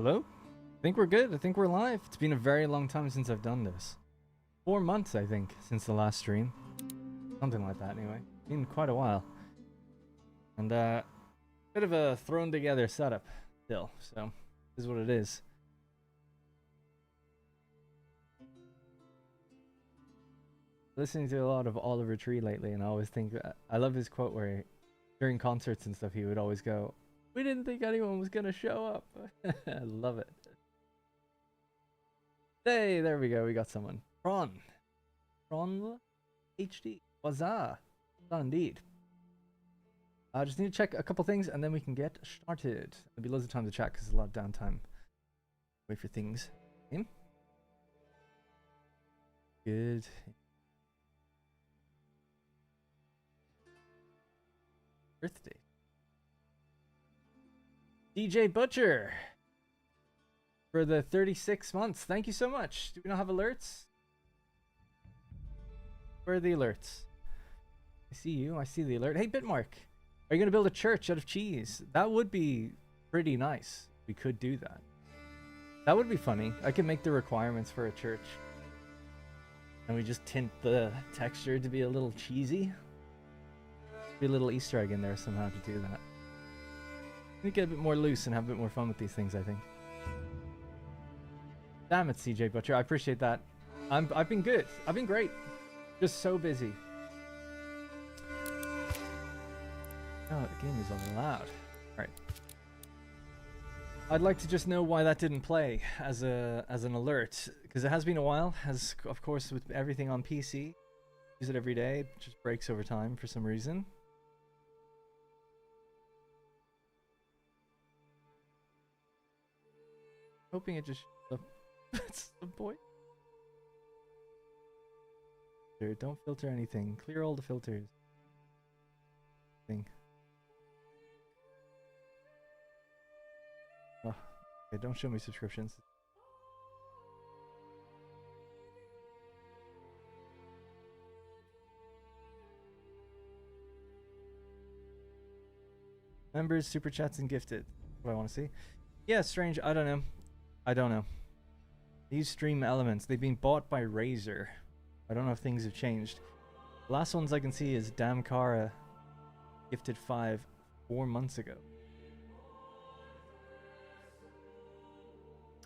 Hello? I think we're good. I think we're live. It's been a very long time since I've done this. 4 months, I think, since the last stream. Something like that, anyway. Been quite a while. And, bit of a thrown together setup still, so this is what it is. Listening to a lot of Oliver Tree lately, and I always think, I love his quote where during concerts and stuff, he would always go, "We didn't think anyone was gonna show up." I love it. Hey, there we go. We got someone. Tron HD. Wazza. Indeed. I just need to check a couple things and then we can get started. There'll be loads of time to chat because there's a lot of downtime. Wait for things. Good. Birthday. DJ Butcher. For the 36 months. Thank you so much. Do we not have alerts? Where are the alerts? I see you. I see the alert. Hey, Bitmark. Are you going to build a church out of cheese? That would be pretty nice. We could do that. That would be funny. I could make the requirements for a church. And we just tint the texture to be a little cheesy. Be a little Easter egg in there somehow to do that. We get a bit more loose and have a bit more fun with these things, I think. Damn it, CJ Butcher. I appreciate that. I've been good. I've been great. Just so busy. Oh, the game is loud. Alright. I'd like to just know why that didn't play as an alert. Because it has been a while. As of course with everything on PC. Use it every day. It just breaks over time for some reason. Hoping it just That's the point. Don't filter anything. Clear all the filters. Thing. Oh, okay, don't show me subscriptions. Members, super chats, and gifted. What do I want to see? Yeah, strange. I don't know. I don't know. These stream elements, they've been bought by Razer. I don't know if things have changed. The last ones I can see is Damkara gifted 5 4 months ago.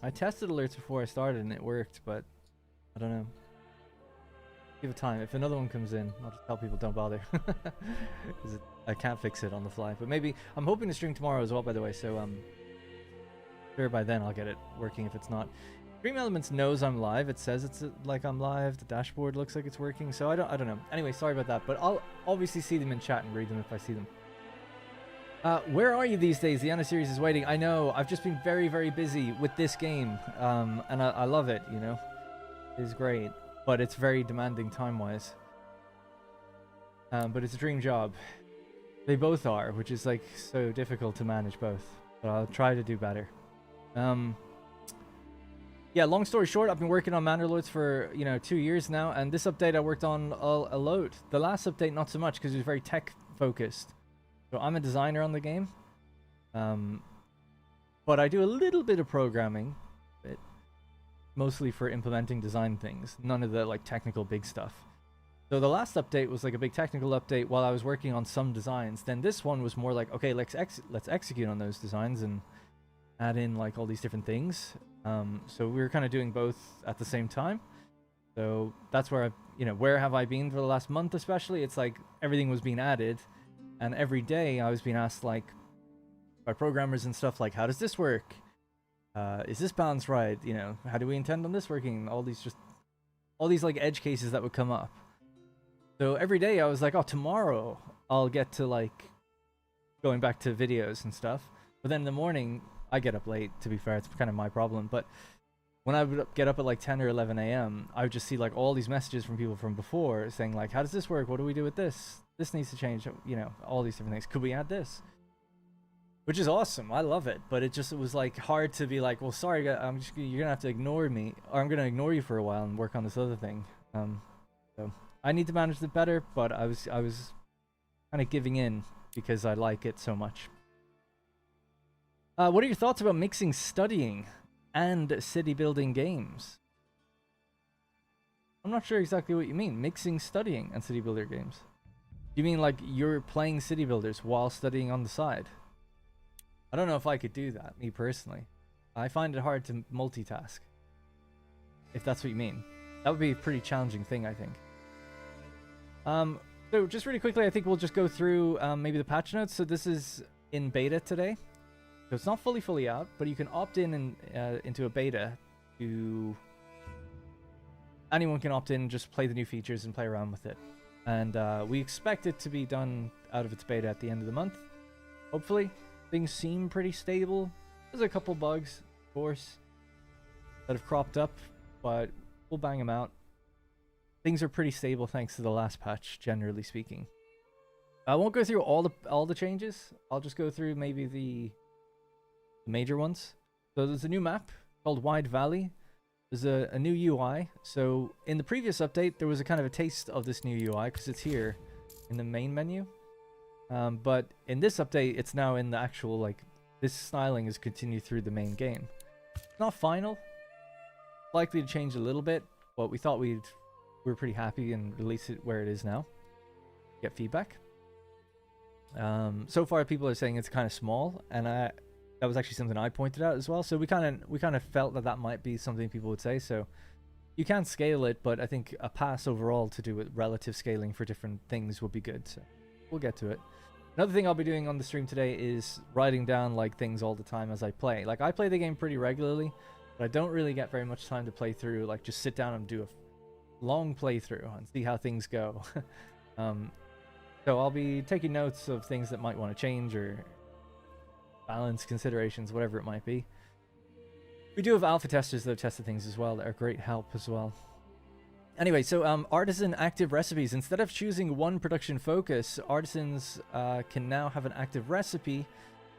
I tested alerts before I started and it worked, but I don't know. Give it time. If another one comes in, I'll just tell people don't bother. Because I can't fix it on the fly. But maybe, I'm hoping to stream tomorrow as well, by the way, so sure by then I'll get it working if it's not. Stream Elements knows I'm live. It says it's like I'm live. The dashboard looks like it's working, so I don't know. Anyway, sorry about that, but I'll obviously see them in chat and read them if I see them. Where are you these days? The Anna series is waiting. I know. I've just been very, very busy with this game, and I love it. You know, it's great, but it's very demanding time-wise. But it's a dream job. They both are, which is like so difficult to manage both. But I'll try to do better. Yeah, long story short, I've been working on Manor Lords for, 2 years now, and this update I worked on a load. The last update, not so much, because it was very tech-focused. So I'm a designer on the game. But I do a little bit of programming, but mostly for implementing design things. None of the, technical big stuff. So the last update was, a big technical update while I was working on some designs. Then this one was more like, okay, let's execute on those designs and add in, all these different things. So we were kind of doing both at the same time. So that's where where have I been for the last month especially? It's like everything was being added, and every day I was being asked by programmers and stuff how does this work? Is this balance right? How do we intend on this working? All these edge cases that would come up. So every day I was like, oh, tomorrow I'll get to going back to videos and stuff. But then in the morning, I get up late, to be fair. It's kind of my problem. But when I would get up at 10 or 11 a.m., I would just see all these messages from people from before saying how does this work? What do we do with this? This needs to change. All these different things. Could we add this? Which is awesome. I love it. But it was hard to be well, sorry, you're going to have to ignore me. Or I'm going to ignore you for a while and work on this other thing. So I need to manage it better. But I was kind of giving in because I like it so much. What are your thoughts about mixing studying and city building games? I'm not sure exactly what you mean. Mixing studying and city builder games. You mean like you're playing city builders while studying on the side? I don't know if I could do that, me personally. I find it hard to multitask. If that's what you mean. That would be a pretty challenging thing, I think. So just really quickly, I think we'll just go through maybe the patch notes. So this is in beta today. So it's not fully out, but you can opt in and into a beta to... Anyone can opt in, just play the new features and play around with it. And we expect it to be done out of its beta at the end of the month. Hopefully. Things seem pretty stable. There's a couple bugs, of course, that have cropped up, but we'll bang them out. Things are pretty stable thanks to the last patch, generally speaking. I won't go through all the changes. I'll just go through maybe the major ones. So there's a new map called Wide Valley. There's a new UI. So in the previous update, there was a kind of a taste of this new UI because it's here in the main menu. But in this update, it's now in the actual, like, this styling is continued through the main game. It's not final. Likely to change a little bit, but we thought we were pretty happy and release it where it is now. Get feedback. So far, people are saying it's kind of small, and that was actually something I pointed out as well. So we kind of felt that might be something people would say. So you can scale it, but I think a pass overall to do with relative scaling for different things would be good. So we'll get to it. Another thing I'll be doing on the stream today is writing down like things all the time as I play. Like I play the game pretty regularly, but I don't really get very much time to play through. Like just sit down and do a long playthrough and see how things go. So I'll be taking notes of things that might want to change or balance considerations, whatever it might be. We do have alpha testers that have tested things as well that are great help as well. Anyway, so artisan active recipes. Instead of choosing one production focus, artisans can now have an active recipe,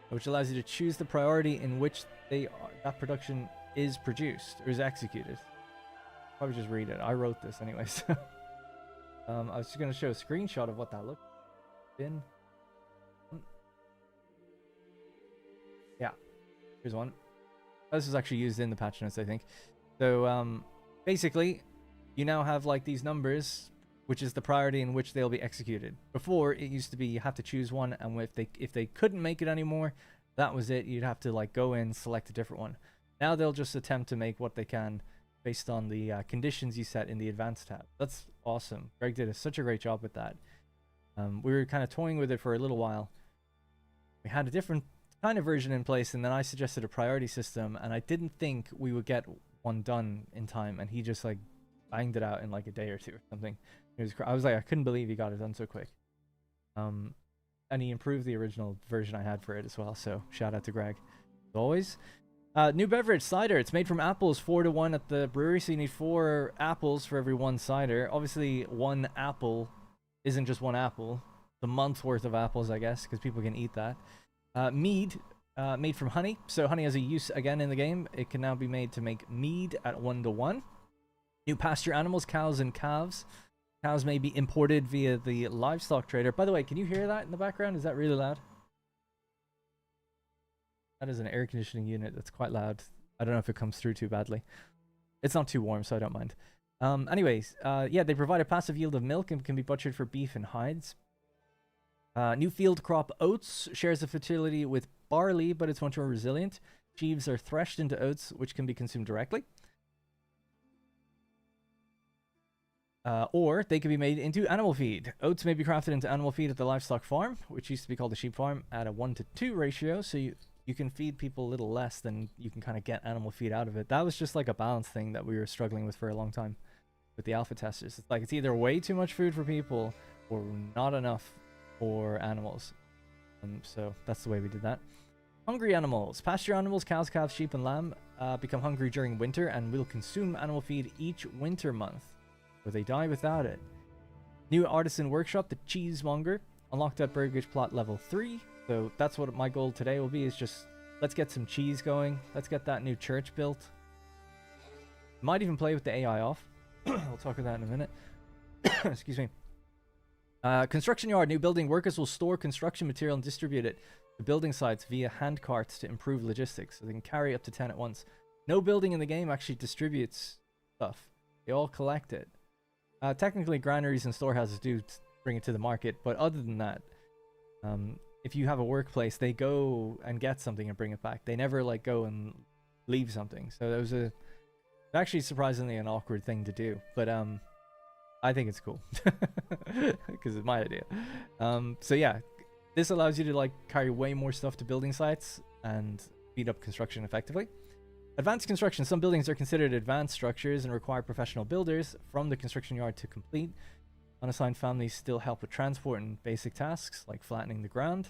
which allows you to choose the priority in which that production is produced or is executed. Probably just read it. I wrote this anyways. I was just going to show a screenshot of what that looked like. Yeah, here's one. This was actually used in the patch notes, I think. So basically, you now have like these numbers, which is the priority in which they'll be executed. Before, it used to be you have to choose one, and if they couldn't make it anymore, that was it. You'd have to like go in, select a different one. Now they'll just attempt to make what they can based on the conditions you set in the advanced tab. That's awesome. Greg did such a great job with that. We were kind of toying with it for a little while. We had a different kind of version in place, and then I suggested a priority system, and I didn't think we would get one done in time, and he just like banged it out in like a day or two or something. I was like, I couldn't believe he got it done so quick. And he improved the original version I had for it as well, so shout out to Greg as always. New beverage, cider. It's made from apples, 4-to-1 at the brewery, so you need 4 apples for every 1 cider. Obviously, 1 apple isn't just 1 apple. It's a month's worth of apples, I guess, because people can eat that. Mead, made from honey. So honey has a use again in the game. It can now be made to make mead at 1-to-1. New pasture animals, cows and calves. Cows may be imported via the livestock trader. By the way, can you hear that in the background? Is that really loud? That is an air conditioning unit that's quite loud. I don't know if it comes through too badly. It's not too warm, so I don't mind. Anyways, yeah, they provide a passive yield of milk and can be butchered for beef and hides. New field crop oats shares a fertility with barley, but it's much more resilient. Sheaves are threshed into oats, which can be consumed directly. Or they can be made into animal feed. Oats may be crafted into animal feed at the livestock farm, which used to be called the sheep farm, at a 1-to-2 ratio, so you can feed people a little less than you can kind of get animal feed out of it. That was just like a balance thing that we were struggling with for a long time with the alpha testers. It's like it's either way too much food for people or not enough for animals. So that's the way we did that. Hungry animals. Pasture animals, cows, calves, sheep, and lamb become hungry during winter and will consume animal feed each winter month, or they die without it. New artisan workshop, the cheesemonger. Unlocked at Burgage plot level 3. So that's what my goal today will be, is just let's get some cheese going. Let's get that new church built. Might even play with the AI off. I'll talk about that in a minute. Excuse me. Construction yard. New building. Workers will store construction material and distribute it to building sites via hand carts to improve logistics, so they can carry up to 10 at once. No building in the game actually distributes stuff. They all collect it. Technically, granaries and storehouses do bring it to the market, but other than that, if you have a workplace, they go and get something and bring it back. They never like go and leave something. So that was actually surprisingly an awkward thing to do, but I think it's cool because it's my idea. So yeah, this allows you to like carry way more stuff to building sites and speed up construction effectively. Advanced construction. Some buildings are considered advanced structures and require professional builders from the construction yard to complete. Unassigned families still help with transport and basic tasks like flattening the ground,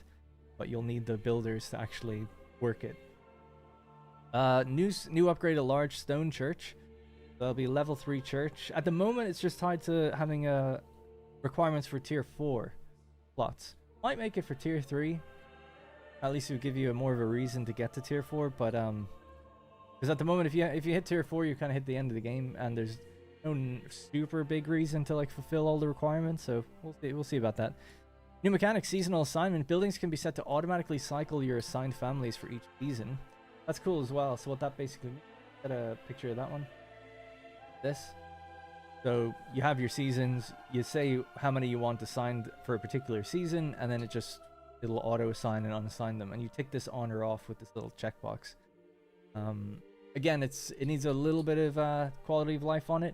but you'll need the builders to actually work it. New upgrade, a large stone church. There'll be level 3 church. At the moment, it's just tied to having requirements for tier 4 plots. Might make it for tier 3. At least it would give you more of a reason to get to tier 4, but because at the moment, if you hit tier 4, you kind of hit the end of the game, and there's no super big reason to like fulfill all the requirements. So we'll see about that. New mechanics, seasonal assignment. Buildings can be set to automatically cycle your assigned families for each season. That's cool as well. So what that basically means, got a picture of that one. This. So you have your seasons. You say how many you want assigned for a particular season, and then it'll auto assign and unassign them, and you tick this on or off with this little checkbox. Again, it needs a little bit of quality of life on it.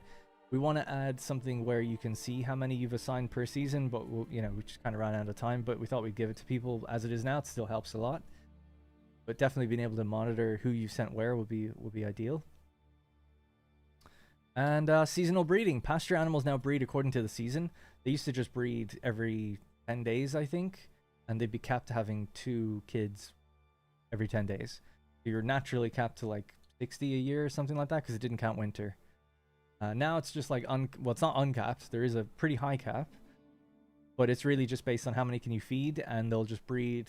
We want to add something where you can see how many you've assigned per season, but we just kind of ran out of time, but we thought we'd give it to people. As it is now, it still helps a lot, but definitely being able to monitor who you sent where would be ideal. And seasonal breeding. Pasture animals now breed according to the season. They used to just breed every 10 days, I think, and they'd be capped to having 2 kids every 10 days. You're naturally capped to like 60 a year or something like that because it didn't count winter. Now it's just like well, it's not uncapped. There is a pretty high cap, but it's really just based on how many can you feed, and they'll just breed.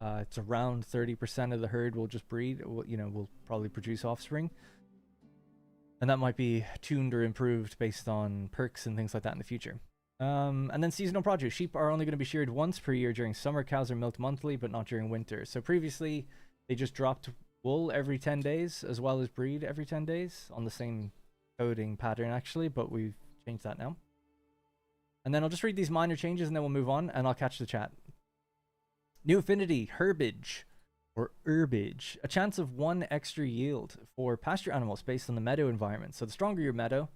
It's around 30% of the herd will just breed. Will probably produce offspring, and that might be tuned or improved based on perks and things like that in the future. And then seasonal produce. Sheep are only going to be sheared once per year during summer. Cows are milked monthly, but not during winter. So previously, they just dropped wool every 10 days as well as breed every 10 days on the same coding pattern actually, but we've changed that now. And then I'll just read these minor changes and then we'll move on and I'll catch the chat. New affinity, herbage or herbage. A chance of 1 extra yield for pasture animals based on the meadow environment. So the stronger your meadow,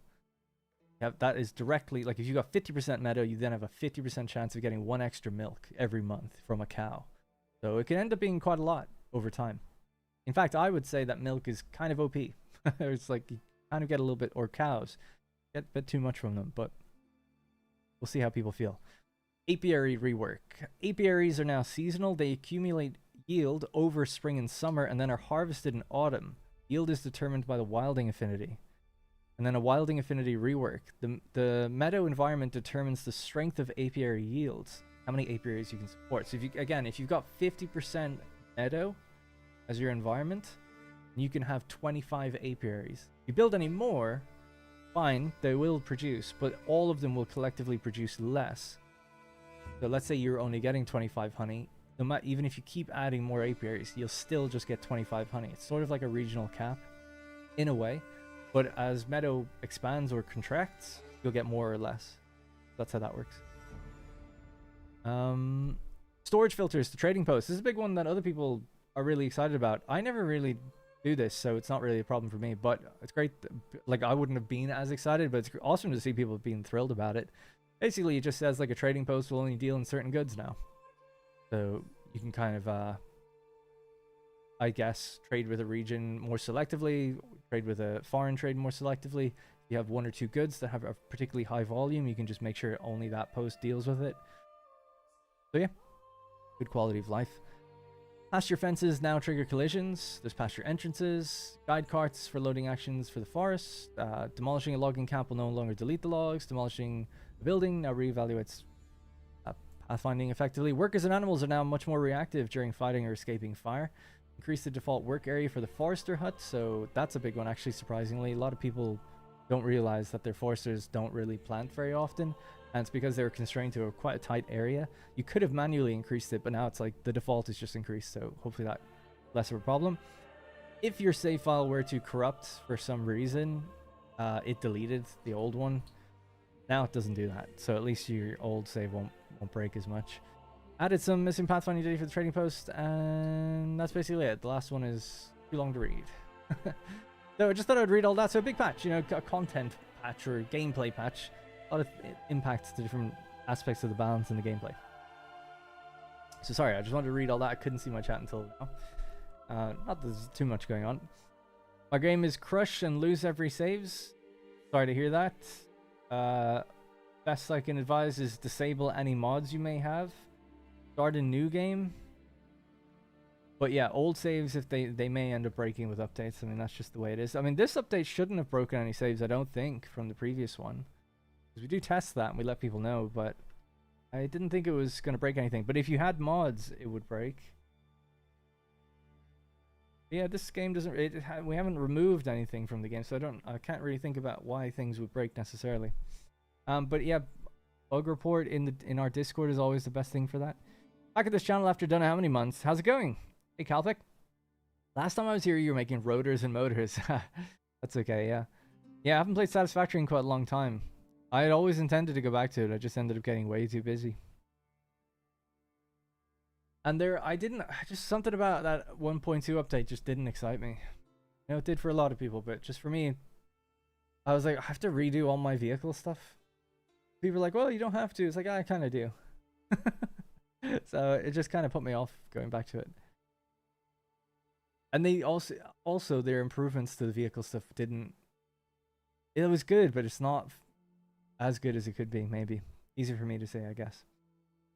that is directly, like if you got 50% meadow, you then have a 50% chance of getting 1 extra milk every month from a cow. So it can end up being quite a lot over time. In fact, I would say that milk is kind of OP. It's like you kind of get a little bit, or cows get a bit too much from them, but we'll see how people feel. Apiary rework. Apiaries are now seasonal. They accumulate yield over spring and summer and then are harvested in autumn. Yield is determined by the wilding affinity. And then a wilding affinity rework. The meadow environment determines the strength of apiary yields, how many apiaries you can support. So if you've got 50% meadow as your environment, you can have 25 apiaries. If you build any more, fine, they will produce, but all of them will collectively produce less. So let's say you're only getting 25 honey. Even if you keep adding more apiaries, you'll still just get 25 honey. It's sort of like a regional cap in a way, but as meadow expands or contracts, you'll get more or less. That's how that works. Storage filters to trading posts. This is a big one that other people are really excited about. I never really do this, so it's not really a problem for me, but it's great. Like, I wouldn't have been as excited, but it's awesome to see people being thrilled about it. Basically, it just says like a trading post will only deal in certain goods now. So you can kind of, I guess, trade with a region more selectively, trade with a foreign trade more selectively. If you have 1 or 2 goods that have a particularly high volume, you can just make sure only that post deals with it. So yeah, good quality of life. Pasture fences now trigger collisions. There's pasture entrances. Guide carts for loading actions for the forest. Demolishing a logging camp will no longer delete the logs. Demolishing a building now reevaluates pathfinding effectively. Workers and animals are now much more reactive during fighting or escaping fire. Increase the default work area for the forester hut. So that's a big one, actually, surprisingly. A lot of people don't realize that their foresters don't really plant very often. And it's because they were constrained to quite a tight area. You could have manually increased it, but now it's like the default is just increased, so hopefully that less of a problem. If your save file were to corrupt for some reason, it deleted the old one. Now it doesn't do that, so at least your old save won't break as much. Added some missing pathfinding data for the trading post, and that's basically it. The last one is too long to read. So I just thought I'd read all that. So a big patch, you know, a content patch or gameplay patch. A lot of impacts to different aspects of the balance in the gameplay. So sorry, I just wanted to read all that. I couldn't see my chat until now. Not that there's too much going on. My game is crush and lose every saves. Sorry to hear that. Best I can advise is disable any mods you may have. Start a new game. But yeah, old saves, if they may end up breaking with updates. I mean, that's just the way it is. I mean, this update shouldn't have broken any saves, I don't think, from the previous one. Because we do test that and we let people know, but I didn't think it was going to break anything. But if you had mods, it would break. Yeah, this game doesn't... we haven't removed anything from the game, so I can't really think about why things would break necessarily. But yeah, bug report in our Discord is always the best thing for that. Back at this channel after don't know how many months. How's it going? Hey, Calpic. Last time I was here, you were making rotors and motors. That's okay, yeah. Yeah, I haven't played Satisfactory in quite a long time. I had always intended to go back to it. I just ended up getting way too busy. And just something about that 1.2 update just didn't excite me. You know, it did for a lot of people, but just for me, I was like, I have to redo all my vehicle stuff. People are like, well, you don't have to. It's like, I kind of do. So it just kind of put me off going back to it. And they also their improvements to the vehicle stuff didn't... It was good, but it's not as good as it could be, maybe. Easier for me to say, I guess.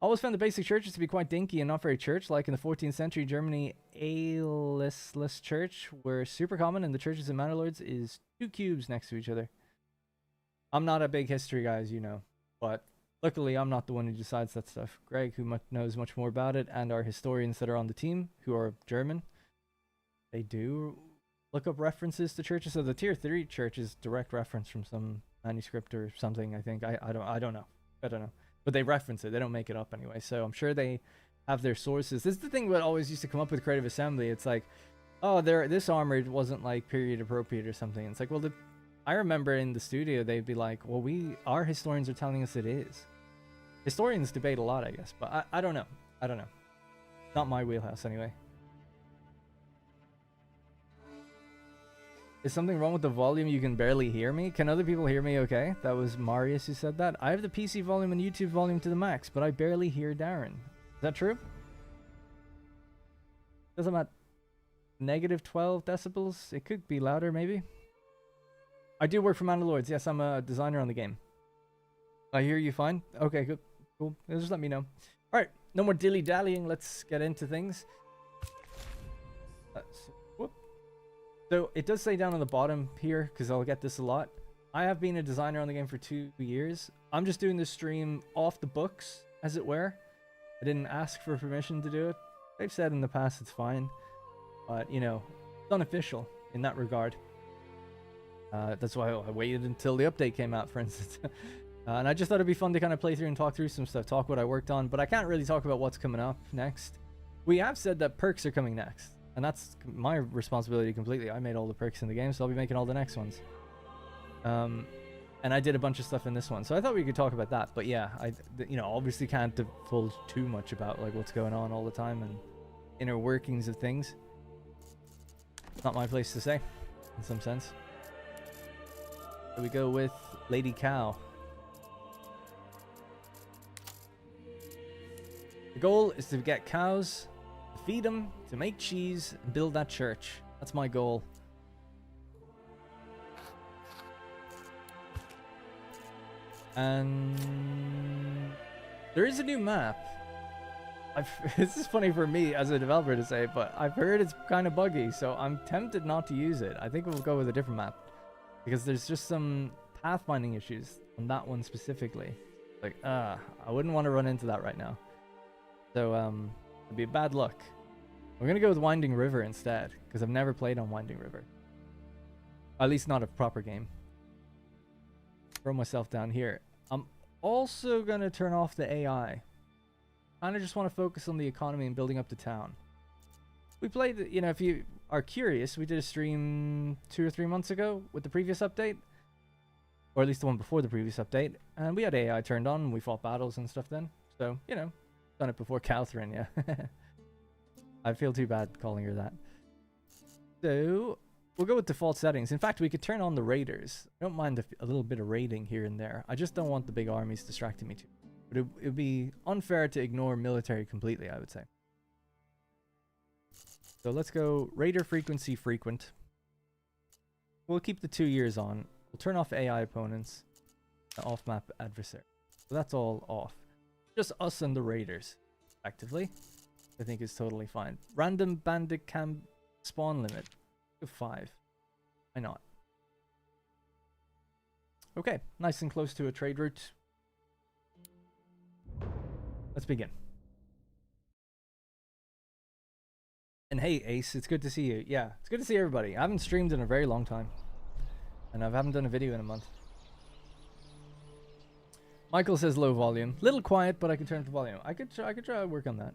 Always found the basic churches to be quite dinky and not very church-like. In the 14th century, Germany, a listless church were super common, and the churches in Manor Lords is 2 cubes next to each other. I'm not a big history guy, as you know, but luckily I'm not the one who decides that stuff. Greg, who knows much more about it, and our historians that are on the team, who are German, they do look up references to churches. So the tier 3 church is direct reference from some manuscript or something, I think. I don't know. But they reference it. They don't make it up anyway. So I'm sure they have their sources. This is the thing that always used to come up with Creative Assembly. It's like, oh, this armor wasn't like period appropriate or something. It's like, well, I remember in the studio they'd be like, well, our historians are telling us it is. Historians debate a lot, I guess, but I don't know. Not my wheelhouse anyway. Is something wrong with the volume? You can barely hear me. Can other people hear me okay? That was Marius who said that. I have the PC volume and YouTube volume to the max, but I barely hear Darren. Is that true? Because I'm at negative 12 decibels. It could be louder, maybe. I do work for Manor Lords. Yes, I'm a designer on the game. I hear you fine. Okay, good. Cool. Just let me know. Alright, no more dilly-dallying. Let's get into things. So it does say down on the bottom here, because I'll get this a lot. I have been a designer on the game for 2 years. I'm just doing this stream off the books, as it were. I didn't ask for permission to do it. They've said in the past it's fine. But, you know, it's unofficial in that regard. That's why I waited until the update came out, for instance. And I just thought it'd be fun to kind of play through and talk through some stuff, talk what I worked on. But I can't really talk about what's coming up next. We have said that perks are coming next. And that's my responsibility completely. I made all the perks in the game, so I'll be making all the next ones. And I did a bunch of stuff in this one, so I thought we could talk about that. But yeah, you know, obviously can't divulge too much about like what's going on all the time and inner workings of things. It's not my place to say, in some sense. So we go with Lady Cow. The goal is to get cows, feed them, to make cheese, and build that church. That's my goal. And there is a new map. This is funny for me as a developer to say, but I've heard it's kind of buggy, so I'm tempted not to use it. I think we'll go with a different map, because there's just some pathfinding issues on that one specifically. Like, I wouldn't want to run into that right now. So, it'd be bad luck. We're gonna go with Winding River instead, because I've never played on Winding River. At least not a proper game. Throw myself down here. I'm also gonna turn off the AI. Kind of just want to focus on the economy and building up the town. We played, you know, if you are curious, we did a stream 2 or 3 months ago with the previous update. Or at least the one before the previous update. And we had AI turned on and we fought battles and stuff then. So, you know, done it before Catherine, yeah. I feel too bad calling her that. So, we'll go with default settings. In fact, we could turn on the raiders. I don't mind a little bit of raiding here and there. I just don't want the big armies distracting me too. But it would be unfair to ignore military completely, I would say. So let's go raider frequency frequent. We'll keep the 2 years on. We'll turn off AI opponents. Off-map adversary. So that's all off. Just us and the raiders, effectively. I think is totally fine. Random bandit camp spawn limit. 5. Why not? Okay, nice and close to a trade route. Let's begin. And hey, Ace, it's good to see you. Yeah, it's good to see everybody. I haven't streamed in a very long time. And I haven't done a video in a month. Michael says low volume. Little quiet, but I can turn up the volume. I could try to work on that.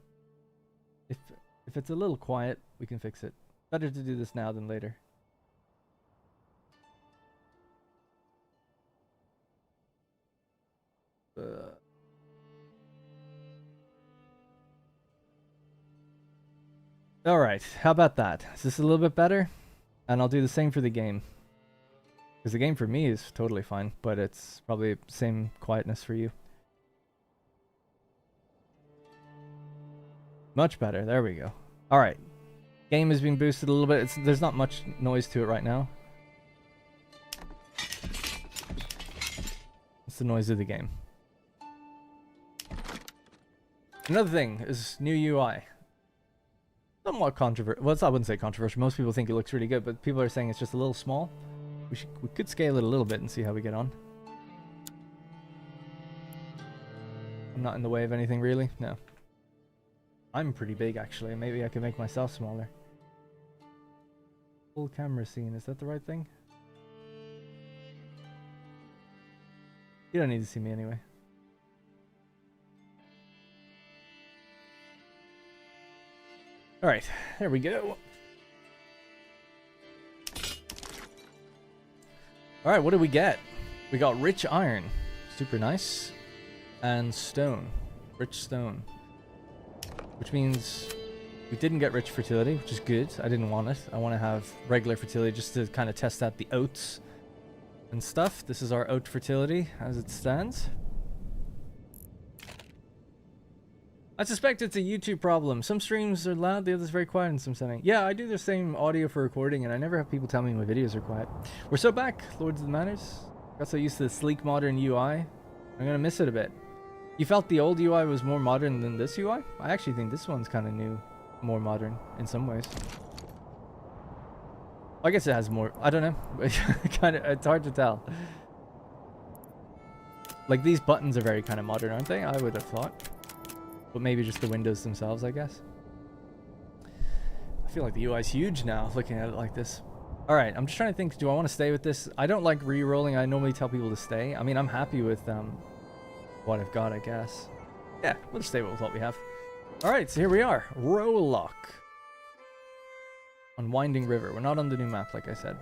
If it's a little quiet, we can fix it. Better to do this now than later. Alright, how about that? Is this a little bit better? And I'll do the same for the game. Because the game for me is totally fine, but it's probably the same quietness for you. Much better, there we go. Alright. Game has been boosted a little bit. There's not much noise to it right now. It's the noise of the game. Another thing is new UI. Somewhat controversial. Well, I wouldn't say controversial. Most people think it looks really good, but people are saying it's just a little small. We could scale it a little bit and see how we get on. I'm not in the way of anything really. No. I'm pretty big actually. Maybe I can make myself smaller. Full camera scene. Is that the right thing? You don't need to see me anyway. Alright, there we go. Alright, what did we get? We got rich iron. Super nice. And stone. Rich stone. Which means we didn't get rich fertility, which is good. I didn't want it. I want to have regular fertility just to kind of test out the oats and stuff. This is our oat fertility as it stands. I suspect it's a YouTube problem. Some streams are loud, the others very quiet in some setting. Yeah, I do the same audio for recording, and I never have people tell me my videos are quiet. We're so back, Lords of the Manors. Got so used to the sleek modern UI. I'm gonna miss it a bit. You felt the old UI was more modern than this UI? I actually think this one's kind of new, more modern in some ways. I guess it has more. I don't know. It's hard to tell. Like these buttons are very kind of modern, aren't they? I would have thought. But maybe just the windows themselves, I guess. I feel like the UI is huge now, looking at it like this. Alright, I'm just trying to think, do I want to stay with this? I don't like re-rolling. I normally tell people to stay. I mean, I'm happy with what I've got, I guess. Yeah, we'll just stay with what we have. Alright, so here we are. Rowlock. On Winding River. We're not on the new map, like I said.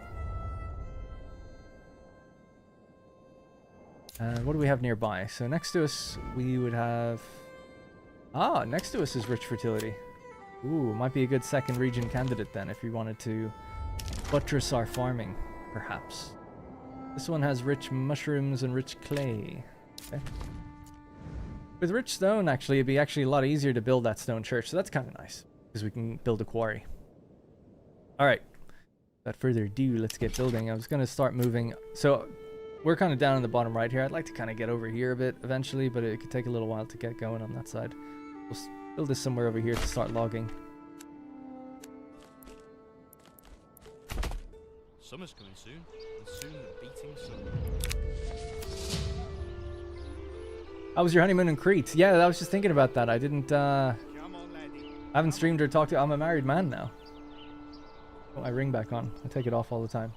And what do we have nearby? So next to us, we would have... Ah, next to us is rich fertility. Ooh, might be a good second region candidate then if we wanted to buttress our farming, perhaps. This one has rich mushrooms and rich clay. Okay. With rich stone, actually, it'd be actually a lot easier to build that stone church, so that's kind of nice, because we can build a quarry. Alright, without further ado, let's get building. I was going to start moving. So, we're kind of down in the bottom right here. I'd like to kind of get over here a bit eventually, but it could take a little while to get going on that side. We'll build this somewhere over here to start logging. Summer's coming soon, and soon the beating sun. How was your honeymoon in Crete? Yeah, I was just thinking about that. I didn't, I haven't streamed or talked to... I'm a married man now. Put my ring back on. I take it off all the time.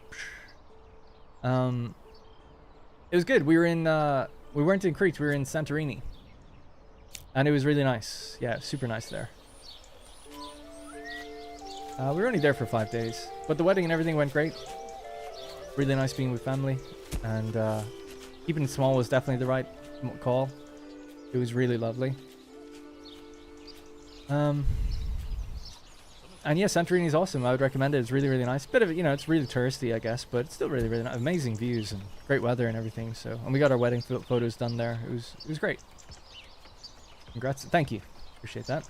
It was good. We were in We weren't in Crete, we were in Santorini. And it was really nice. Yeah, super nice there. We were only there for 5 days. But the wedding and everything went great. Really nice being with family. And keeping it small was definitely the right call. It was really lovely. And yeah, Santorini is awesome. I would recommend it. It's really, really nice. Bit of, you know, it's really touristy, I guess, but it's still really, really nice. Amazing views and great weather and everything. So, and we got our wedding photos done there. It was great. Congrats. Thank you. Appreciate that.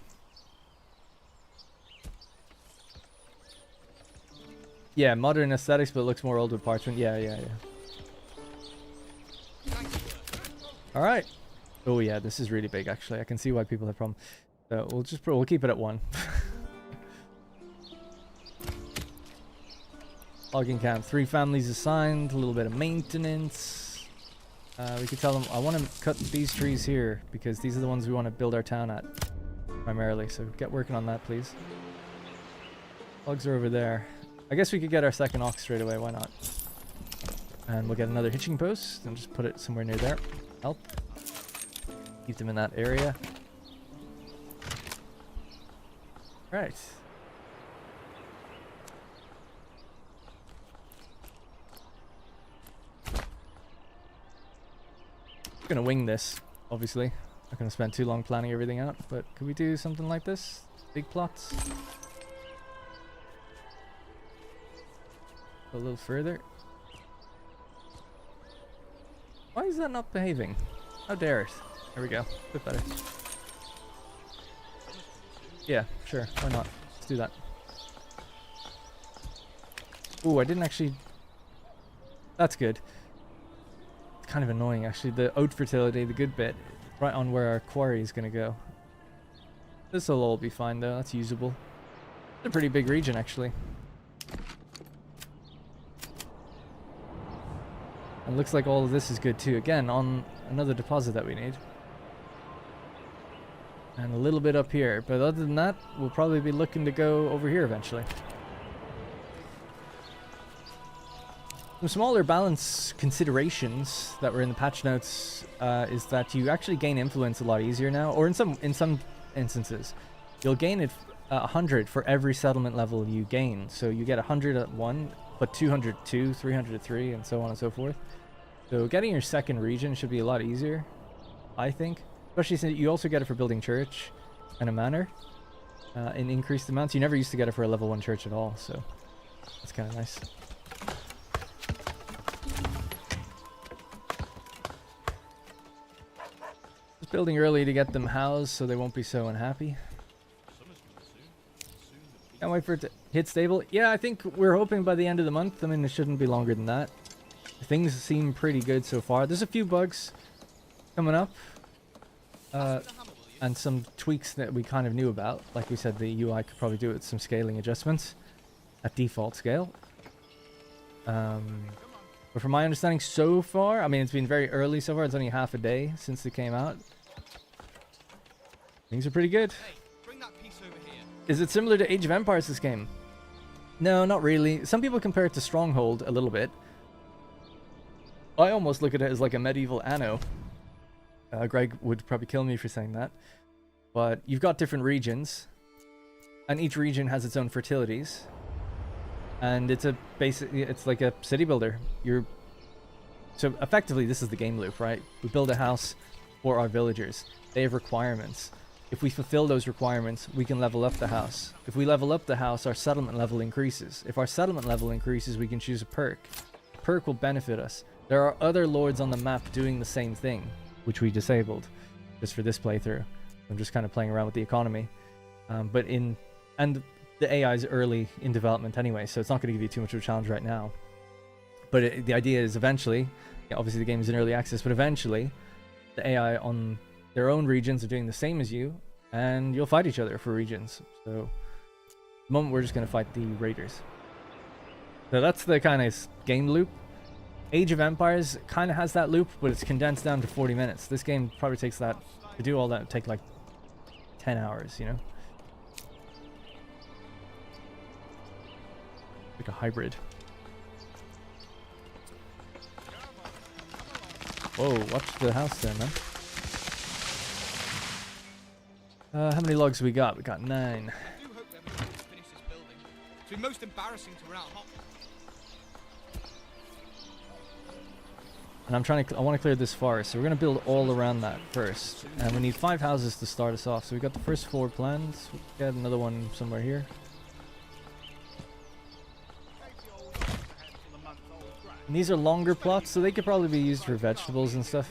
Yeah, modern aesthetics, but it looks more old with parchment. Yeah. All right. Oh yeah, this is really big. Actually, I can see why people have problems. So we'll keep it at 1. Logging camp. 3 families assigned. A little bit of maintenance. We could tell them I want to cut these trees here because these are the ones we want to build our town at primarily. So get working on that, please. Logs are over there. I guess we could get our second ox straight away. Why not? And we'll get another hitching post and just put it somewhere near there. Help. Keep them in that area. Right. Gonna wing this, obviously. Not gonna spend too long planning everything out, but could we do something like this? Big plots. A little further. Why is that not behaving? How dare it? There we go. A bit better. Yeah, sure. Why not? Let's do that. Ooh, I didn't actually... That's good. It's kind of annoying, actually. The oat fertility, the good bit, right on where our quarry is going to go. This will all be fine, though. That's usable. It's a pretty big region, actually. And looks like all of this is good, too. Again, on another deposit that we need. And a little bit up here. But other than that, we'll probably be looking to go over here eventually. Some smaller balance considerations that were in the patch notes is that you actually gain influence a lot easier now. Or in some instances, you'll gain it 100 for every settlement level you gain. So you get 100 at 1, but 200 at 2, 300 at 3, and so on and so forth. So getting your second region should be a lot easier, I think. Especially since you also get it for building church and a manor in increased amounts. You never used to get it for a level 1 church at all, so that's kind of nice. Just building early to get them housed so they won't be so unhappy. Can't wait for it to hit stable. Yeah, I think we're hoping by the end of the month. I mean, it shouldn't be longer than that. Things seem pretty good so far. There's a few bugs coming up. And some tweaks that we kind of knew about. Like we said, the UI could probably do it with some scaling adjustments at default scale. But from my understanding so far, I mean, it's been very early so far. It's only half a day since it came out. Things are pretty good. Hey, bring that piece over here. Is it similar to Age of Empires, this game? No, not really. Some people compare it to Stronghold a little bit. I almost look at it as like a medieval Anno. Greg would probably kill me for saying that. But you've got different regions. And each region has its own fertilities. And it's it's like a city builder. So effectively this is the game loop, right? We build a house for our villagers. They have requirements. If we fulfill those requirements, we can level up the house. If we level up the house, our settlement level increases. If our settlement level increases, we can choose a perk. A perk will benefit us. There are other lords on the map doing the same thing, which we disabled just for this playthrough. I'm just kind of playing around with the economy. And the AI is early in development anyway, so it's not going to give you too much of a challenge right now. But the idea is eventually, obviously the game is in early access, but eventually the AI on their own regions are doing the same as you, and you'll fight each other for regions. So at the moment we're just going to fight the raiders. So that's the kind of game loop. Age of Empires kind of has that loop, but it's condensed down to 40 minutes. This game probably takes that, to do all that, would take like 10 hours, you know? Like a hybrid. Whoa, watch the house there, man. How many logs we got? We got 9. I do hope we have a chance to finish this building. It's been most embarrassing to run out of hot. And I want to clear this forest, so we're going to build all around that first. And we need 5 houses to start us off. So we got the first 4 plans. We'll get another one somewhere here. And these are longer plots, so they could probably be used for vegetables and stuff.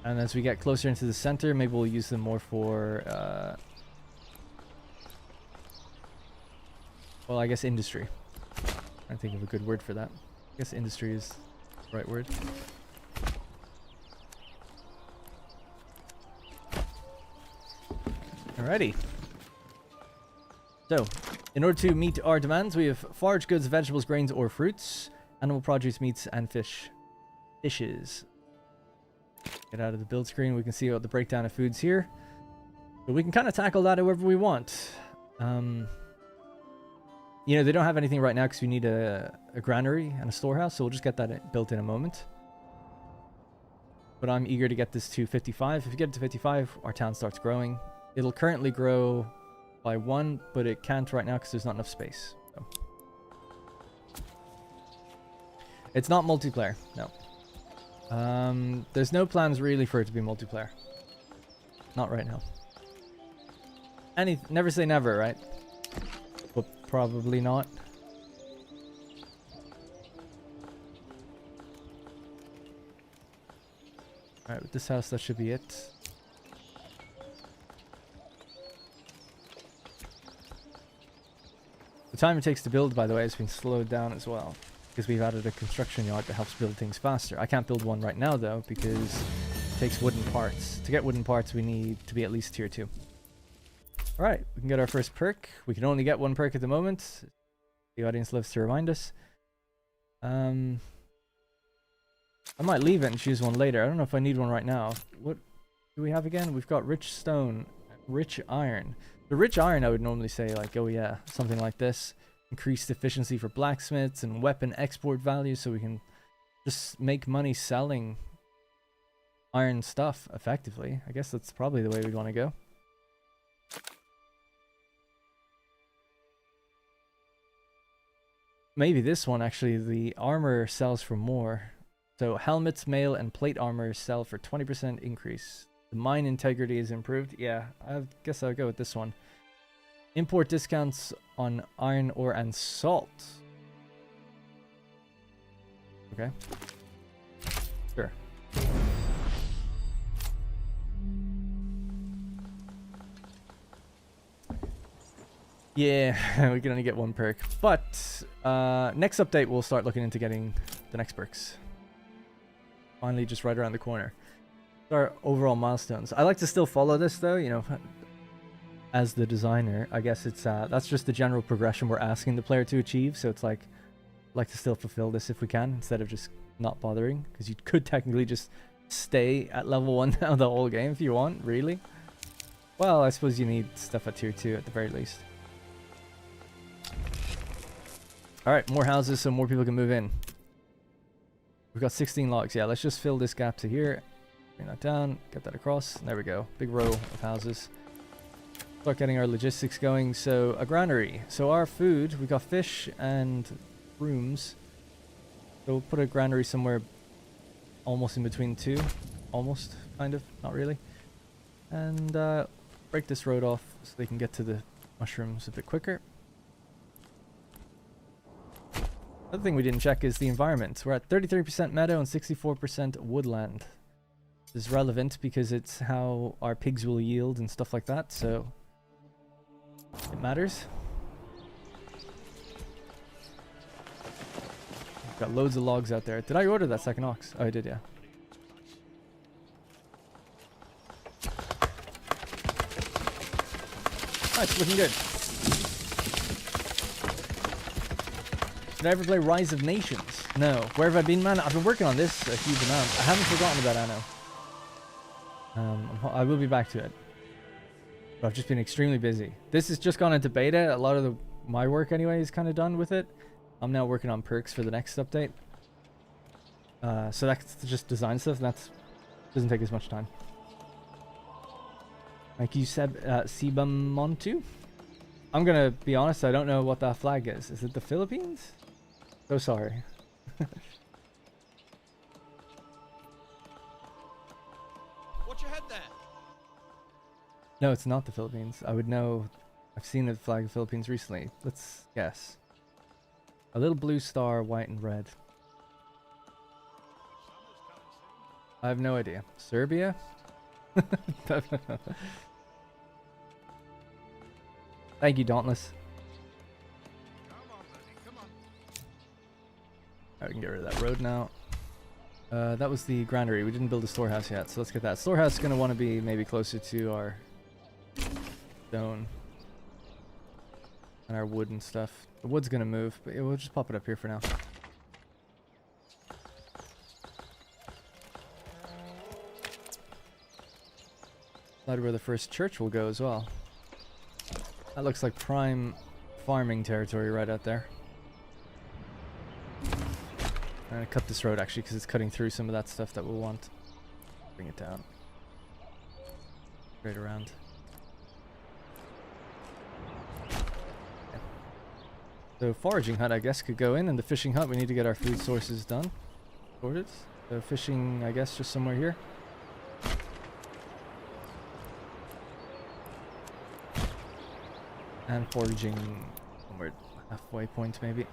And as we get closer into the center, maybe we'll use them more for, well, I guess industry. I think of a good word for that. I guess industry is the right word. Alrighty. So, in order to meet our demands, we have forage goods, vegetables, grains, or fruits, animal produce, meats, and fishes. Get out of the build screen. We can see the breakdown of foods here. But we can kind of tackle that however we want. You know, they don't have anything right now because we need a granary and a storehouse, so we'll just get that built in a moment. But I'm eager to get this to 55. If you get it to 55, our town starts growing. It'll currently grow by 1, but it can't right now because there's not enough space. So. It's not multiplayer, no. There's no plans really for it to be multiplayer. Not right now. Never say never, right? But probably not. Alright, with this house, that should be it. The time it takes to build, by the way, has been slowed down as well, because we've added a construction yard that helps build things faster. I can't build one right now, though, because it takes wooden parts. To get wooden parts, we need to be at least tier 2. Alright, we can get our first perk. We can only get 1 perk at the moment. The audience loves to remind us. I might leave it and choose one later. I don't know if I need one right now. What do we have again? We've got rich stone, rich iron. The rich iron, I would normally say, like, oh yeah, something like this. Increased efficiency for blacksmiths and weapon export value, so we can just make money selling iron stuff effectively. I guess that's probably the way we'd want to go. Maybe this one, actually. The armor sells for more. So helmets, mail, and plate armor sell for 20% increase. The mine integrity is improved. Yeah, I guess I'll go with this one. Import discounts on iron ore and salt. Okay. Sure. Yeah, we can only get 1 perk. But next update, we'll start looking into getting the next perks. Finally, just right around the corner. Our overall milestones. I like to still follow this, though, you know, as the designer. I guess it's that's just the general progression we're asking the player to achieve. So it's like to still fulfill this if we can, instead of just not bothering, because you could technically just stay at level 1 now the whole game if you want, really. Well, I suppose you need stuff at tier 2 at the very least. Alright, more houses so more people can move in. We've got 16 logs. Yeah, let's just fill this gap to here. Bring that down, get that across. There we go. Big row of houses. Start getting our logistics going. So, a granary. So our food, we got fish and rooms. So we'll put a granary somewhere almost in between 2. Almost, kind of. Not really. And break this road off so they can get to the mushrooms a bit quicker. Another thing we didn't check is the environment. We're at 33% meadow and 64% woodland. This is relevant because it's how our pigs will yield and stuff like that, so it matters. We've got loads of logs out there. Did I order that second ox? Oh, I did, yeah. Nice, looking good. Did I ever play Rise of Nations? No. Where have I been, man? I've been working on this a huge amount. I haven't forgotten about Anno. I will be back to it. But I've just been extremely busy. This has just gone into beta. A lot of my work anyway is kind of done with it. I'm now working on perks for the next update. So that's just design stuff, and that doesn't take as much time. Thank you, Seba Montu. I'm gonna be honest, I don't know what that flag is. Is it the Philippines? So sorry. Watch your head there. No, it's not the Philippines. I would know. I've seen the flag of the Philippines recently. Let's guess. A little blue star, white and red. I have no idea. Serbia? Thank you, Dauntless. I can get rid of that road now. That was the granary. We didn't build a storehouse yet, so let's get that. Storehouse is going to want to be maybe closer to our stone and our wood and stuff. The wood's going to move, but we'll just pop it up here for now. That's where the first church will go as well. That looks like prime farming territory right out there. I'm gonna cut this road actually because it's cutting through some of that stuff that we'll want. Bring it down. Straight around. Okay. So foraging hut I guess could go in, and the fishing hut we need to get our food sources done. Sorted. So fishing I guess just somewhere here. And foraging somewhere halfway point maybe.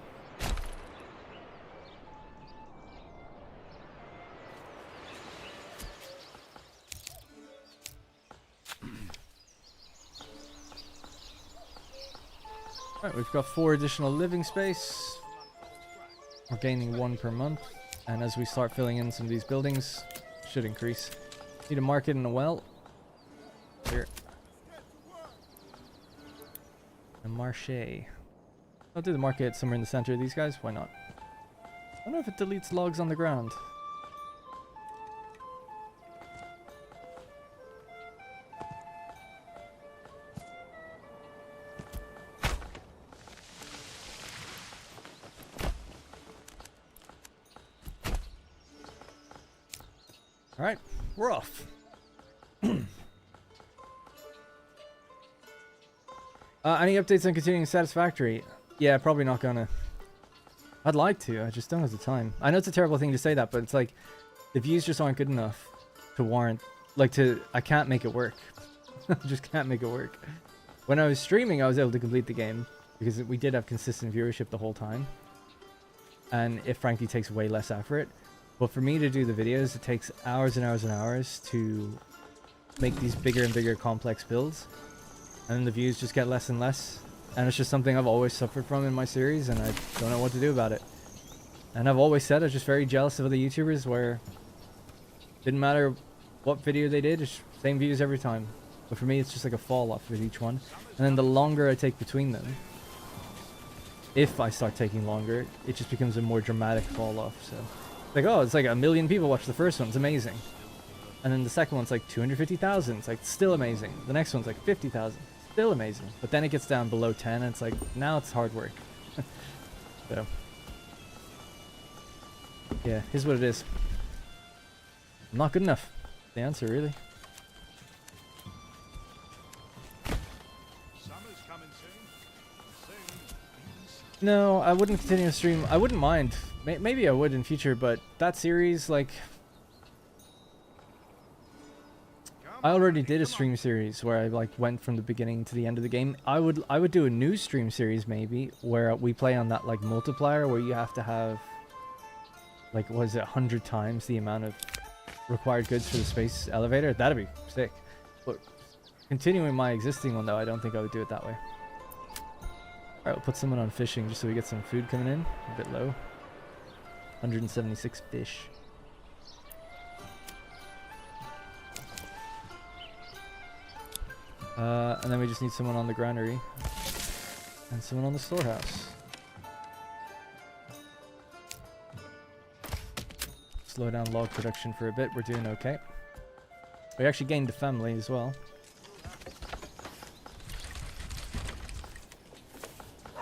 Alright, we've got 4 additional living space. We're gaining 1 per month. And as we start filling in some of these buildings, should increase. Need a market and a well. Here. A marché. I'll do the market somewhere in the center of these guys. Why not? I don't know if it deletes logs on the ground. Alright, we're off. Any updates on continuing Satisfactory? Yeah, probably not gonna. I'd like to, I just don't have the time. I know it's a terrible thing to say that, but it's like, the views just aren't good enough to warrant, I can't make it work. I just can't make it work. When I was streaming, I was able to complete the game, because we did have consistent viewership the whole time. And it frankly takes way less effort. But for me to do the videos, it takes hours and hours and hours to make these bigger and bigger complex builds. And then the views just get less and less. And it's just something I've always suffered from in my series, and I don't know what to do about it. And I've always said I was just very jealous of other YouTubers where it didn't matter what video they did, it's same views every time. But for me, it's just like a fall off with each one. And then the longer I take between them, if I start taking longer, it just becomes a more dramatic fall off. So, like, oh, it's like 1 million people watch the first one, it's amazing. And then the second one's like 250,000, it's like still amazing. The next one's like 50,000, still amazing. But then it gets down below 10 and it's like, now it's hard work. So, yeah, here's what it is. Not good enough. The answer, really. No, I wouldn't continue to stream. I wouldn't mind. Maybe I would in future, but that series, like, I already did a stream series where I like went from the beginning to the end of the game. I would do a new stream series maybe where we play on that like multiplier where you have to have like, what is it, 100 times the amount of required goods for the space elevator. That'd be sick. But continuing my existing one though, I don't think I would do it that way. Alright, we'll put someone on fishing just so we get some food coming in. A bit low. 176 fish. And then we just need someone on the granary. And someone on the storehouse. Slow down log production for a bit. We're doing okay. We actually gained a family as well.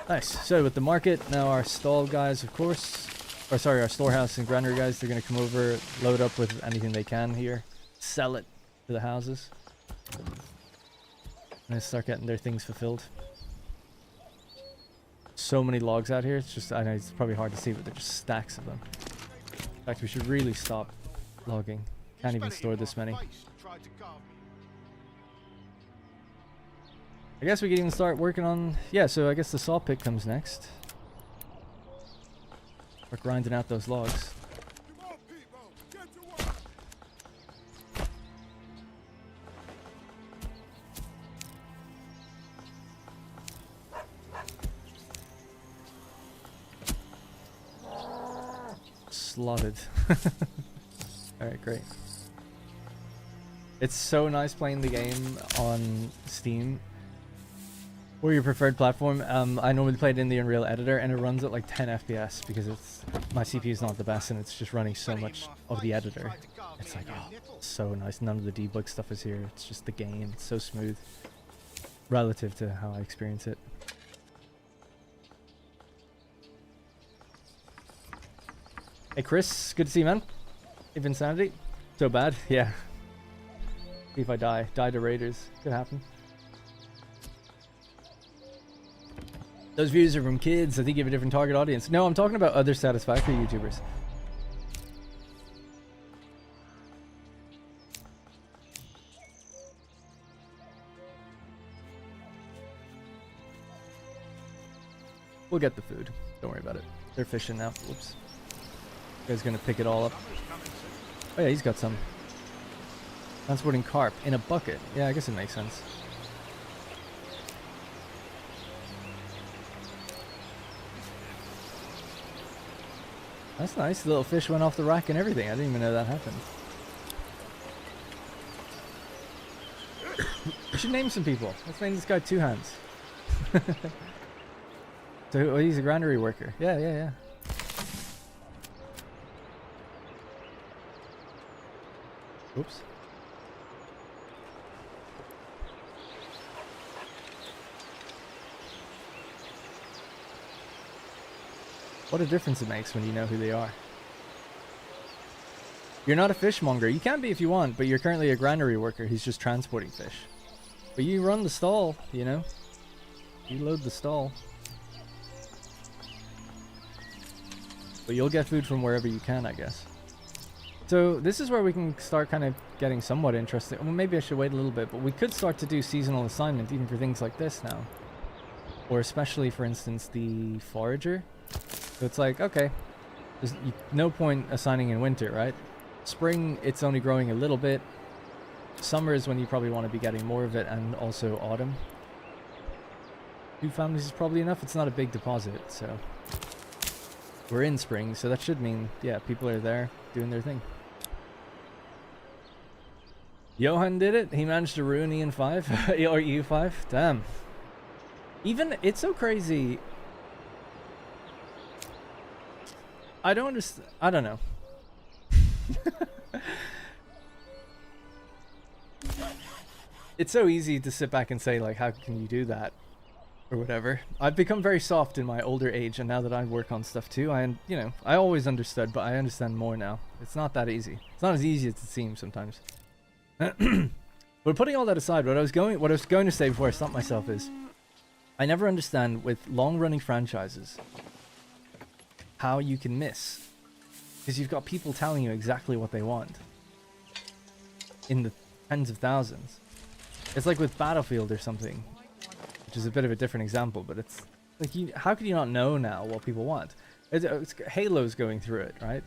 Nice. So with the market, now our stall guys, of course. or sorry, our storehouse and granary guys, they're gonna come over, load up with anything they can here, sell it to the houses, and then start getting their things fulfilled. So many logs out here, it's just, I know it's probably hard to see, but they're just stacks of them. In fact, we should really stop logging. Can't even store this many. I guess we could even start working on, yeah, so I guess the saw pit comes next. We're grinding out those logs. Slotted. Alright, great. It's so nice playing the game on Steam. Or your preferred platform. I normally play it in the Unreal Editor and it runs at like 10 FPS because it's my CPU is not the best and it's just running so much of the editor. It's like, oh, so nice. None of the debug stuff is here. It's just the game. It's so smooth relative to how I experience it. Hey Chris, good to see you, man. If Insanity, so bad, yeah. See if I die to raiders, could happen. Those views are from kids. I think you have a different target audience. No, I'm talking about other Satisfactory YouTubers. We'll get the food. Don't worry about it. They're fishing now. Whoops. Guy's gonna pick it all up. Oh yeah, he's got some. Transporting carp in a bucket. Yeah, I guess it makes sense. That's nice. The little fish went off the rack and everything. I didn't even know that happened. We should name some people. Let's name this guy Two Hands. So he's a granary worker. Yeah, yeah, yeah. Oops. What a difference it makes when you know who they are. You're not a fishmonger. You can be if you want, but you're currently a granary worker. He's just transporting fish. But you run the stall, you know? You load the stall. But you'll get food from wherever you can, I guess. So this is where we can start kind of getting somewhat interested. Well, maybe I should wait a little bit, but we could start to do seasonal assignment even for things like this now. Or especially, for instance, the forager. So it's like, okay, there's no point assigning in winter, right? Spring, it's only growing a little bit. Summer is when you probably want to be getting more of it, and also autumn. 2 families is probably enough. It's not a big deposit, so we're in spring, so that should mean, yeah, people are there doing their thing. Johan did it. He managed to ruin EN5 or EU5. Damn. Even it's so crazy. I don't understand. I don't know. It's so easy to sit back and say, like, how can you do that? Or whatever. I've become very soft in my older age, and now that I work on stuff too, you know, I always understood, but I understand more now. It's not that easy. It's not as easy as it seems sometimes. But putting all that aside, what I was going to say before I stopped myself is, I never understand with long-running franchises how you can miss, because you've got people telling you exactly what they want in the tens of thousands. It's like with Battlefield or something, which is a bit of a different example, but it's like, how could you not know now what people want? It's Halo's going through it, right?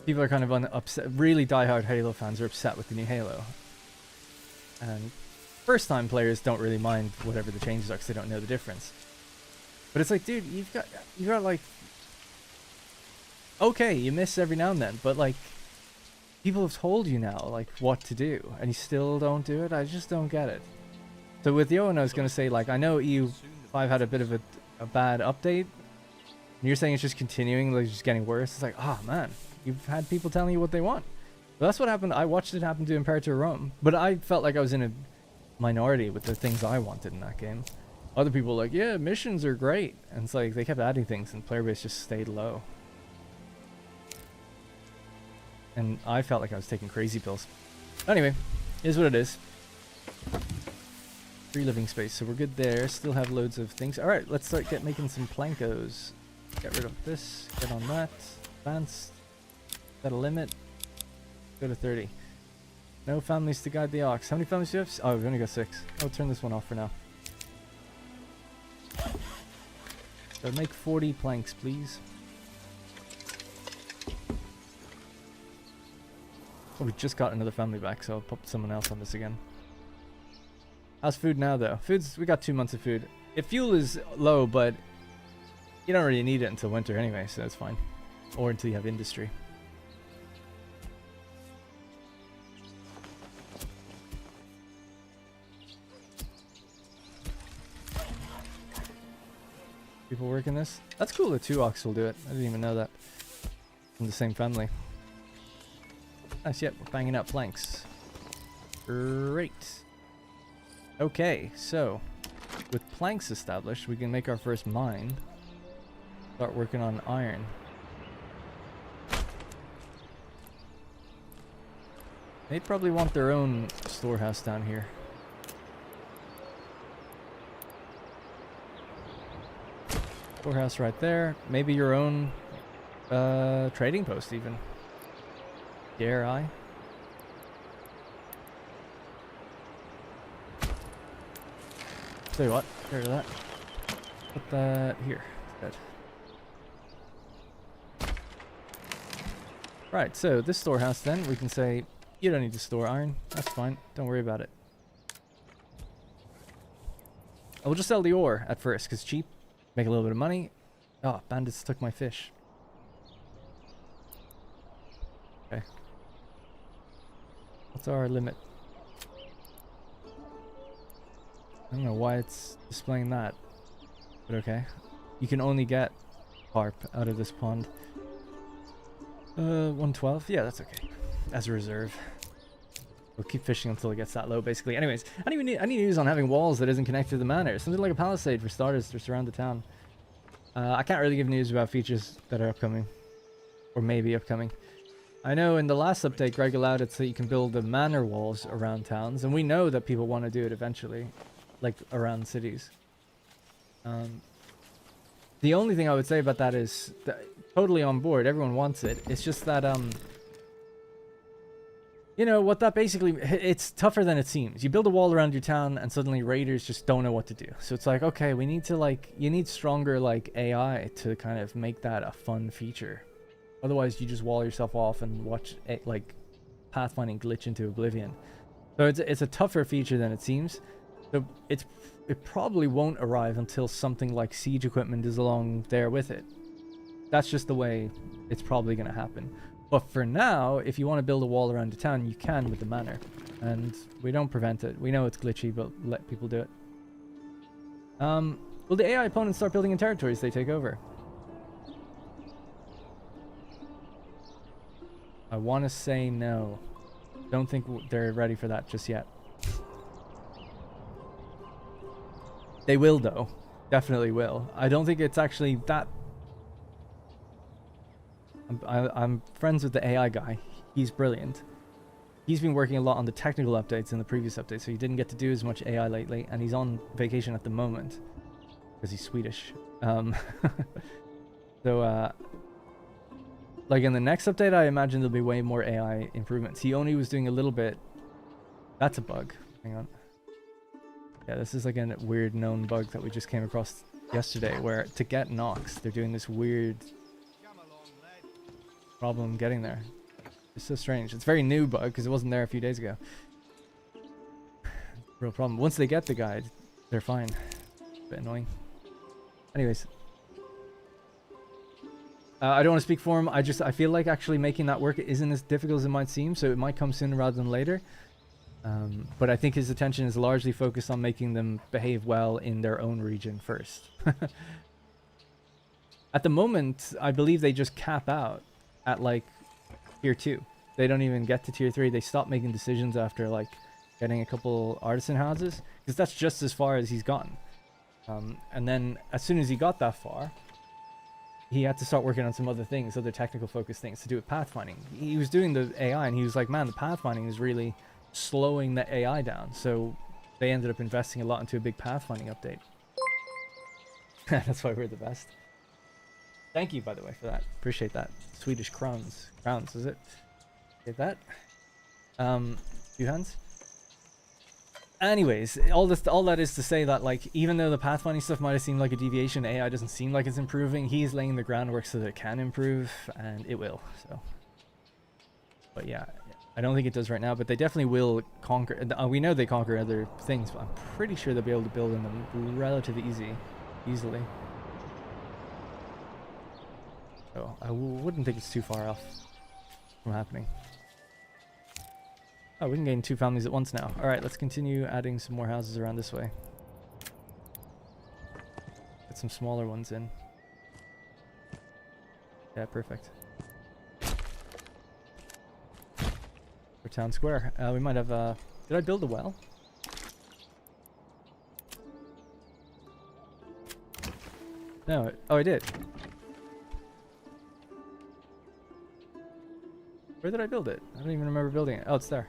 People are kind of upset. Really diehard Halo fans are upset with the new Halo, and first-time players don't really mind whatever the changes are because they don't know the difference. But it's like, dude, you've got like, okay, you miss every now and then, but like, people have told you now like what to do, and you still don't do it. I just don't get it. So with Yoan, I was gonna say, like, I know EU5 had a bit of a bad update, and you're saying it's just continuing, like just getting worse. It's like, oh man, you've had people telling you what they want. Well, that's what happened. I watched it happen to Imperator Rome, but I felt like I was in a minority with the things I wanted in that game. Other people were like, yeah, missions are great. And it's like, they kept adding things and player base just stayed low. And I felt like I was taking crazy pills. Anyway, here's what it is. Free living space, so we're good there. Still have loads of things. Alright, let's start making some plankos. Get rid of this, get on that. Advanced. Set a limit. Go to 30. No families to guide the ox. How many families do you have? Oh, we've only got 6. I'll turn this one off for now. So make 40 planks, please. Oh, we just got another family back, so I'll put someone else on this again. How's food now, though? We got 2 months of food. If fuel is low, but you don't really need it until winter anyway, so that's fine. Or until you have industry. People working this? That's cool that 2 ox will do it. I didn't even know that. From the same family. Nice, yep, we're banging out planks. Great. Okay, so with planks established, we can make our first mine. Start working on iron. They probably want their own storehouse down here. Storehouse right there. Maybe your own trading post even. Dare I? Tell you what, get rid of that. Put that here instead. Right, so this storehouse then, we can say, you don't need to store iron. That's fine. Don't worry about it. We'll just sell the ore at first, because cheap. Make a little bit of money. Oh, bandits took my fish. Okay. What's our limit? I don't know why it's displaying that. But okay. You can only get carp out of this pond. 112? Yeah, that's okay. As a reserve. We'll keep fishing until it gets that low, basically. Anyways, I need news on having walls that isn't connected to the manor. Something like a palisade for starters to surround the town. I can't really give news about features that are upcoming. Or maybe upcoming. I know in the last update, Greg allowed it so you can build the manor walls around towns. And we know that people want to do it eventually. Like, around cities. The only thing I would say about that is... totally on board. Everyone wants it. It's just that, you know, what that basically... It's tougher than it seems. You build a wall around your town and suddenly raiders just don't know what to do. So it's like, okay, we need to, like... You need stronger, like, AI to kind of make that a fun feature. Otherwise, you just wall yourself off and watch, like, pathfinding glitch into oblivion. So it's a tougher feature than it seems. So it probably won't arrive until something like siege equipment is along there with it. That's just the way it's probably going to happen. But for now, if you want to build a wall around the town, you can with the manor. And we don't prevent it. We know it's glitchy, but let people do it. Will the AI opponents start building in territories they take over? I want to say no. Don't think they're ready for that just yet. They will, though. Definitely will. I don't think it's actually that... I'm friends with the AI guy. He's brilliant. He's been working a lot on the technical updates in the previous update, so he didn't get to do as much AI lately, and he's on vacation at the moment. Because he's Swedish. So, like in the next update, I imagine there'll be way more AI improvements. He only was doing a little bit... That's a bug. Hang on. Yeah, this is like a weird known bug that we just came across yesterday, where to get Nox, they're doing this weird problem getting there. It's so strange. It's a very new bug, because it wasn't there a few days ago. Real problem. Once they get the guide, they're fine. Bit annoying. Anyways. I don't want to speak for him. I feel like actually making that work isn't as difficult as it might seem, so it might come sooner rather than later. But I think his attention is largely focused on making them behave well in their own region first. At the moment, I believe they just cap out at like tier 2. They don't even get to tier 3. They stop making decisions after like getting a couple artisan houses, because that's just as far as he's gotten. And then as soon as he got that far, he had to start working on some other things, other technical focused things to do with pathfinding. He was doing the AI and he was like, man, the pathfinding is really slowing the AI down. So they ended up investing a lot into a big pathfinding update. That's why we're the best. Thank you, by the way, for that. Appreciate that. Swedish crowns. Crowns, is it? Get that? Few hands. Anyways, all that is to say that, like, even though the pathfinding stuff might have seemed like a deviation, AI doesn't seem like it's improving. He's laying the groundwork so that it can improve, and it will. So, but yeah, I don't think it does right now, but they definitely will conquer. We know they conquer other things, but I'm pretty sure they'll be able to build in them relatively easily. So I wouldn't think it's too far off from happening. Oh, we can gain 2 families at once now. Alright, let's continue adding some more houses around this way. Get some smaller ones in. Yeah, perfect. For town square. We might have... did I build a well? No. Oh, I did. Where did I build it? I don't even remember building it. Oh, it's there.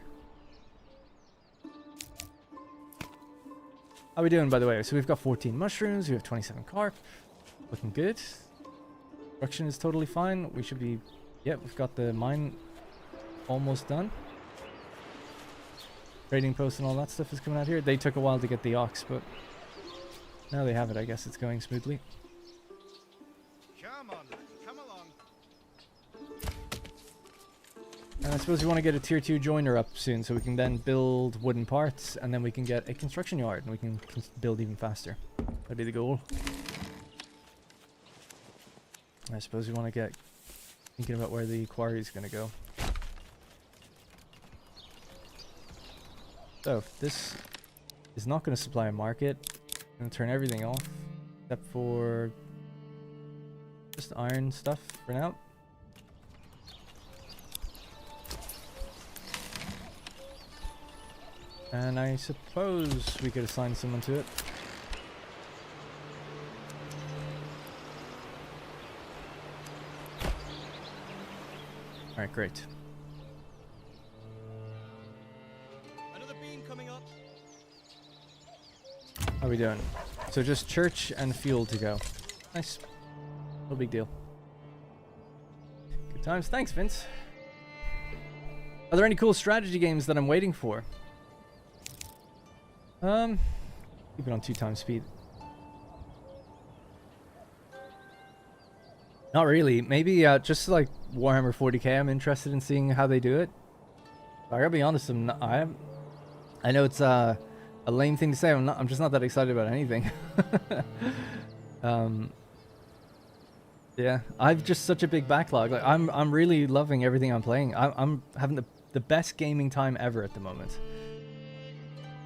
How are we doing, by the way? So we've got 14 mushrooms, we have 27 carp. Looking good. Production is totally fine. We should be... Yep, we've got the mine almost done. Trading post and all that stuff is coming out here. They took a while to get the ox, but now they have it. I guess it's going smoothly. Come on, come along. And I suppose we want to get a tier 2 joiner up soon, so we can then build wooden parts, and then we can get a construction yard, and we can build even faster. That'd be the goal. I suppose we want to get thinking about where the quarry is going to go. So, this is not going to supply a market. I'm going to turn everything off, except for just iron stuff for now. And I suppose we could assign someone to it. Alright, great. Another bean coming up. How are we doing? So just church and fuel to go. Nice. No big deal. Good times. Thanks, Vince. Are there any cool strategy games that I'm waiting for? Keep it on 2x speed. Not really. Maybe just like Warhammer 40k. I'm interested in seeing how they do it. I gotta be honest. I know it's a lame thing to say. I'm just not that excited about anything. Yeah, I've just such a big backlog. Like I'm really loving everything I'm playing. I'm having the best gaming time ever at the moment.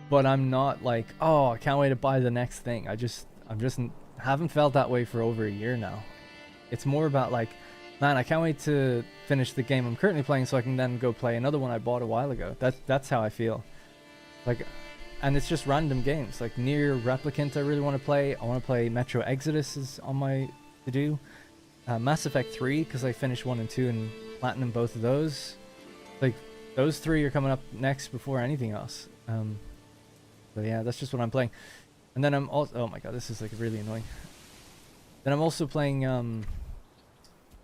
But I'm not like, oh, I can't wait to buy the next thing. I'm just haven't felt that way for over a year now. It's more about like, man, I can't wait to finish the game I'm currently playing so I can then go play another one I bought a while ago. That's how I feel. Like, and it's just random games. Like Nier Replicant I really want to play. I want to play Metro Exodus is on my to-do. Mass Effect 3 because I finished 1 and 2 and platinum both of those. Like, those 3 are coming up next before anything else. So yeah, that's just what I'm playing. And then I'm also... Oh my god, this is like really annoying. Then I'm also playing...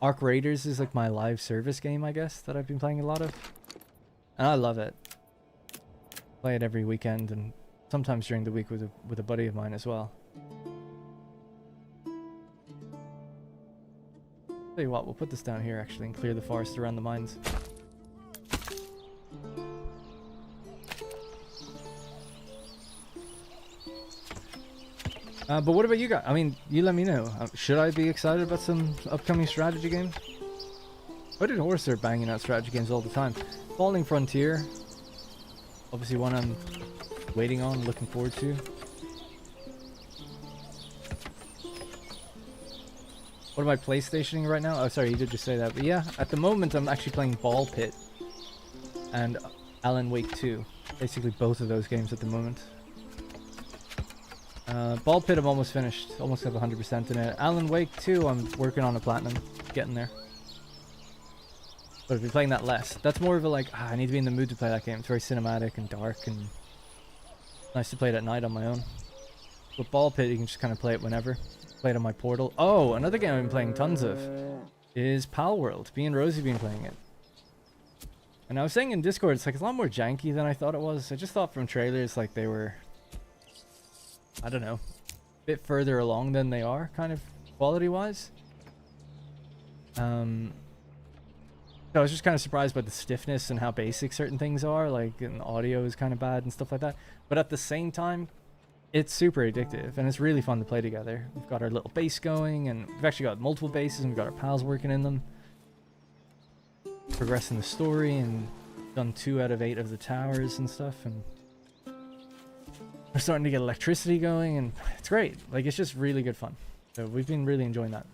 Arc Raiders is like my live service game, I guess, that I've been playing a lot of. And I love it. Play it every weekend and sometimes during the week with a buddy of mine as well. Tell you what, we'll put this down here actually and clear the forest around the mines. But what about you guys? I mean, you let me know. Should I be excited about some upcoming strategy games? Why did Horse are banging out strategy games all the time? Falling Frontier. Obviously one I'm waiting on, looking forward to. What am I PlayStationing right now? Oh, sorry, you did just say that. But yeah, at the moment I'm actually playing Ball Pit and Alan Wake 2. Basically both of those games at the moment. Ball Pit I'm almost finished. Almost have 100% in it. Alan Wake 2 I'm working on a platinum. Getting there. But I've been playing that less. That's more of a like, I need to be in the mood to play that game. It's very cinematic and dark and nice to play it at night on my own. But Ball Pit you can just kind of play it whenever. Play it on my portal. Oh, another game I've been playing tons of is Pal World. Me and Rosie have been playing it. And I was saying in Discord, it's like a lot more janky than I thought it was. I just thought from trailers like they were, I don't know, a bit further along than they are, kind of quality-wise. So I was just kind of surprised by the stiffness and how basic certain things are, like and the audio is kind of bad and stuff like that. But at the same time, it's super addictive and it's really fun to play together. We've got our little base going and we've actually got multiple bases and we've got our pals working in them. Progressing the story and done 2 out of 8 of the towers and stuff, and we're starting to get electricity going and it's great. Like it's just really good fun. So we've been really enjoying that.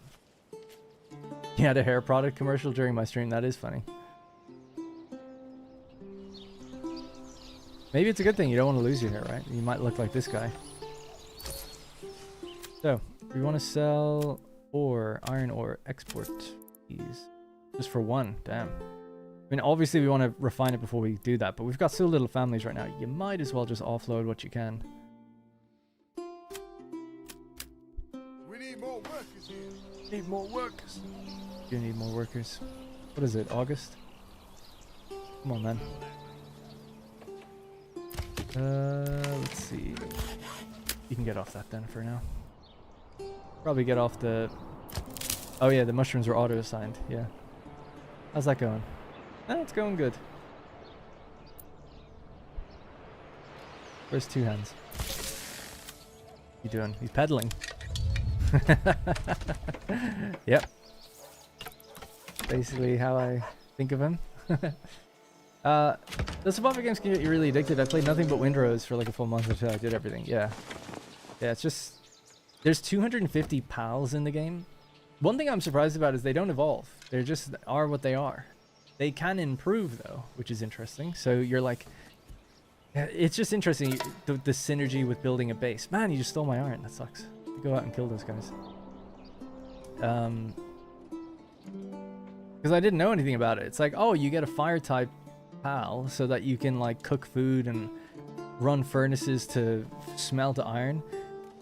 He had a hair product commercial during my stream. That is funny. Maybe it's a good thing you don't want to lose your hair, right? You might look like this guy. So we want to sell ore, iron ore, export these. Just for 1, damn. I mean, obviously we want to refine it before we do that, but we've got so little families right now. You might as well just offload what you can. We need more workers here. Need more workers. You need more workers. What is it, August? Come on, man. Let's see. You can get off that then for now. Probably get off the... Oh yeah, the mushrooms were auto-assigned, yeah. How's that going? It's going good. Where's Two Hands? You doing? He's pedaling. Yep. Basically how I think of him. The survival games can get you really addicted. I played nothing but Windrose for like a full month until I did everything. Yeah. Yeah, it's just... There's 250 pals in the game. One thing I'm surprised about is they don't evolve. They just are what they are. They can improve though, which is interesting. So you're like, it's just interesting the synergy with building a base. Man, you just stole my iron. That sucks. Go out and kill those guys. Because I didn't know anything about it. It's like, oh, you get a fire type pal so that you can like cook food and run furnaces to smelt iron.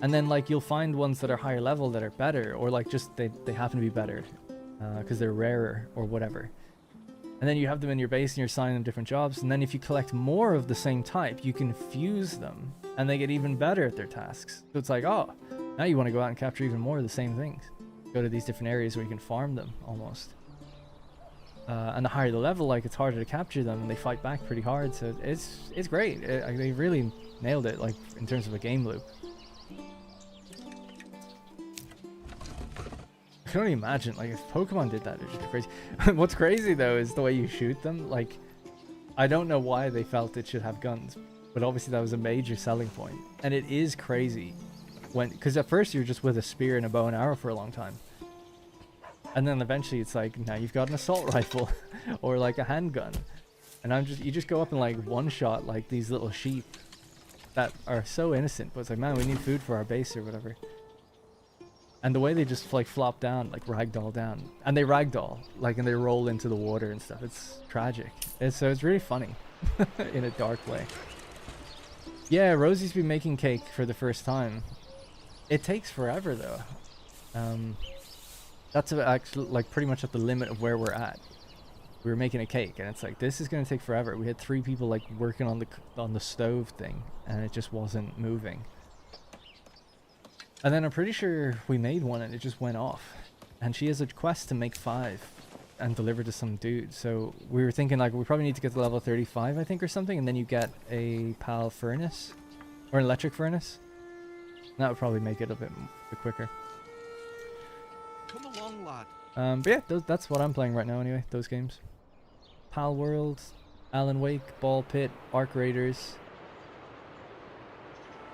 And then like you'll find ones that are higher level that are better, or like just they happen to be better because they're rarer or whatever. And then you have them in your base and you're assigning them different jobs. And then if you collect more of the same type, you can fuse them and they get even better at their tasks. So it's like, oh, now you want to go out and capture even more of the same things. Go to these different areas where you can farm them almost. And the higher the level, like it's harder to capture them and they fight back pretty hard. So it's great. They really nailed it, like in terms of a game loop. I can only imagine, like, if Pokemon did that, it'd just be crazy. What's crazy, though, is the way you shoot them. Like, I don't know why they felt it should have guns, but obviously that was a major selling point. And it is crazy when, because at first you're just with a spear and a bow and arrow for a long time. And then eventually it's like, now you've got an assault rifle or like a handgun. And you just go up and like one-shot like these little sheep that are so innocent, but it's like, man, we need food for our base or whatever. And the way they just like flop down, like ragdoll down, and they ragdoll, like, and they roll into the water and stuff. It's tragic. So it's really funny in a dark way. Yeah, Rosie's been making cake for the first time. It takes forever though. That's actually like pretty much at the limit of where we're at. We were making a cake, and it's like, this is gonna take forever. We had 3 people like working on the stove thing, and it just wasn't moving. And then I'm pretty sure we made one and it just went off. And she has a quest to make 5 and deliver to some dude. So we were thinking like we probably need to get to level 35, I think, or something. And then you get a PAL furnace or an electric furnace. That would probably make it a bit quicker. Come along, lad. But yeah, that's what I'm playing right now anyway, those games. PAL World, Alan Wake, Ball Pit, Arc Raiders,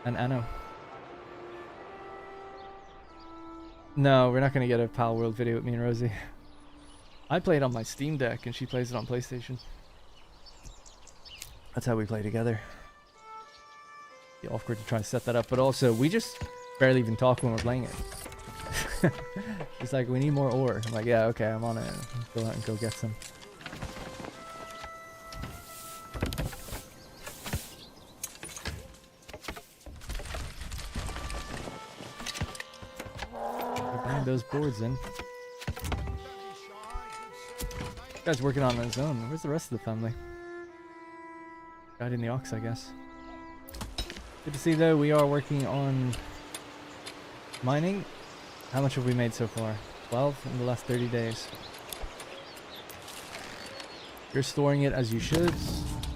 and Anno. No, we're not going to get a PAL World video with me and Rosie. I play it on my Steam Deck and she plays it on PlayStation. That's how we play together. be awkward to try to set that up, but also we just barely even talk when we're playing it. It's like, we need more ore. I'm like, yeah, okay, I'm on it. Go out and go get some. Bring those boards in. This guy's working on his own. Where's the rest of the family? Guiding the ox, I guess. Good to see, though, we are working on mining. How much have we made so far? 12 in the last 30 days. You're storing it as you should.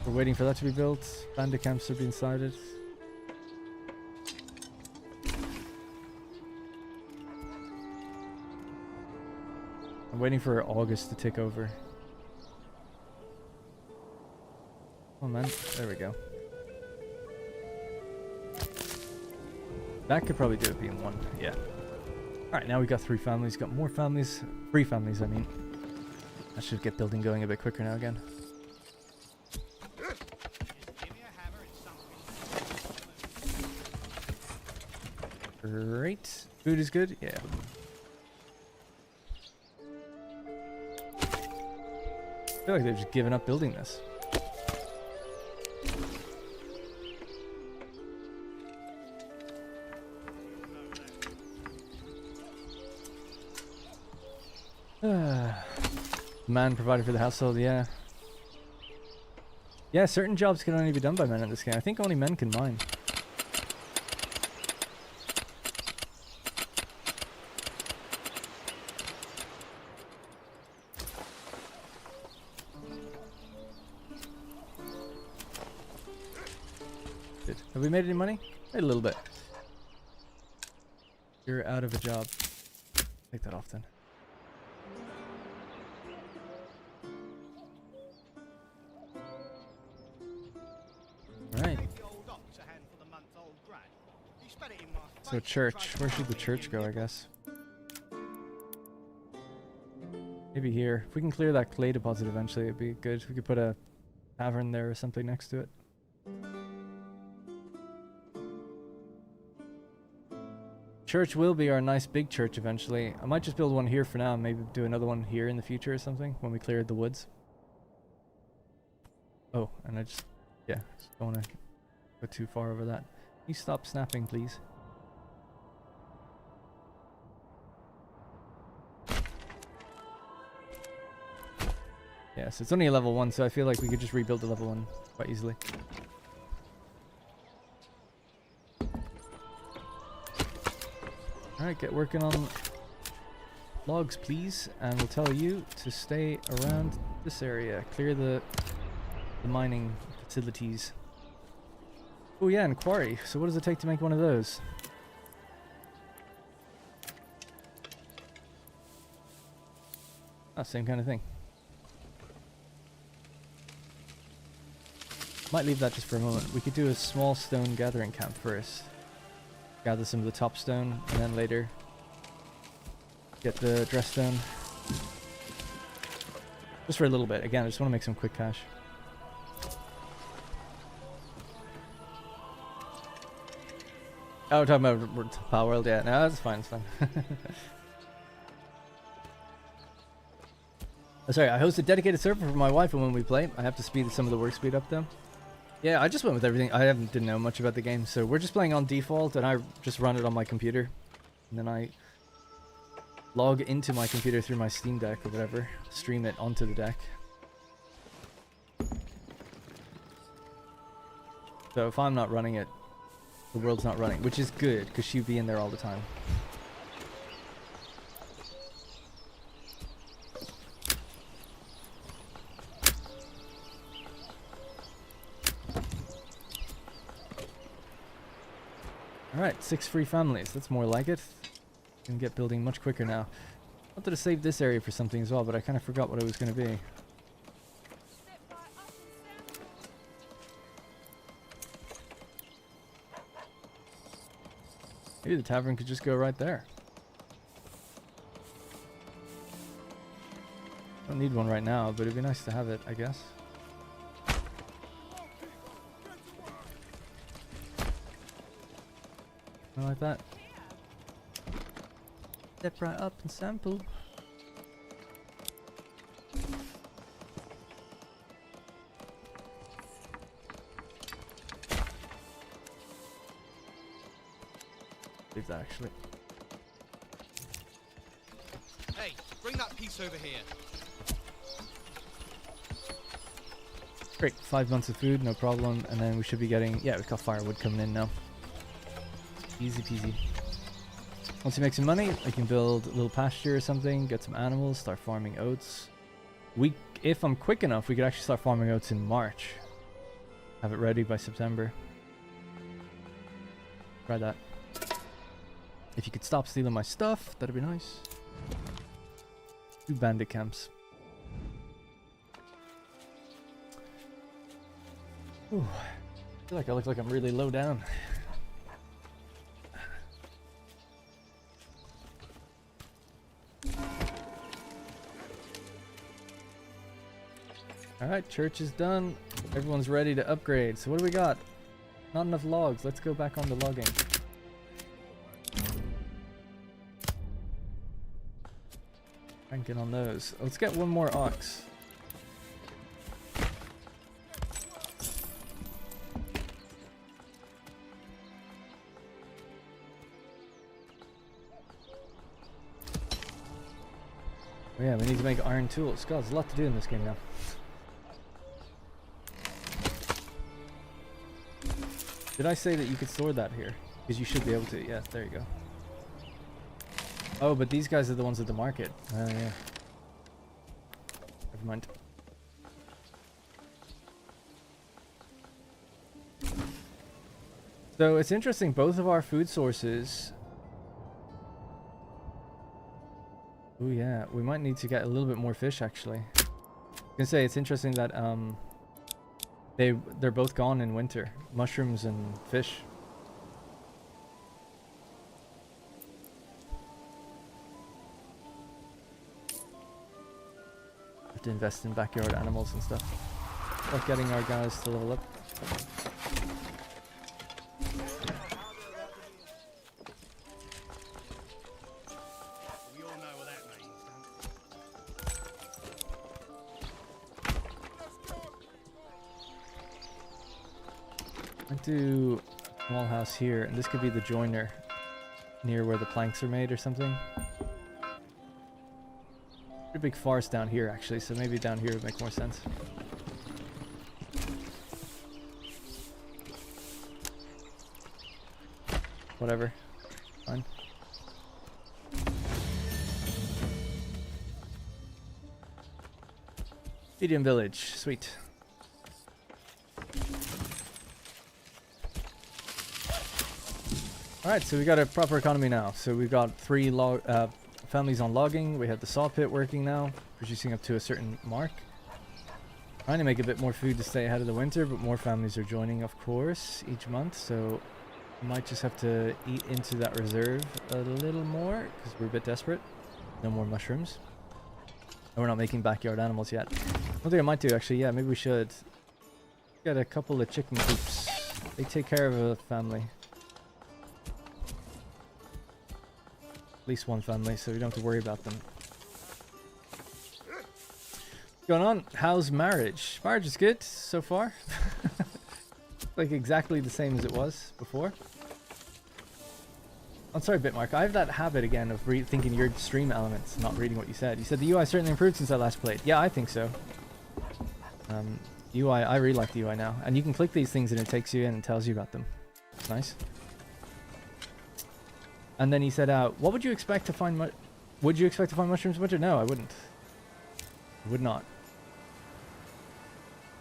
We're waiting for that to be built. Bandit camps are being sited. I'm waiting for August to take over. Oh man, there we go. That could probably do it being one, yeah. Alright, now we got 3 families, got more families, 3 families I mean. That should get building going a bit quicker now again. Great. Food is good? Yeah. I feel like they've just given up building this. Man provided for the household, yeah. Yeah, certain jobs can only be done by men in this game. I think only men can mine. Good. Have we made any money? Made a little bit. You're out of a job. Take that off then. Right. So church. Where should the church go, I guess? Maybe here. If we can clear that clay deposit eventually, it'd be good. We could put a tavern there or something next to it. Church will be our nice big church eventually. I might just build one here for now and maybe do another one here in the future or something when we cleared the woods. Oh, and I just don't want to go too far over that. Can you stop snapping, please? Yes, it's only a level 1, so I feel like we could just rebuild the level 1 quite easily. Alright, get working on logs, please, and we'll tell you to stay around this area. Clear the mining facilities. Oh yeah, and quarry. So what does it take to make one of those? Ah, same kind of thing. Might leave that just for a moment. We could do a small stone gathering camp first. Gather some of the top stone, and then later get the dress stone. Just for a little bit. Again, I just want to make some quick cash. Oh, we're talking about Power World, yeah. No, that's fine, it's fine. Oh, sorry, I host a dedicated server for my wife, and when we play, I have to speed some of the work speed up though. Yeah, I just went with everything. I didn't know much about the game, so we're just playing on default, and I just run it on my computer. And then I log into my computer through my Steam Deck or whatever, stream it onto the deck. So if I'm not running it, the world's not running, which is good, because she'd be in there all the time. Alright, 6 free families. That's more like it. Can get building much quicker now. I wanted to save this area for something as well, but I kind of forgot what it was going to be. Maybe the tavern could just go right there. Don't need one right now, but it'd be nice to have it, I guess. I like that. Step right up and sample. Leave that actually. Hey, bring that piece over here. Great, 5 months of food, no problem. And then we should be getting, yeah, we've got firewood coming in now. Easy peasy. Once you make some money, I can build a little pasture or something, get some animals, start farming oats. If I'm quick enough, we could actually start farming oats in March. Have it ready by September. Try that. If you could stop stealing my stuff, that'd be nice. 2 bandit camps. Ooh, I feel like I look like I'm really low down. Alright, church is done. Everyone's ready to upgrade. So what do we got? Not enough logs. Let's go back on the logging. Try and get on those. Let's get one more ox. Oh yeah, we need to make iron tools. God, there's a lot to do in this game now. Did I say that you could store that here? Because you should be able to. Yeah, there you go. Oh, but these guys are the ones at the market. Oh, yeah. Never mind. So it's interesting, both of our food sources... Oh yeah, we might need to get a little bit more fish actually. I was gonna say, it's interesting that they're both gone in winter. Mushrooms and fish. Have to invest in backyard animals and stuff. Start getting our guys to level up. We all know what that means, I do a small house here, and this could be the joiner near where the planks are made or something. Pretty big forest down here actually, so maybe down here would make more sense. Whatever. Fine. Medium village. Sweet. Alright, so we got a proper economy now. So we've got 3 families on logging. We have the saw pit working now, producing up to a certain mark. Trying to make a bit more food to stay ahead of the winter, but more families are joining, of course, each month. So we might just have to eat into that reserve a little more, because we're a bit desperate. No more mushrooms. And we're not making backyard animals yet. One thing I might do, actually, yeah, maybe we should get a couple of chicken coops. They take care of a family. At least one family, so we don't have to worry about them. What's going on? How's marriage? Marriage is good so far. Like exactly the same as it was before. I'm sorry, Bitmark. I have that habit again of thinking your stream elements, not reading what you said. You said the UI certainly improved since I last played. Yeah, I think so. UI, I really like the UI now. And you can click these things and it takes you in and tells you about them. It's nice. And then he said, what would you expect to find would you expect to find mushrooms in winter? No, I wouldn't. I would not.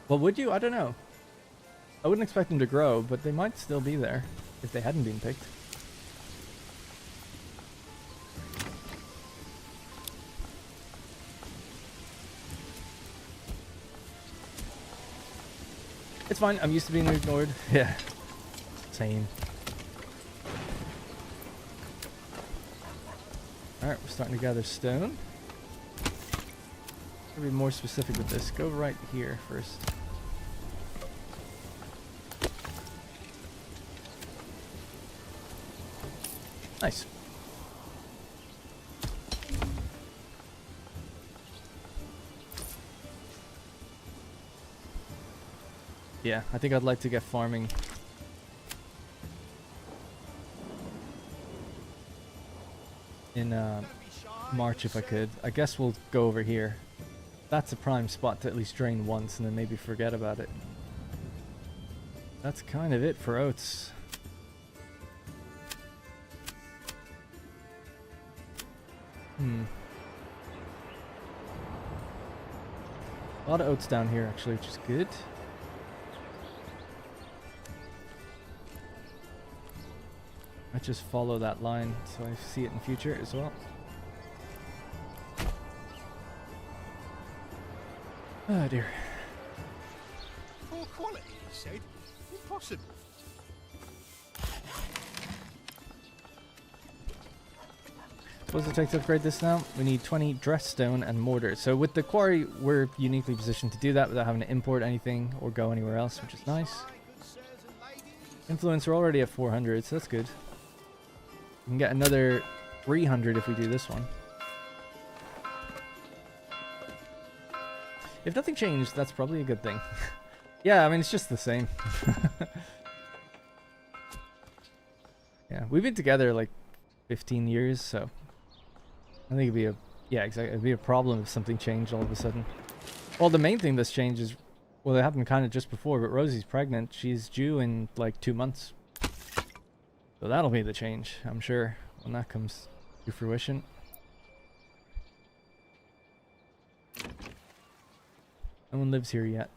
Well, would you? I don't know. I wouldn't expect them to grow, but they might still be there if they hadn't been picked. It's fine. I'm used to being ignored. Yeah. Same. Alright, we're starting to gather stone. I'll be more specific with this. Go right here first. Nice. Yeah, I think I'd like to get farming. In March if I could. I guess we'll go over here. That's a prime spot to at least drain once and then maybe forget about it. That's kind of it for oats. A lot of oats down here actually, which is good. I just follow that line so I see it in future as well. Oh dear. Poor quality, he said. Impossible. What does it take to upgrade this now? We need 20 dress stone and mortar. So with the quarry, we're uniquely positioned to do that without having to import anything or go anywhere else, which is nice. Influence, we're already at 400, so that's good. We can get another 300 if we do this one. If nothing changed, that's probably a good thing. Yeah, I mean, it's just the same. Yeah, we've been together like 15 years, so I think it'd be a, yeah, exactly, it'd be a problem if something changed all of a sudden. Well, the main thing that's changed is, well, it happened kind of just before, but Rosie's pregnant. She's due in like 2 months. So that'll be the change, I'm sure, when that comes to fruition. No one lives here yet.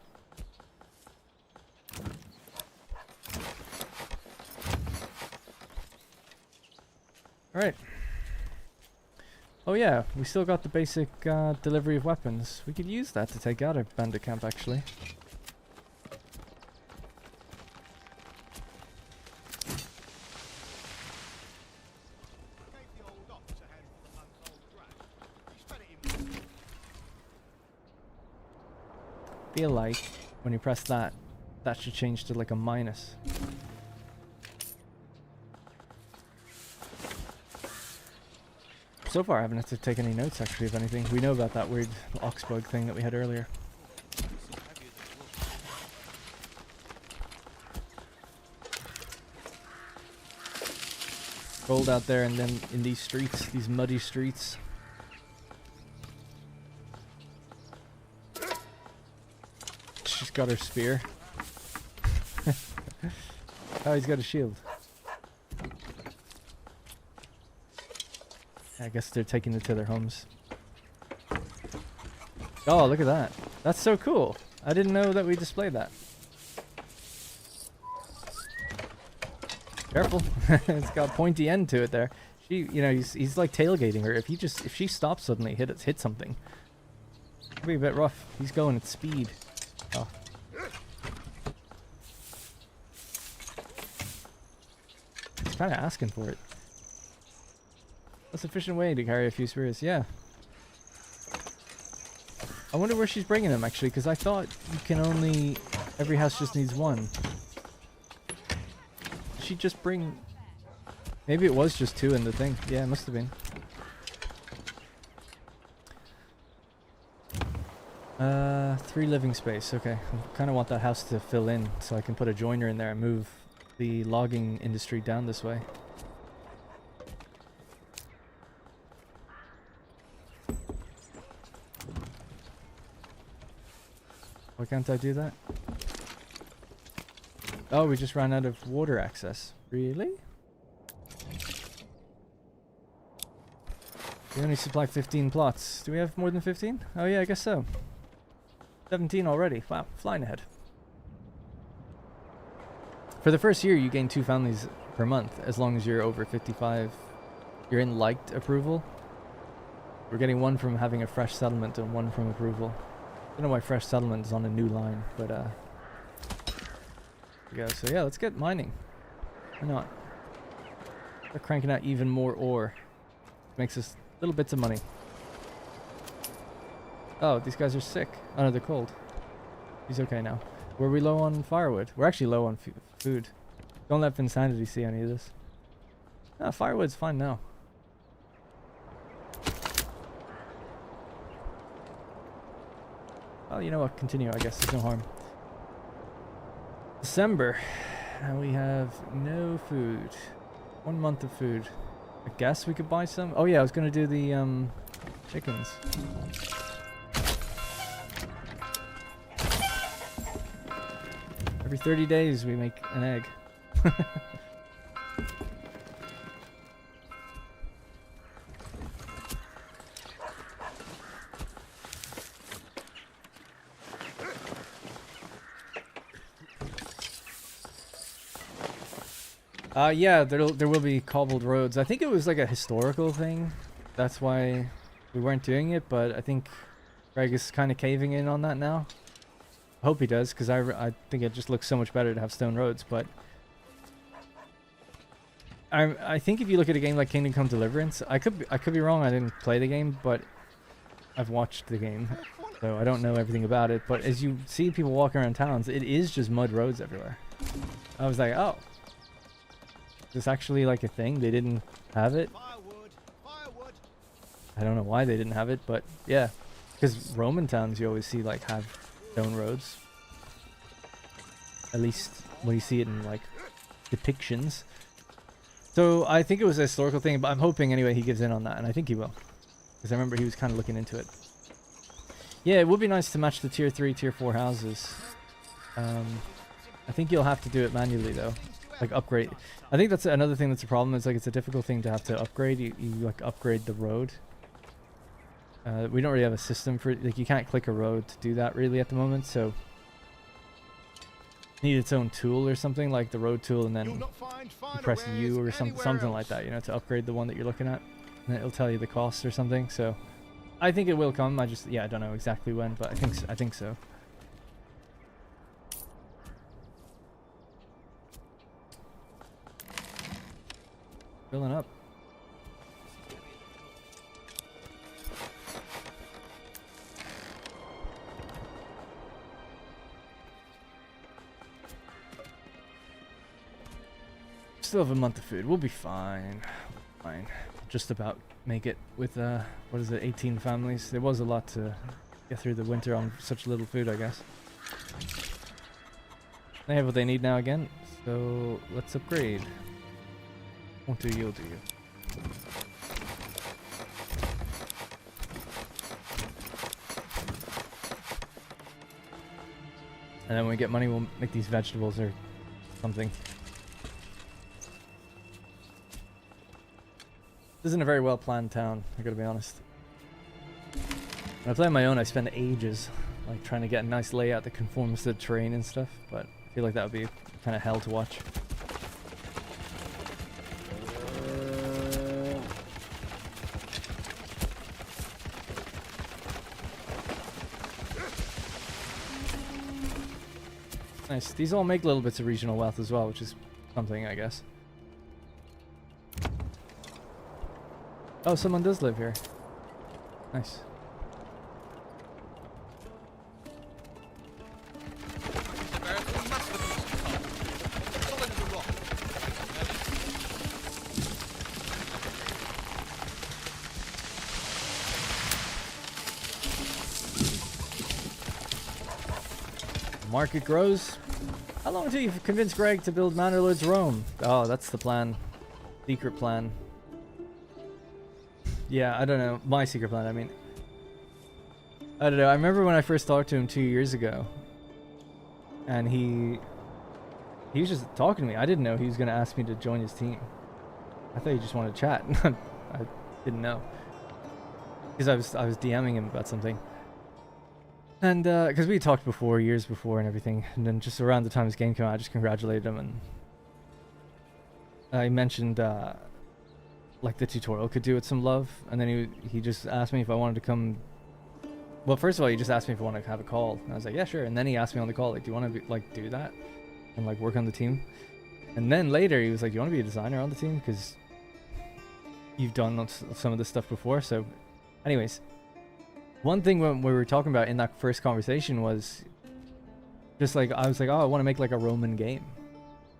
Alright. Oh yeah, we still got the basic delivery of weapons. We could use that to take out a bandit camp, actually. Feel like when you press that, that should change to like a minus. So far I haven't had to take any notes actually of anything. We know about that weird oxbug thing that we had earlier. Cold out there and then in these streets, these muddy streets. She's got her spear. Oh, he's got a shield. I guess they're taking it to their homes. Oh, look at that. That's so cool. I didn't know that we displayed that. Careful. It's got a pointy end to it there. She, you know, he's like tailgating her. If she stops suddenly, hit something. It'll be a bit rough. He's going at speed. Oh. He's kind of asking for it. That's an efficient way to carry a few spears, yeah. I wonder where she's bringing them actually, because I thought you can only... Every house just needs one. Did she just bring... Maybe it was just 2 in the thing. Yeah, it must have been. 3 living space, okay. I kind of want that house to fill in so I can put a joiner in there and move the logging industry down this way. Why can't I do that? Oh, we just ran out of water access. Really? We only supply 15 plots. Do we have more than 15? Oh yeah, I guess so. 17 already. Wow, flying ahead. For the first year, you gain 2 families per month, as long as you're over 55. You're in liked approval. We're getting 1 from having a fresh settlement and 1 from approval. I don't know why fresh settlement is on a new line, but yeah, so yeah, let's get mining. Why not? We're cranking out even more ore. Makes us little bits of money. Oh, these guys are sick. Oh no, they're cold. He's okay now. Were we low on firewood? We're actually low on food. Don't let Vinsanity see any of this. Firewood's fine now. Well, you know what? Continue, I guess. There's no harm. December. And we have no food. 1 month of food. I guess we could buy some. Oh yeah, I was gonna do the chickens. Every 30 days we make an egg. Yeah, there will be cobbled roads. I think it was like a historical thing. That's why we weren't doing it, but I think Greg is kind of caving in on that now. I hope he does, because I think it just looks so much better to have stone roads, but I think if you look at a game like Kingdom Come Deliverance, I could be wrong, I didn't play the game, but I've watched the game, so I don't know everything about it, but as you see people walking around towns, it is just mud roads everywhere. I was like, oh. Is this actually like a thing? They didn't have it? Firewood, firewood. I don't know why they didn't have it, but yeah. Because Roman towns you always see like have stone roads. At least when you see it in like depictions. So I think it was a historical thing, but I'm hoping anyway he gives in on that, and I think he will. Because I remember he was kind of looking into it. Yeah, it would be nice to match the tier 3, tier 4 houses. I think you'll have to do it manually though. Like upgrade. I think that's another thing that's a problem. Is like it's a difficult thing to have to upgrade. You like upgrade the road. We don't really have a system for like you can't click a road to do that really at the moment. So need its own tool or something like the road tool, and then you press U or something like that. You know, to upgrade the one that you're looking at, and it'll tell you the cost or something. So I think it will come. I don't know exactly when, but I think so. Filling up. Still have a month of food. We'll be fine. Fine. Just about make it with what is it, 18 families. There was a lot to get through the winter on such little food, I guess. They have what they need now again, so let's upgrade. Won't do, you'll do you. And then when we get money, we'll make these vegetables or something. This isn't a very well planned town, I gotta be honest. When I play on my own, I spend ages like trying to get a nice layout that conforms to the terrain and stuff, but I feel like that would be kind of hell to watch. Nice. These all make little bits of regional wealth as well, which is something, I guess. Oh, someone does live here. Nice. Market grows. How long until you've convinced Greg to build Manor Lords Rome? Oh, that's the plan. Secret plan. Yeah, I don't know. My secret plan, I mean. I don't know. I remember when I first talked to him 2 years ago. And he was just talking to me. I didn't know he was going to ask me to join his team. I thought he just wanted to chat. I didn't know. Because I was DMing him about something. And because we talked before, years before and everything, and then just around the time his game came out, I just congratulated him, and I mentioned like the tutorial could do with some love, and then he just asked me if I wanted to come. Well, first of all, he just asked me if I wanted to have a call, and I was like, yeah, sure. And then he asked me on the call, like, do you want to like do that and like work on the team? And then later he was like, do you want to be a designer on the team because you've done some of this stuff before? So, anyways. One thing when we were talking about in that first conversation was just like, I was like, oh, I want to make like a Roman game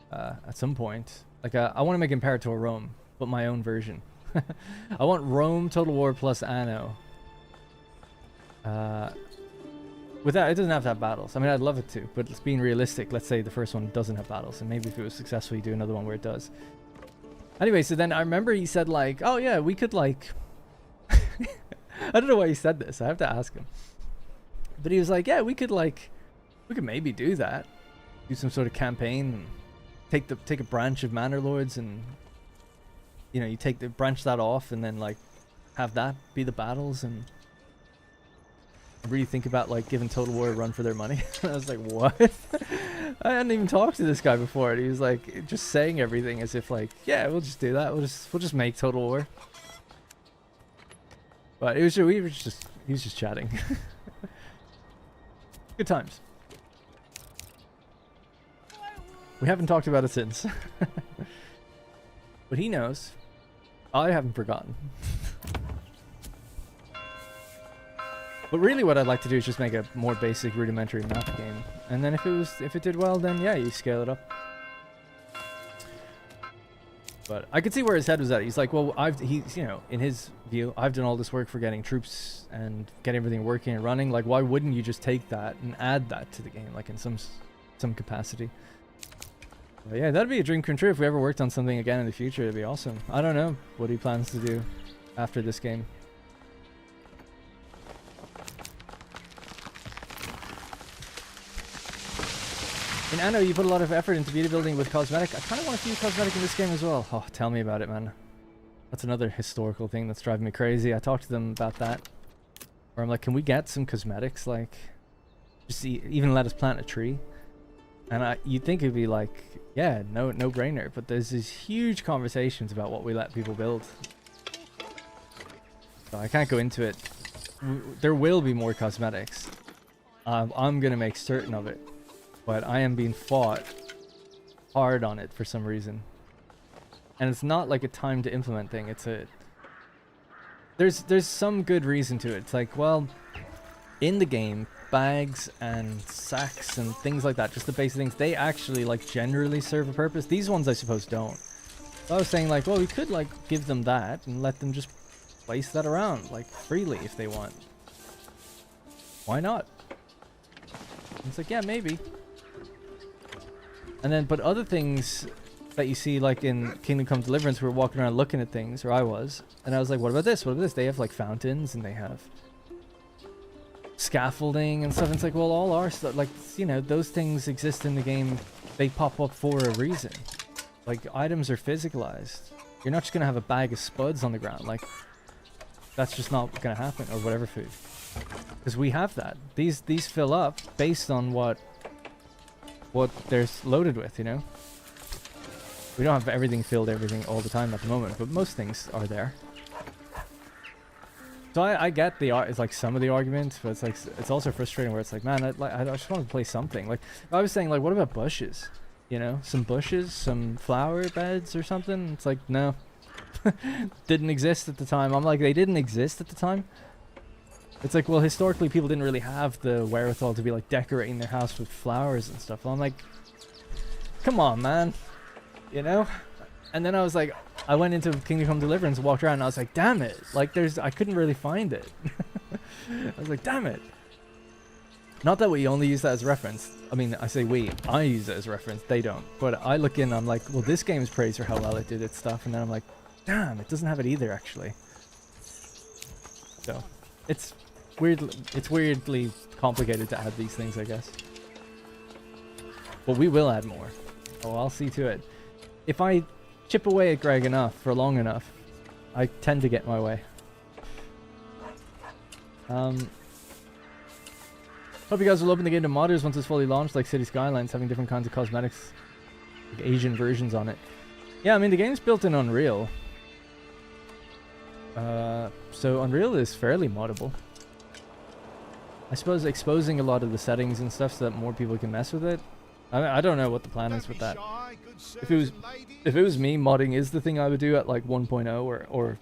at some point. Like, I want to make Imperator Rome. but my own version. I want Rome Total War plus Anno. Without, it doesn't have to have battles. I mean, I'd love it to, but it's being realistic. Let's say the first one doesn't have battles, and maybe if it was successful, you do another one where it does. Anyway, so then I remember he said like, oh yeah, we could like... I don't know why he said this. I have to ask him. But he was like, yeah, we could maybe do that. Do some sort of campaign and take a branch of Manor Lords and, you know, you branch that off and then like have that be the battles and really think about like giving Total War a run for their money. I was like, what? I hadn't even talked to this guy before, and he was like just saying everything as if like, yeah, we'll just do that. We'll just make Total War. But he was just chatting. Good times. We haven't talked about it since. But he knows. I haven't forgotten. But really what I'd like to do is just make a more basic rudimentary map game. And then if it did well, then yeah, you scale it up. But I could see where his head was at. He's like, well, he's, you know, in his view, I've done all this work for getting troops and getting everything working and running. Like, why wouldn't you just take that and add that to the game, like in some capacity? But yeah, that'd be a dream come true if we ever worked on something again in the future. It'd be awesome. I don't know what he plans to do after this game. In Anno, you put a lot of effort into beauty building with cosmetic. I kind of want to see cosmetic in this game as well. Oh, tell me about it, man. That's another historical thing that's driving me crazy. I talked to them about that. Where I'm like, can we get some cosmetics? Like, just even let us plant a tree. And you'd think it'd be like, yeah, no brainer. But there's these huge conversations about what we let people build. So I can't go into it. There will be more cosmetics. I'm going to make certain of it. But I am being fought hard on it for some reason. And it's not like a time to implement thing. It's there's some good reason to it. It's like, well, in the game, bags and sacks and things like that, just the basic things, they actually like generally serve a purpose. These ones I suppose don't. So I was saying like, well, we could like give them that and let them just place that around like freely if they want. Why not? And it's like, yeah, maybe. And then, but other things that you see, like in Kingdom Come Deliverance, we were walking around looking at things, or I was, and I was like, what about this? What about this? They have like fountains, and they have scaffolding and stuff. And it's like, well, all our stuff, like, you know, those things exist in the game. They pop up for a reason. Like, items are physicalized. You're not just going to have a bag of spuds on the ground. Like, that's just not going to happen, or whatever food. Because we have that. These fill up based on what they're loaded with, you know? We don't have everything filled all the time at the moment, but most things are there. So I get it's like some of the arguments, but it's like, it's also frustrating where it's like, man, I just want to play something. Like, I was saying, like, what about bushes? You know, some bushes, some flower beds or something? It's like, no. Didn't exist at the time. I'm like, they didn't exist at the time? It's like, well, historically, people didn't really have the wherewithal to be, like, decorating their house with flowers and stuff. Well, I'm like, come on, man. You know? And then I was like, I went into Kingdom Come Deliverance, walked around, and I was like, damn it. Like, I couldn't really find it. I was like, damn it. Not that we only use that as reference. I mean, I say we. I use it as reference. They don't. But I look in, I'm like, well, this game is praised for how well it did its stuff. And then I'm like, damn, it doesn't have it either, actually. So, it's weirdly complicated to add these things, I guess. But we will add more. Oh, I'll see to it. If I chip away at Greg enough for long enough, I tend to get my way. Hope you guys will open the game to modders once it's fully launched, like City Skylines, having different kinds of cosmetics, like Asian versions on it. Yeah, I mean, the game's built in Unreal. So Unreal is fairly moddable. I suppose exposing a lot of the settings and stuff so that more people can mess with it. I don't know what the plan is with that. If it was me, modding is the thing I would do at like 1.0 or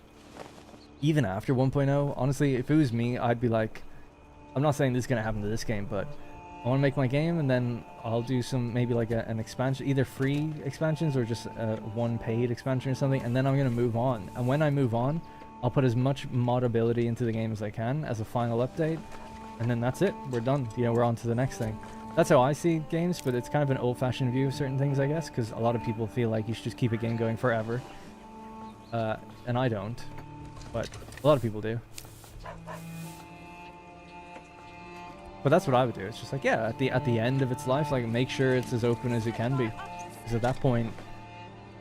even after 1.0. Honestly, if it was me, I'd be like, I'm not saying this is going to happen to this game, but I want to make my game, and then I'll do some, maybe like an expansion, either free expansions or just one paid expansion or something, and then I'm going to move on. And when I move on, I'll put as much modability into the game as I can as a final update, and then that's it. We're done. You know, we're on to the next thing. That's how I see games, but it's kind of an old-fashioned view of certain things, I guess, because a lot of people feel like you should just keep a game going forever. And I don't, but a lot of people do. But that's what I would do. It's just like, yeah, at the end of its life, like, make sure it's as open as it can be. Because at that point,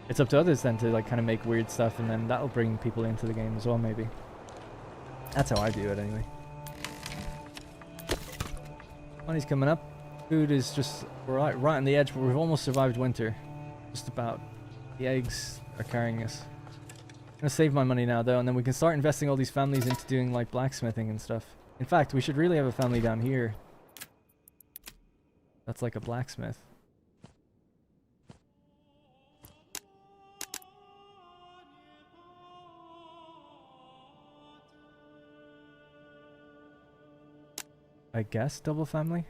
it's up to others then to like kind of make weird stuff, and then that'll bring people into the game as well, maybe. That's how I view it anyway. Money's coming up. Food is just right on the edge, but we've almost survived winter. Just about. The eggs are carrying us. I'm gonna save my money now though, and then we can start investing all these families into doing like blacksmithing and stuff. In fact, we should really have a family down here. That's like a blacksmith. I guess double family.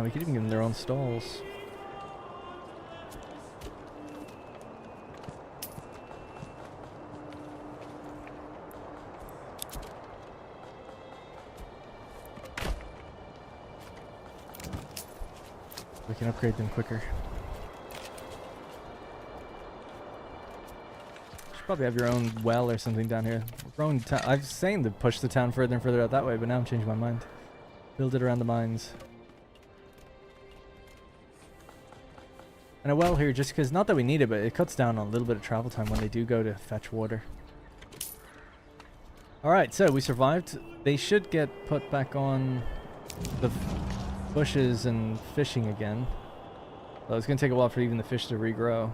We could even give them their own stalls. We can upgrade them quicker. Should probably have your own well or something down here. I was saying to push the town further and further out that way, but now I'm changing my mind. Build it around the mines. And a well here, just because, not that we need it, but it cuts down on a little bit of travel time when they do go to fetch water. Alright, so we survived. They should get put back on the bushes and fishing again. Well, it's going to take a while for even the fish to regrow.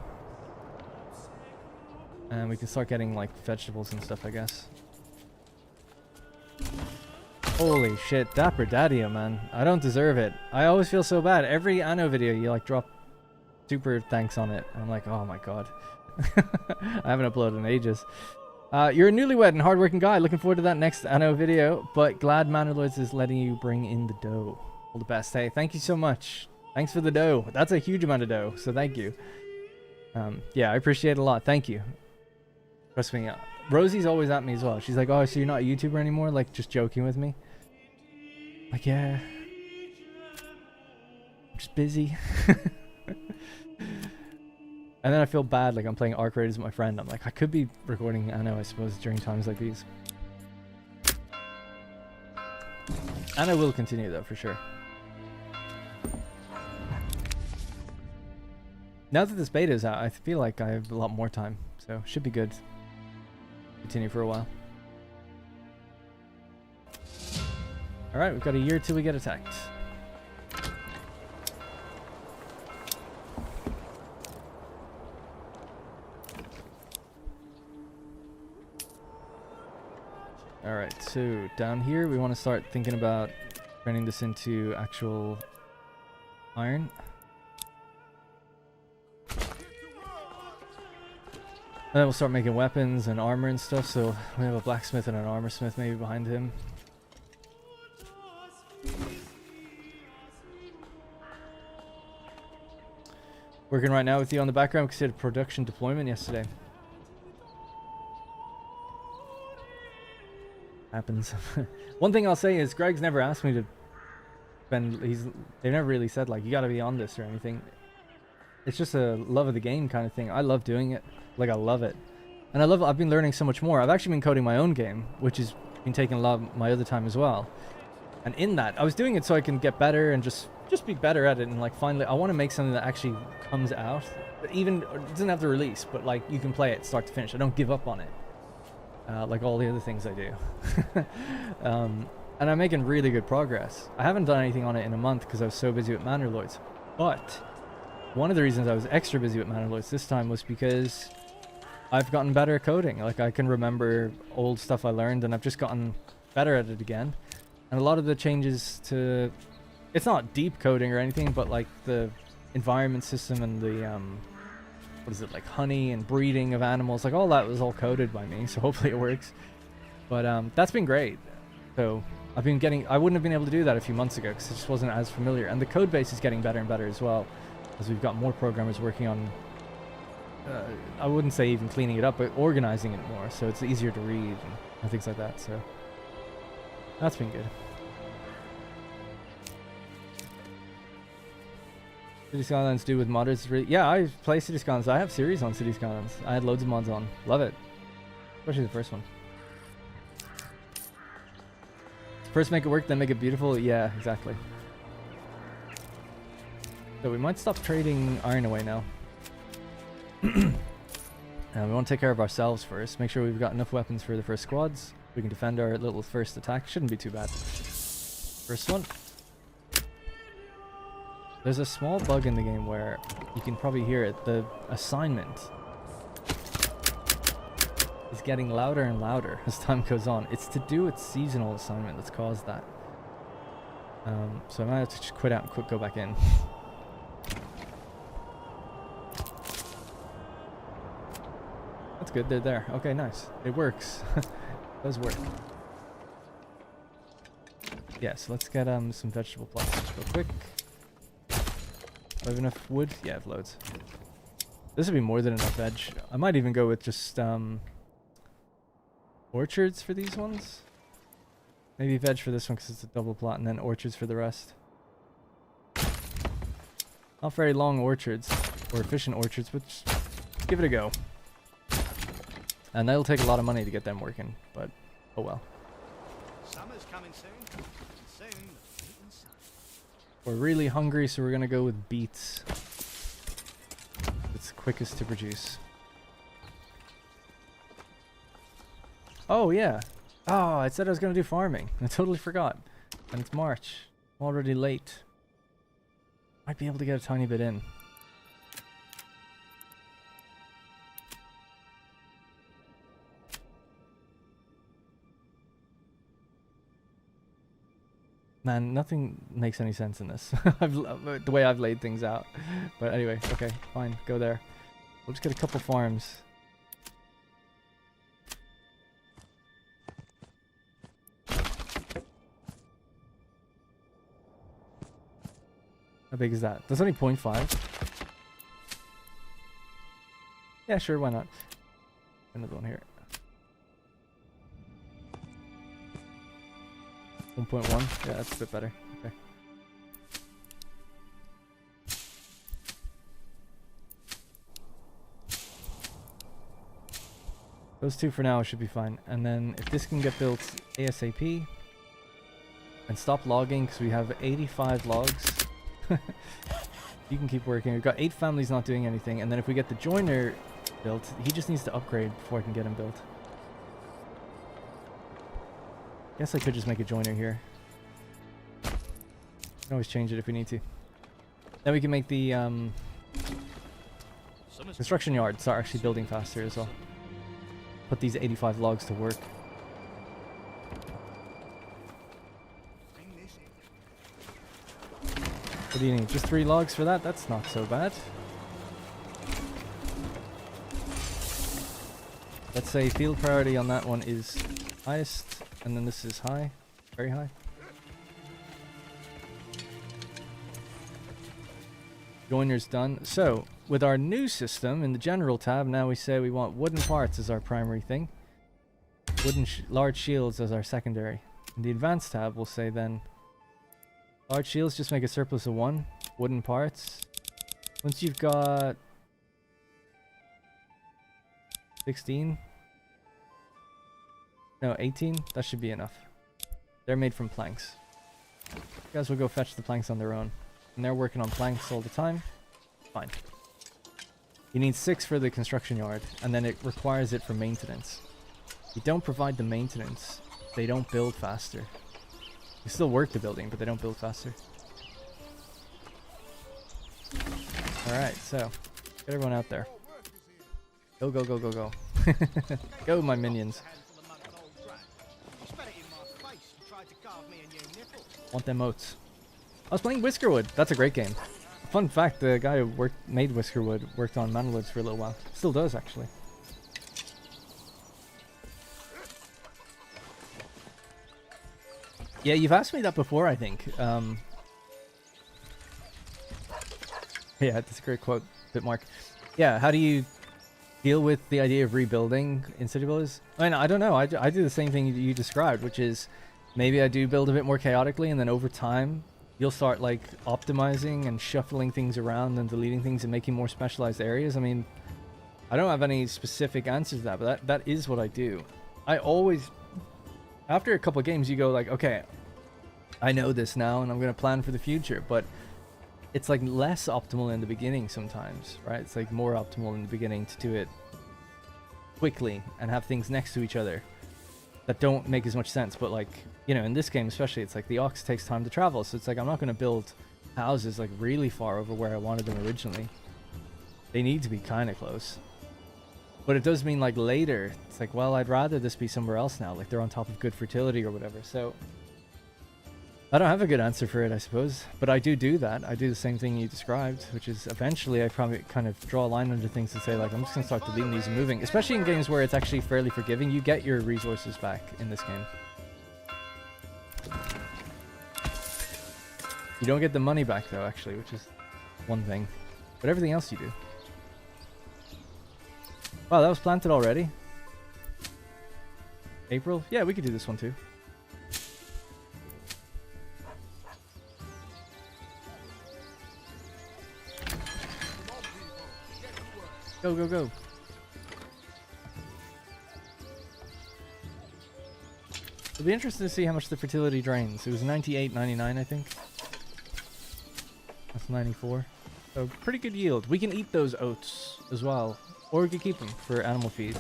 And we can start getting like vegetables and stuff, I guess. Holy shit, Dapper Daddy, man. I don't deserve it. I always feel so bad. Every Anno video you like drop super thanks on it. I'm like, oh my god. I haven't uploaded in ages. You're a newlywed and hardworking guy. Looking forward to that next Anno video, but glad Manor Lords is letting you bring in the dough. All the best. Hey, thank you so much. Thanks for the dough. That's a huge amount of dough, so thank you. Yeah, I appreciate it a lot. Thank you. Trust me. Rosie's always at me as well. She's like, oh, so you're not a YouTuber anymore? Like, just joking with me. Like, yeah. I'm just busy. And then I feel bad, like I'm playing Arc Raiders with my friend. I'm like, I could be recording Anno, I suppose, during times like these. Anno will continue though, for sure. Now that this beta is out, I feel like I have a lot more time, so should be good. Continue for a while. Alright, we've got a year till we get attacked. Alright, so down here we want to start thinking about turning this into actual iron. And then we'll start making weapons and armor and stuff, so we have a blacksmith and an armor smith maybe behind him. Working right now with you on the background because we had production deployment yesterday. Happens. One thing I'll say is Greg's never asked me to spend, they've never really said like you gotta be on this or anything. It's just a love of the game kind of thing. I love doing it. Like I love it. And I've been learning so much more. I've actually been coding my own game, which has been taking a lot of my other time as well. And in that, I was doing it so I can get better and just be better at it, and like finally I want to make something that actually comes out. Even it doesn't have to release, but like you can play it start to finish. I don't give up on it. Like all the other things I do. And I'm making really good progress. I haven't done anything on it in a month because I was so busy with Manor Lords. But one of the reasons I was extra busy with Manor Lords this time was because I've gotten better at coding. Like I can remember old stuff I learned, and I've just gotten better at it again. And a lot of the changes to, it's not deep coding or anything, but like the environment system and the what is it, like honey and breeding of animals, like all that was all coded by me, so hopefully it works. But that's been great. So I've been getting, I wouldn't have been able to do that a few months ago because it just wasn't as familiar. And the code base is getting better and better as well, as we've got more programmers working on, I wouldn't say even cleaning it up, but organizing it more, so it's easier to read and things like that. So that's been good. City Skylines do with modders. Yeah, I play City Skylines. I have series on City Skylines. I had loads of mods on. Love it. Especially the first one. First make it work, then make it beautiful. Yeah, exactly. So we might stop trading iron away now. And we want to take care of ourselves first. Make sure we've got enough weapons for the first squads. We can defend our little first attack. Shouldn't be too bad. First one. There's a small bug in the game where you can probably hear it. The assignment is getting louder and louder as time goes on. It's to do with seasonal assignment that's caused that. So I might have to just quit out and go back in. That's good, they're there. Okay, nice. It works. It does work. Yeah, so let's get some vegetable plots real quick. Do I have enough wood? Yeah, I have loads. This would be more than enough veg. I might even go with just orchards for these ones. Maybe veg for this one because it's a double plot, and then orchards for the rest. Not very long orchards, or efficient orchards, but just give it a go. And that'll take a lot of money to get them working, but oh well. Summer's coming soon. Soon, the beaten sun. We're really hungry, so we're gonna go with beets. It's quickest to produce. Oh yeah. Oh, I said I was gonna do farming. I totally forgot. And it's March. I'm already late. Might be able to get a tiny bit in. Man, nothing makes any sense in this. The way I've laid things out. But anyway, okay, fine, go there. We'll just get a couple farms. How big is that? That's only 0.5. Yeah, sure, why not? Another one here. 1.1. Yeah, that's a bit better. Okay. Those two for now should be fine. And then if this can get built ASAP and stop logging because we have 85 logs. You can keep working. We've got 8 families not doing anything, and then if we get the joiner built, he just needs to upgrade before I can get him built. Guess I could just make a joiner here. Can always change it if we need to. Then we can make the construction yard start actually building faster as well. Put these 85 logs to work. What do you need? Just 3 logs for that? That's not so bad. Let's say field priority on that one is highest, and then this is high. Very high. Joiner's done. So, with our new system, in the general tab, now we say we want wooden parts as our primary thing. Wooden large shields as our secondary. In the advanced tab, we'll say then large shields just make a surplus of 1. Wooden parts. Once you've got 16. No, 18. That should be enough. They're made from planks. You guys will go fetch the planks on their own. And they're working on planks all the time. Fine. You need 6 for the construction yard. And then it requires it for maintenance. You don't provide the maintenance, they don't build faster. You still work the building, but they don't build faster. Alright, so get everyone out there. Go, go, go, go, go. Go, my minions. Want them oats. I was playing Whiskerwood. That's a great game. Fun fact, the guy who made Whiskerwood worked on Manor Lords for a little while. Still does, actually. Yeah, you've asked me that before, I think. Yeah, that's a great quote, Bitmark. Yeah, how do you deal with the idea of rebuilding in city builders? I mean, I don't know. I do the same thing you described, which is maybe I do build a bit more chaotically, and then over time, you'll start like optimizing and shuffling things around and deleting things and making more specialized areas. I mean, I don't have any specific answers to that, but that is what I do. I always, after a couple of games, you go like, okay, I know this now, and I'm going to plan for the future, but it's like less optimal in the beginning sometimes, right? It's like more optimal in the beginning to do it quickly and have things next to each other that don't make as much sense. But like, you know, in this game especially, it's like the ox takes time to travel, so it's like I'm not going to build houses like really far over where I wanted them originally. They need to be kind of close. But it does mean like later, it's like, well, I'd rather this be somewhere else now, like they're on top of good fertility or whatever. So I don't have a good answer for it, I suppose, but I do that. I do the same thing you described, which is eventually I probably kind of draw a line under things and say like, I'm just going to start deleting these and moving, especially in games where it's actually fairly forgiving. You get your resources back in this game. You don't get the money back though, actually, which is one thing, but everything else you do. Wow, that was planted already? April? Yeah, we could do this one too. Go, go, go. It'll be interesting to see how much the fertility drains. It was 98, 99, I think. That's 94. So pretty good yield. We can eat those oats as well. Or we could keep them for animal feed.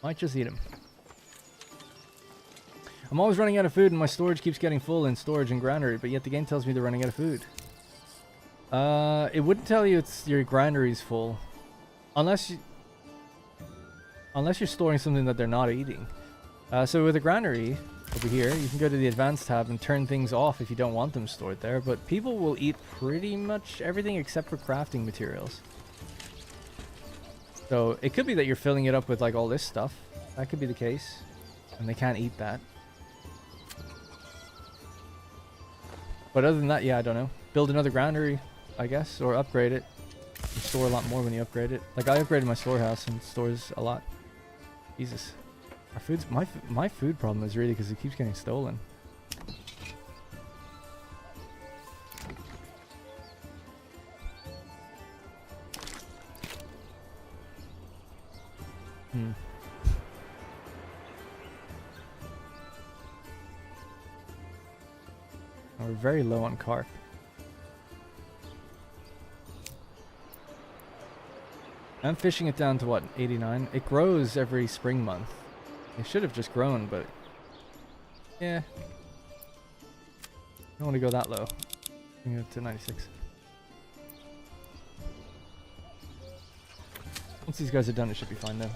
Might just eat them. I'm always running out of food and my storage keeps getting full in storage and granary, but yet the game tells me they're running out of food. It wouldn't tell you it's your granary's full. Unless you're storing something that they're not eating. So with a granary over here, you can go to the advanced tab and turn things off if you don't want them stored there, but people will eat pretty much everything except for crafting materials. So it could be that you're filling it up with like all this stuff. That could be the case. And they can't eat that. But other than that, yeah, I don't know. Build another granary, I guess, or upgrade it. You store a lot more when you upgrade it. Like I upgraded my storehouse and it stores a lot. Jesus. Our food's my food problem is really because it keeps getting stolen. We're very low on carp. I'm fishing it down to what, 89? It grows every spring month. It should have just grown, but yeah. I don't want to go that low. Bring it to 96. Once these guys are done, it should be fine though.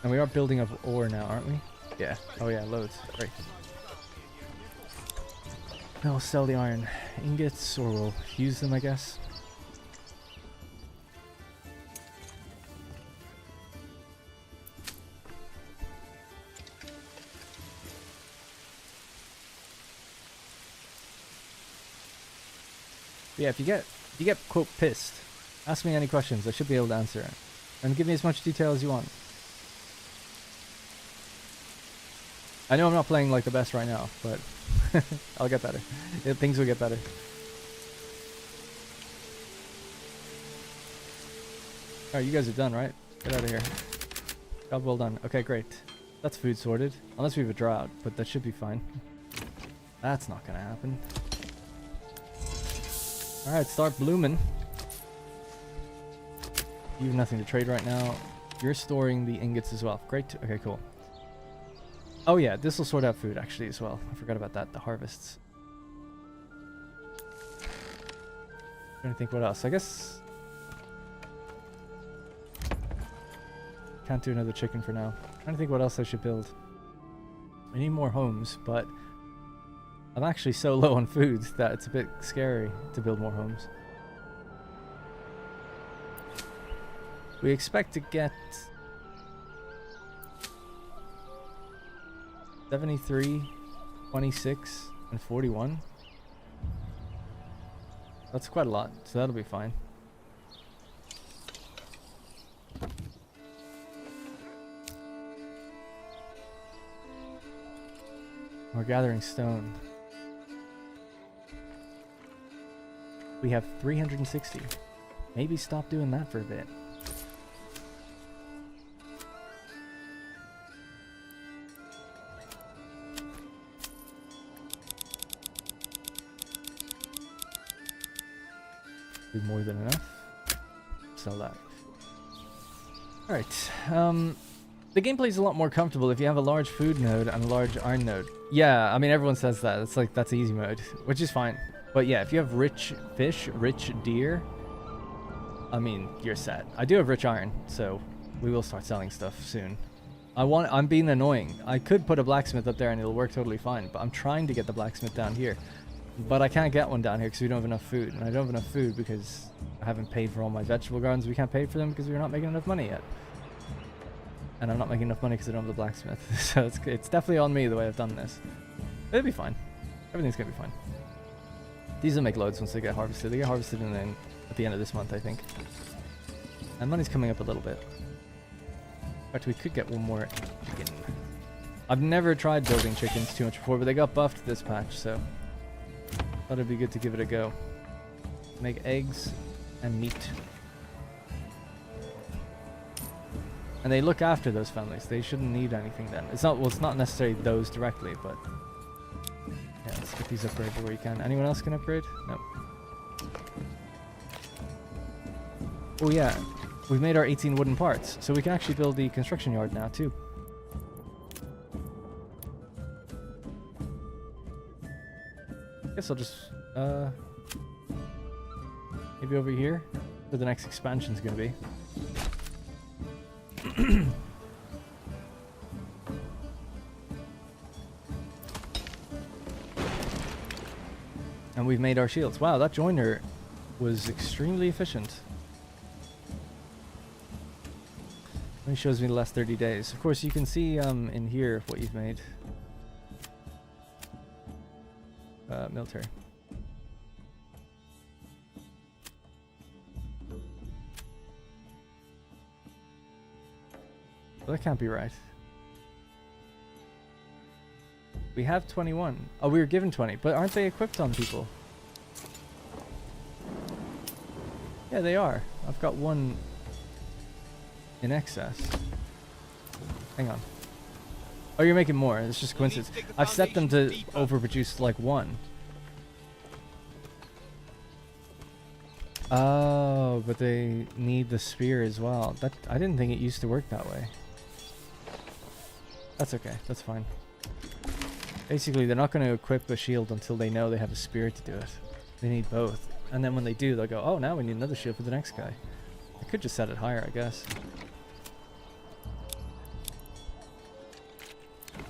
And we are building up ore now, aren't we? Yeah. Oh yeah, loads. Great. Now we'll sell the iron ingots, or we'll use them, I guess. Yeah, if you get quote pissed, ask me any questions. I should be able to answer it. And give me as much detail as you want. I know I'm not playing like the best right now, but I'll get better. Yeah, things will get better. Alright, you guys are done, right? Get out of here. Job well done. Okay, great. That's food sorted. Unless we have a drought, but that should be fine. That's not gonna happen. Alright, start blooming. You have nothing to trade right now. You're storing the ingots as well. Great. Okay, cool. Oh yeah, this will sort out food actually as well. I forgot about that, the harvests. Trying to think what else. I guess can't do another chicken for now. Trying to think what else I should build. I need more homes, but I'm actually so low on food that it's a bit scary to build more homes. We expect to get 73, 26, and 41. That's quite a lot, so that'll be fine. We're gathering stone. We have 360. Maybe stop doing that for a bit. Do more than enough. Sell that. Alright. The gameplay is a lot more comfortable if you have a large food node and a large iron node. Yeah, I mean everyone says that. It's like that's easy mode, which is fine. But yeah, if you have rich fish, rich deer, I mean you're set. I do have rich iron, so we will start selling stuff soon. I'm being annoying. I could put a blacksmith up there and it'll work totally fine, but I'm trying to get the blacksmith down here. But I can't get one down here because we don't have enough food. And I don't have enough food because I haven't paid for all my vegetable gardens. We can't pay for them because we're not making enough money yet. And I'm not making enough money because I don't have the blacksmith. So it's definitely on me the way I've done this. But it'll be fine. Everything's going to be fine. These will make loads once they get harvested. They get harvested at the end of this month, I think. And money's coming up a little bit. In fact, we could get one more chicken. I've never tried building chickens too much before, but they got buffed this patch, so thought it'd be good to give it a go. Make eggs and meat. And they look after those families. They shouldn't need anything then. It's not necessarily those directly, but yeah, let's get these upgraded where you can. Anyone else can upgrade? No. Oh yeah, we've made our 18 wooden parts, so we can actually build the construction yard now too. Guess I'll just maybe over here where the next expansion's gonna be. And we've made our shields. Wow, that joiner was extremely efficient. It shows me the last 30 days. Of course, you can see in here what you've made. Military. Well, that can't be right. We have 21. Oh, we were given 20, but aren't they equipped on people? Yeah, they are. I've got one in excess. Hang on. Oh, you're making more. It's just a coincidence. I've set them to overproduce like one. Oh, but they need the spear as well. I didn't think it used to work that way. That's okay. That's fine. Basically, they're not going to equip a shield until they know they have a spear to do it. They need both. And then when they do, they'll go, oh, now we need another shield for the next guy. I could just set it higher, I guess.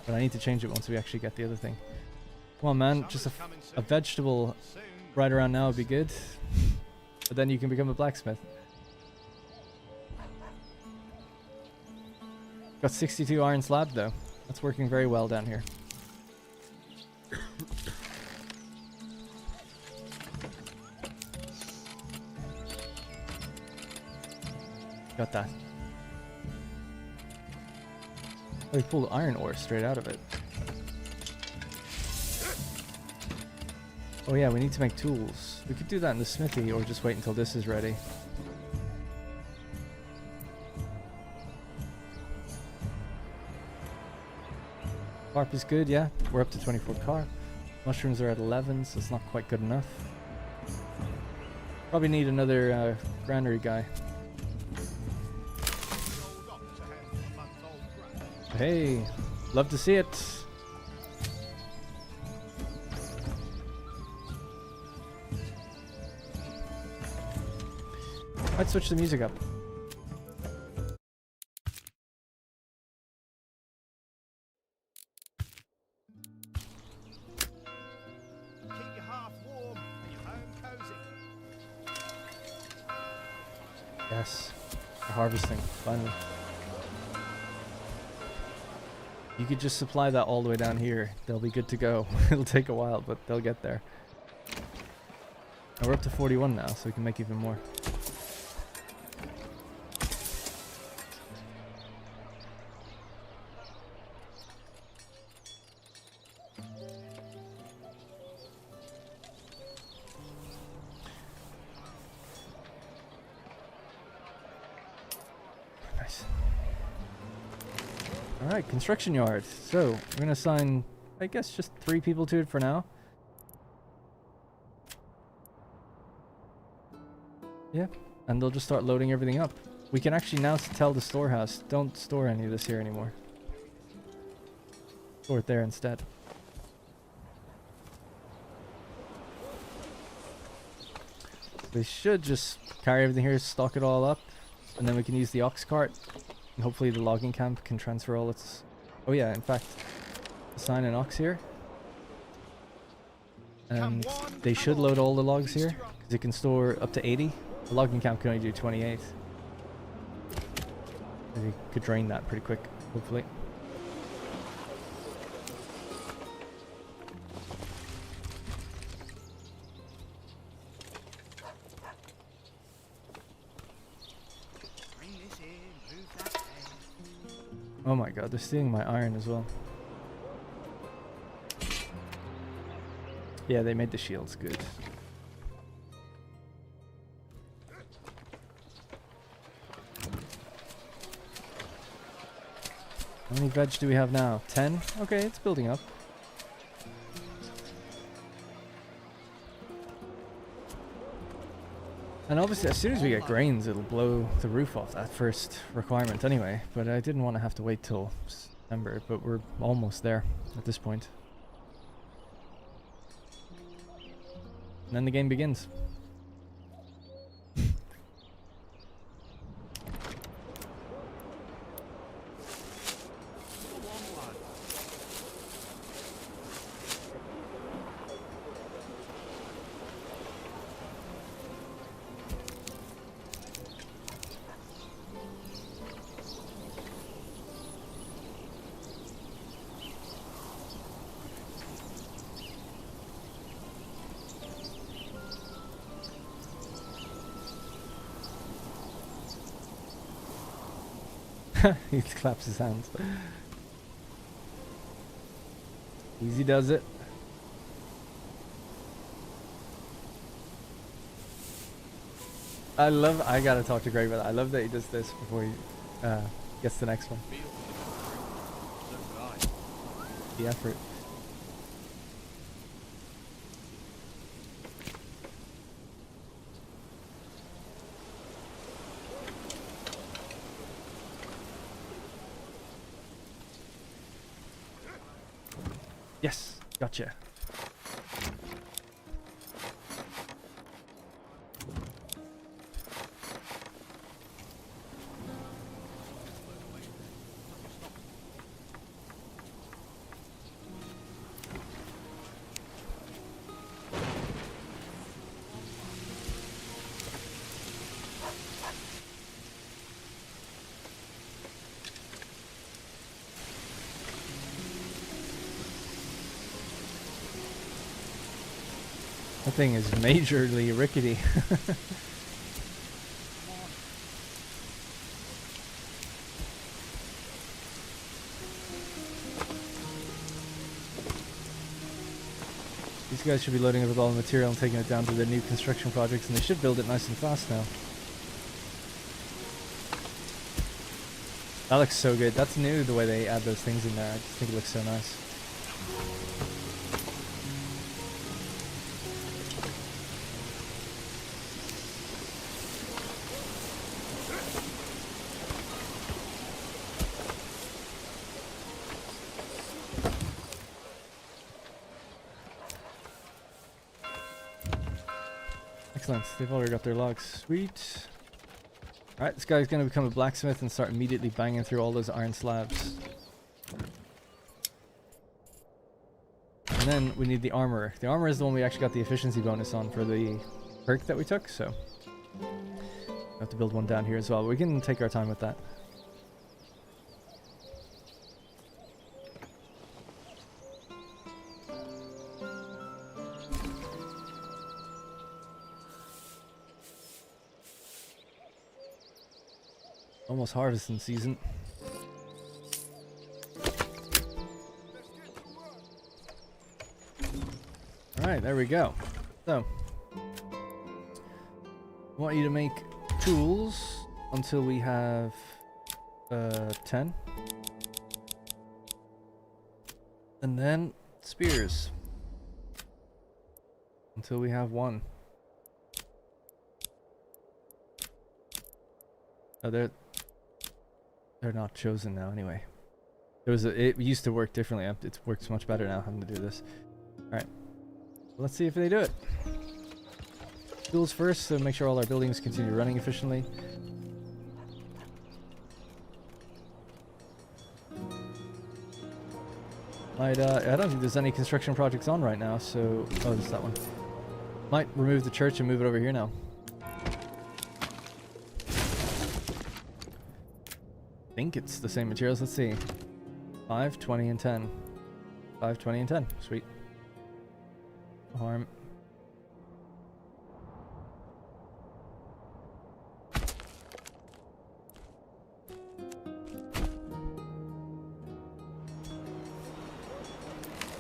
But I need to change it once we actually get the other thing. Come on, man. Just a vegetable right around now would be good. But then you can become a blacksmith. Got 62 iron slab, though. That's working very well down here. Got that. Oh, we pulled iron ore straight out of it. Oh yeah, we need to make tools. We could do that in the smithy or just wait until this is ready. Carp is good, yeah. We're up to 24 carp. Mushrooms are at 11, so it's not quite good enough. Probably need another granary guy. Hey, love to see it. Let's switch the music up. Keep your hearth warm and your home cozy. Yes, we're harvesting, finally. You could just supply that all the way down here. They'll be good to go. It'll take a while, but they'll get there. And we're up to 41 now, so we can make even more. Nice. Alright, construction yard. So, we're going to assign, I guess, just 3 people to it for now. Yeah, and they'll just start loading everything up. We can actually now tell the storehouse, don't store any of this here anymore. Store it there instead. They should just carry everything here, stock it all up, and then we can use the ox cart. And hopefully the logging camp can transfer all its... Oh yeah, in fact, assign an ox here. And they should load all the logs here, because it can store up to 80. The logging camp can only do 28. We could drain that pretty quick, hopefully. Bring this in, move that there. Oh my god, they're stealing my iron as well. Yeah, they made the shields good. How many veg do we have now? 10? Okay, it's building up. And obviously, as soon as we get grains, it'll blow the roof off that first requirement anyway. But I didn't want to have to wait till September, but we're almost there at this point. And then the game begins. Come on, lad. He claps his hands. Easy does it. I gotta talk to Greg about that. I love that he does this before he gets the next one. Feel for the country. So would I. The effort. Yes, gotcha. That thing is majorly rickety. These guys should be loading up with all the material and taking it down to the new construction projects, and they should build it nice and fast now. That looks so good. That's new, the way they add those things in there. I just think it looks so nice. Excellent. They've already got their logs. Sweet. Alright, this guy's going to become a blacksmith and start immediately banging through all those iron slabs. And then we need the armorer. The armorer is the one we actually got the efficiency bonus on for the perk that we took, so we have to build one down here as well. We can take our time with that. Almost harvesting season. Alright, there we go. So, I want you to make tools until we have 10. And then spears until we have 1. Oh, they're not chosen now anyway. It used to work differently. It works much better now having to do this. Alright. Let's see if they do it. Tools first, so make sure all our buildings continue running efficiently. I don't think there's any construction projects on right now, so... Oh, there's that one. Might remove the church and move it over here now. I think it's the same materials. Let's see. 5, 20, and 10. 5, 20, and 10. Sweet. No harm.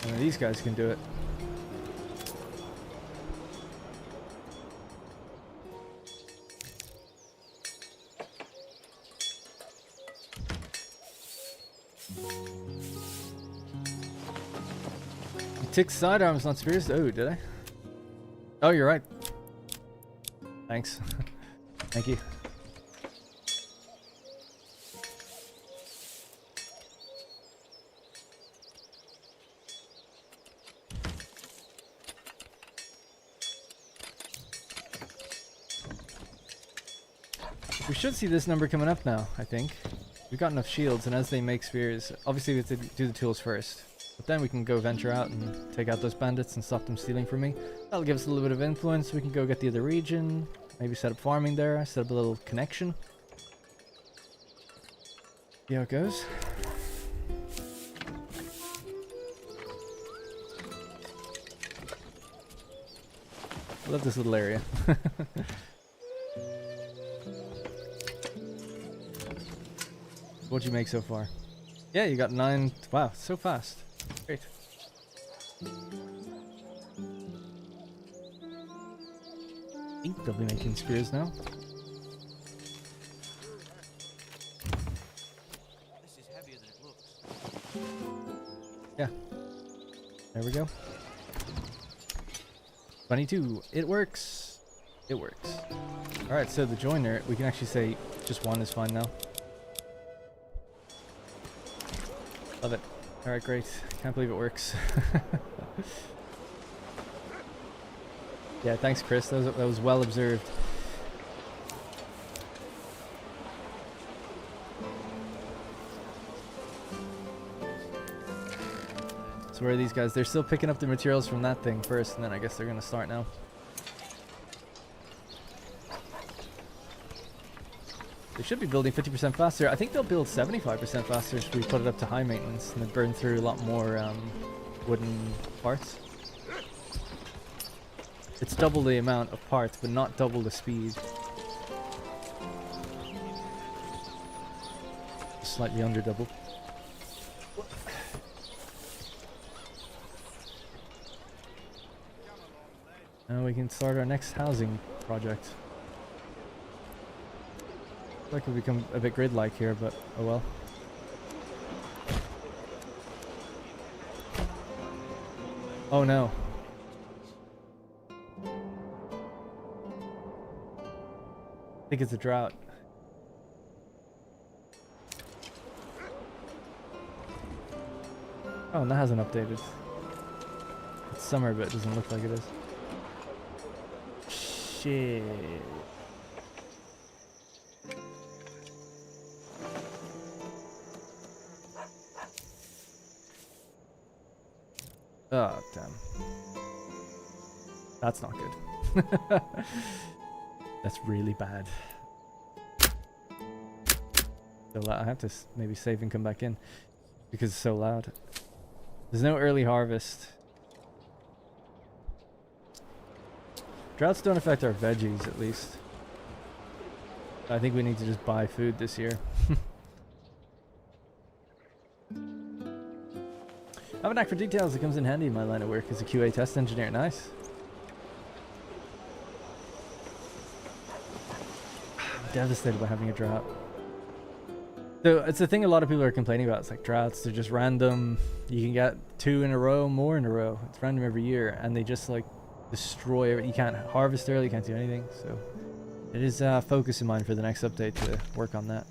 One of these guys can do it. Tick sidearms, not spears. Oh, did I? Oh, you're right. Thanks. Thank you. We should see this number coming up now, I think. We've got enough shields, and as they make spears, obviously we have to do the tools first. But then we can go venture out and take out those bandits and stop them stealing from me. That'll give us a little bit of influence. We can go get the other region, maybe set up farming there, set up a little connection. See how it goes. I love this little area. What'd you make so far? Yeah, you got 9. Wow, so fast. Great. I think they'll be making spears now. This is heavier than it looks. Yeah. There we go. 22. It works. It works. Alright, so the joiner, we can actually say just 1 is fine now. Love it. Alright, great. Can't believe it works. Yeah, thanks, Chris. That was well observed. So where are these guys? They're still picking up the materials from that thing first, and then I guess they're going to start now. They should be building 50% faster. I think they'll build 75% faster if we put it up to high maintenance and they burn through a lot more wooden parts. It's double the amount of parts, but not double the speed. Slightly under double. Now we can start our next housing project. Like we become a bit grid-like here, but oh well. Oh no. I think it's a drought. Oh, and that hasn't updated. It's summer, but it doesn't look like it is. Shit. Oh, damn. That's not good. That's really bad. So I have to maybe save and come back in because it's so loud. There's no early harvest. Droughts don't affect our veggies, at least. I think we need to just buy food this year. I have a knack for details that comes in handy in my line of work as a QA test engineer. Nice. I'm devastated by having a drought. So it's the thing a lot of people are complaining about. It's like droughts, they're just random. You can get 2 in a row, more in a row. It's random every year, and they just like destroy everything. You can't harvest early, you can't do anything. So it is a focus in mind for the next update to work on that.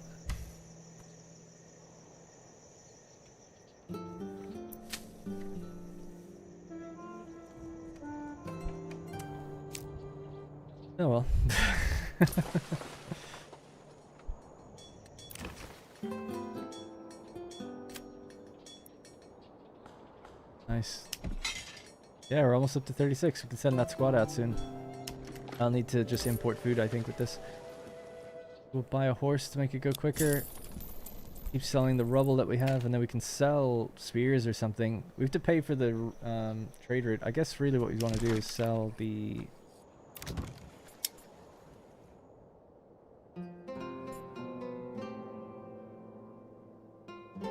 Oh well. Nice. Yeah, we're almost up to 36. We can send that squad out soon. I'll need to just import food, I think, with this. We'll buy a horse to make it go quicker. Keep selling the rubble that we have, and then we can sell spears or something. We have to pay for the trade route. I guess really what we want to do is sell the...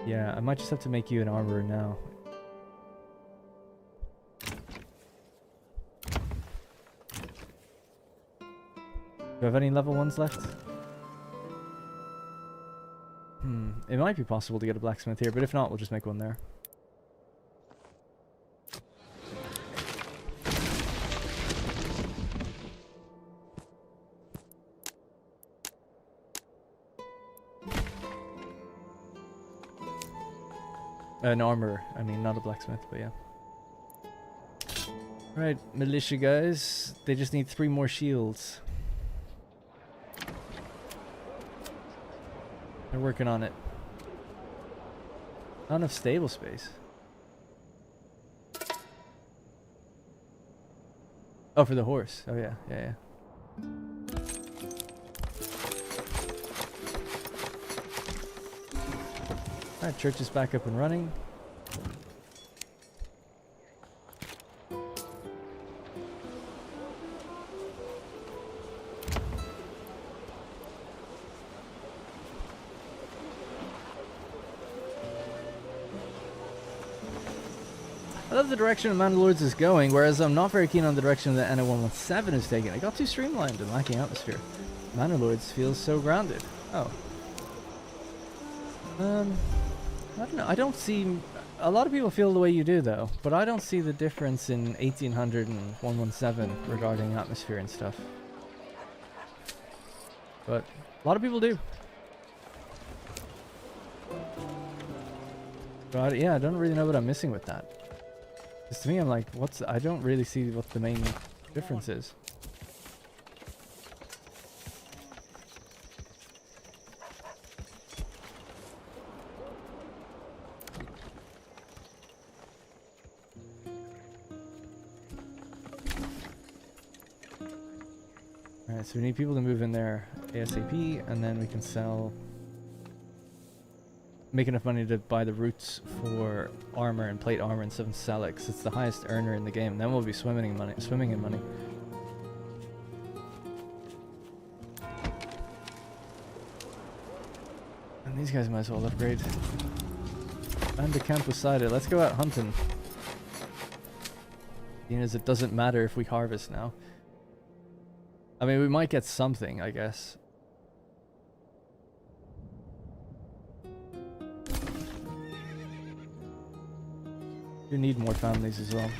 Yeah, I might just have to make you an armorer now. Do I have any level 1s left? It might be possible to get a blacksmith here, but if not, we'll just make one there. An armorer, I mean, not a blacksmith, but yeah. Right, militia guys, they just need 3 more shields. They're working on it. Not enough stable space. Oh, for the horse. Oh yeah, yeah, yeah. Alright, church is back up and running. I love the direction Manor Lords is going, whereas I'm not very keen on the direction that NO117 is taking. I got too streamlined and lacking atmosphere. Manor Lords feels so grounded. Oh. I don't know. I don't see... A lot of people feel the way you do, though. But I don't see the difference in 1800 and 117 regarding atmosphere and stuff. But a lot of people do. But yeah, I don't really know what I'm missing with that. Because to me, I'm like, I don't really see what the main difference is. Alright, so we need people to move in there ASAP, and then we can sell... Make enough money to buy the roots for armor and plate armor and stuff and sell it, 'cause it's the highest earner in the game. Then we'll be swimming in money. And these guys might as well upgrade. And the camp beside it. Let's go out hunting. Seeing as it doesn't matter if we harvest now. I mean, we might get something, I guess. You need more families as well.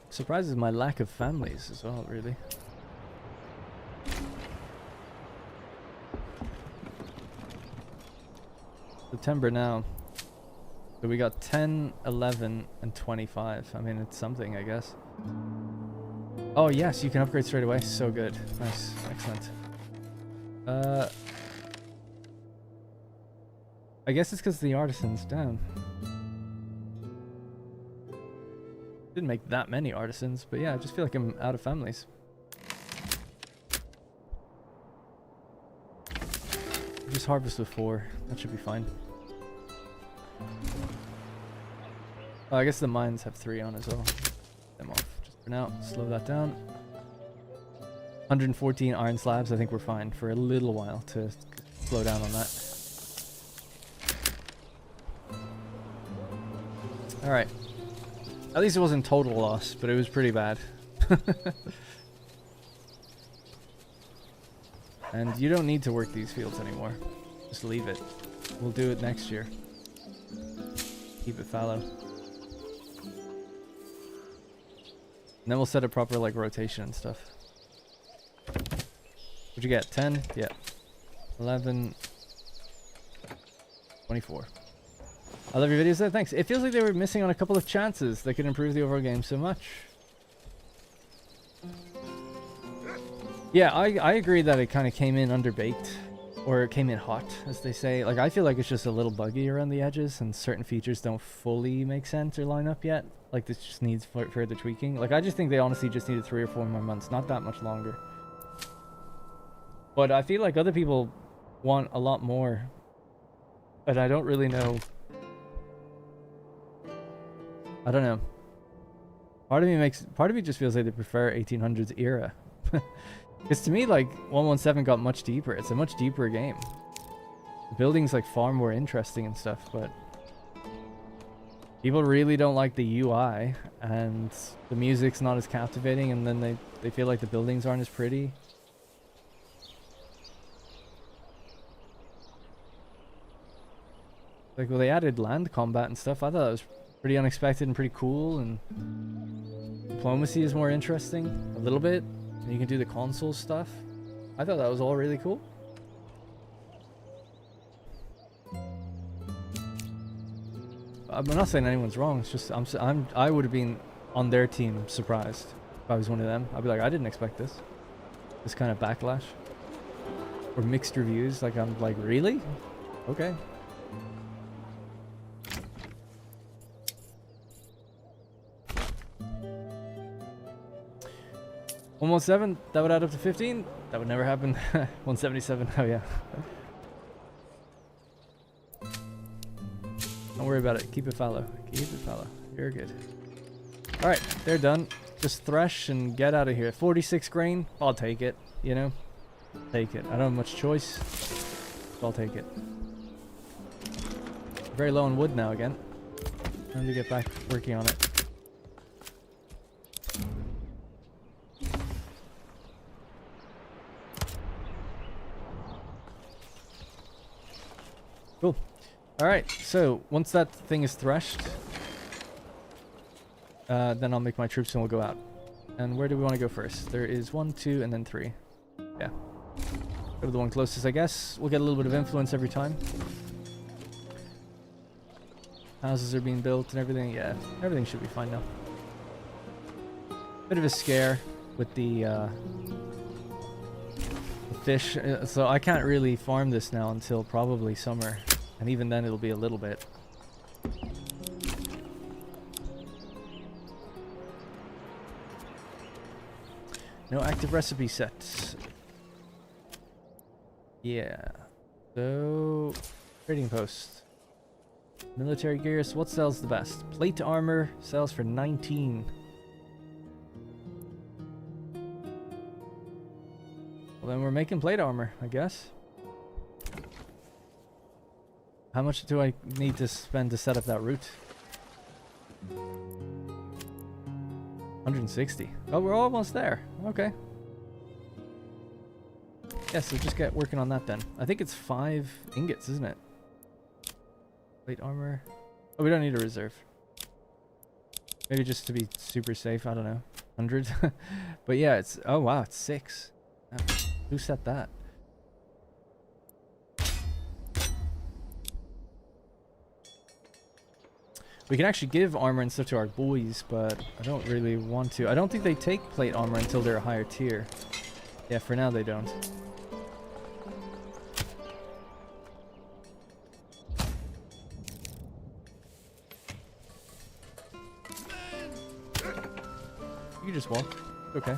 Surprises my lack of families as well, really. September now. So we got 10, 11, and 25. I mean, it's something, I guess. Oh, yes, you can upgrade straight away. So good. Nice. Excellent. I guess it's because the artisan's down. Didn't make that many artisans, but yeah, I just feel like I'm out of families. Just harvest with 4. That should be fine. Oh, I guess the mines have 3 on as well. Them off just for now. Slow that down. 114 iron slabs. I think we're fine for a little while to slow down on that. Alright. At least it wasn't total loss, but it was pretty bad. And you don't need to work these fields anymore. Just leave it. We'll do it next year. Keep it fallow. And then we'll set a proper like rotation and stuff. What'd you get? 10? Yeah. 11. 24. I love your videos though, thanks. It feels like they were missing on a couple of chances that could improve the overall game so much. Yeah, I agree that it kind of came in underbaked. Or it came in hot, as they say. Like, I feel like it's just a little buggy around the edges and certain features don't fully make sense or line up yet. Like, this just needs further tweaking. Like, I just think they honestly just needed 3 or 4 more months. Not that much longer. But I feel like other people want a lot more. But I don't really know. I don't know. Part of me just feels like they prefer 1800s era. Because to me, like, 117 got much deeper. It's a much deeper game. The building's like far more interesting and stuff, but people really don't like the UI and the music's not as captivating, and then they feel like the buildings aren't as pretty. Like, well, they added land combat and stuff. I thought that was pretty unexpected and pretty cool, and diplomacy is more interesting a little bit. And you can do the console stuff. I thought that was all really cool. I'm not saying anyone's wrong. It's just I would have been on their team surprised if I was one of them. I'd be like, I didn't expect this. This kind of backlash or mixed reviews. Like, I'm like, really? Okay. Almost 7, that would add up to 15. That would never happen. 177, oh yeah. Don't worry about it. Keep it fallow. Keep it fallow. You're good. Alright, they're done. Just thresh and get out of here. 46 grain. I'll take it. You know? Take it. I don't have much choice. I'll take it. Very low on wood now again. Time to get back working on it. Cool. Alright, so once that thing is threshed, then I'll make my troops and we'll go out. And where do we want to go first? There is 1, 2, and then 3. Yeah. Go to the one closest, I guess. We'll get a little bit of influence every time. Houses are being built and everything. Yeah, everything should be fine now. Bit of a scare with the fish, so I can't really farm this now until probably summer, and even then it'll be a little bit. No active recipe sets. Yeah. So, trading post. Military gears. What sells the best? Plate armor sells for 19. Well, then we're making plate armor, I guess. How much do I need to spend to set up that route? 160. Oh, we're almost there. Okay. Yeah, so just get working on that then. I think it's 5 ingots, isn't it? Plate armor. Oh, we don't need a reserve. Maybe just to be super safe. I don't know. 100. But yeah, it's... Oh, wow. It's 6. Who set that? We can actually give armor and stuff to our boys, but I don't really want to. I don't think they take plate armor until they're a higher tier. Yeah, for now they don't. You just walk. Okay.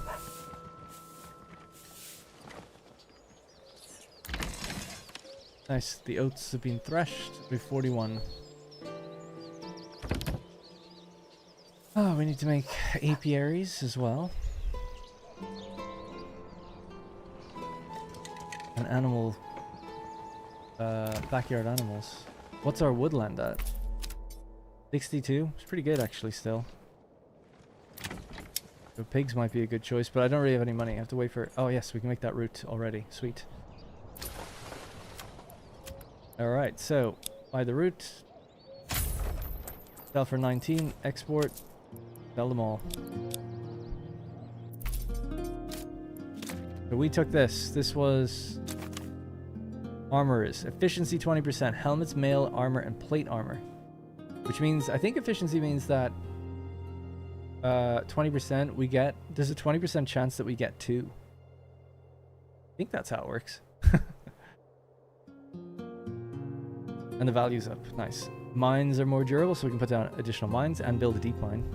Nice. The oats have been threshed. We have 41. Oh, we need to make apiaries as well. And animal... backyard animals. What's our woodland at? 62? It's pretty good actually still. So pigs might be a good choice, but I don't really have any money. I have to wait for... Oh yes, we can make that route already. Sweet. Alright, so buy the route. Sell for 19. Export. Sell them all. So we took this. This was... Armorers. Efficiency 20%. Helmets, mail, armor, and plate armor. Which means... I think efficiency means that... 20% we get... There's a 20% chance that we get 2. I think that's how it works. And the value's up. Nice. Mines are more durable, so we can put down additional mines and build a deep mine.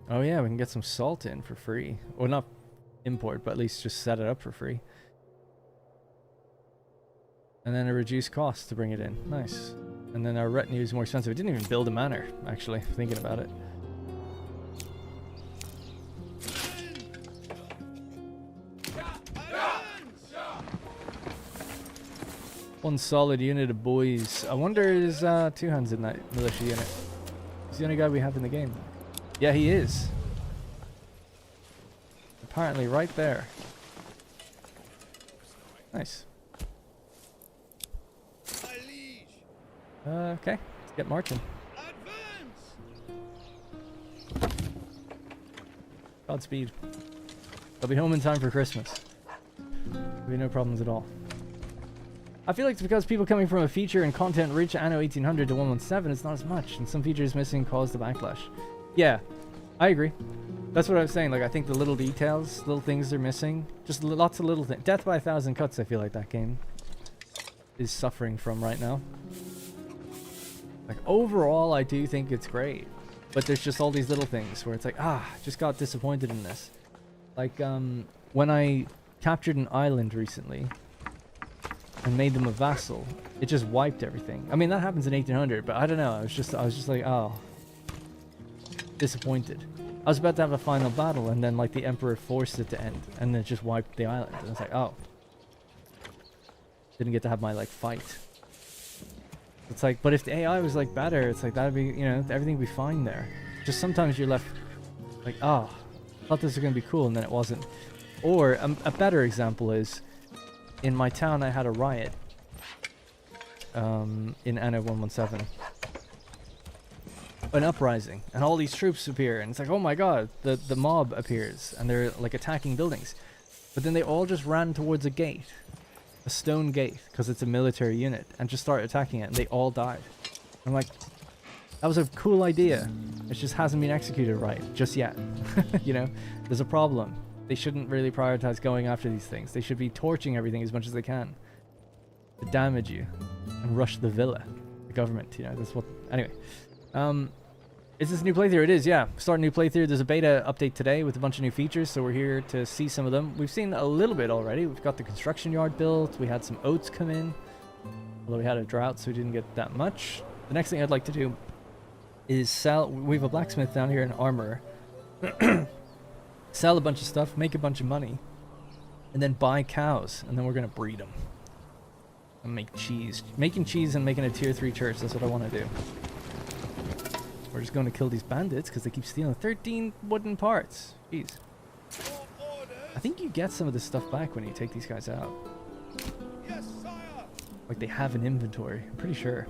Oh yeah, we can get some salt in for free. Well, not import, but at least just set it up for free. And then a reduced cost to bring it in. Nice. And then our retinue is more expensive. We didn't even build a manor, actually, thinking about it. One solid unit of boys. I wonder is Two Hands in that militia unit. He's the only guy we have in the game. Yeah, he is. Apparently right there. Nice. Okay, let's get marching. Godspeed. I'll be home in time for Christmas. There'll be no problems at all. I feel like it's because people coming from a feature and content rich Anno 1800 to 117, it's not as much, and some features missing cause the backlash. Yeah, I agree. That's what I was saying. Like, I think the little details, little things are missing. Just lots of little things. Death by 1,000 Cuts, I feel like that game is suffering from right now. Like, overall, I do think it's great. But there's just all these little things where it's like, just got disappointed in this. Like, when I captured an island recently and made them a vassal, it just wiped everything. I mean, that happens in 1800, but I don't know. I was just like, oh, disappointed. I was about to have a final battle, and then like the emperor forced it to end, and then it just wiped the island. And it's like, oh, didn't get to have my like fight. It's like, but if the AI was like better, it's like that'd be, you know, everything would be fine there. Just sometimes you're left like, oh, I thought this was gonna be cool, and then it wasn't. Or a better example is, in my town I had a riot. In Anno 117. An uprising, and all these troops appear, and it's like, oh my god, the mob appears, and they're like attacking buildings. But then they all just ran towards a gate. A stone gate, because it's a military unit, and just started attacking it, and they all died. I'm like, that was a cool idea. It just hasn't been executed right, just yet. You know, there's a problem. They shouldn't really prioritize going after these things. They should be torching everything as much as they can to damage you and rush the villa, the government, you know, that's what... Anyway, is this a new playthrough? It is, yeah. Start a new playthrough. There's a beta update today with a bunch of new features, so we're here to see some of them. We've seen a little bit already. We've got the construction yard built. We had some oats come in, although we had a drought, so we didn't get that much. The next thing I'd like to do is sell... We have a blacksmith down here, an armorer. Sell a bunch of stuff, make a bunch of money, and then buy cows, and then we're going to breed them. And make cheese. Making cheese and making a tier 3 church, that's what I want to do. We're just going to kill these bandits because they keep stealing 13 wooden parts. Jeez. I think you get some of this stuff back when you take these guys out. Yes, sire. Like they have an inventory, I'm pretty sure.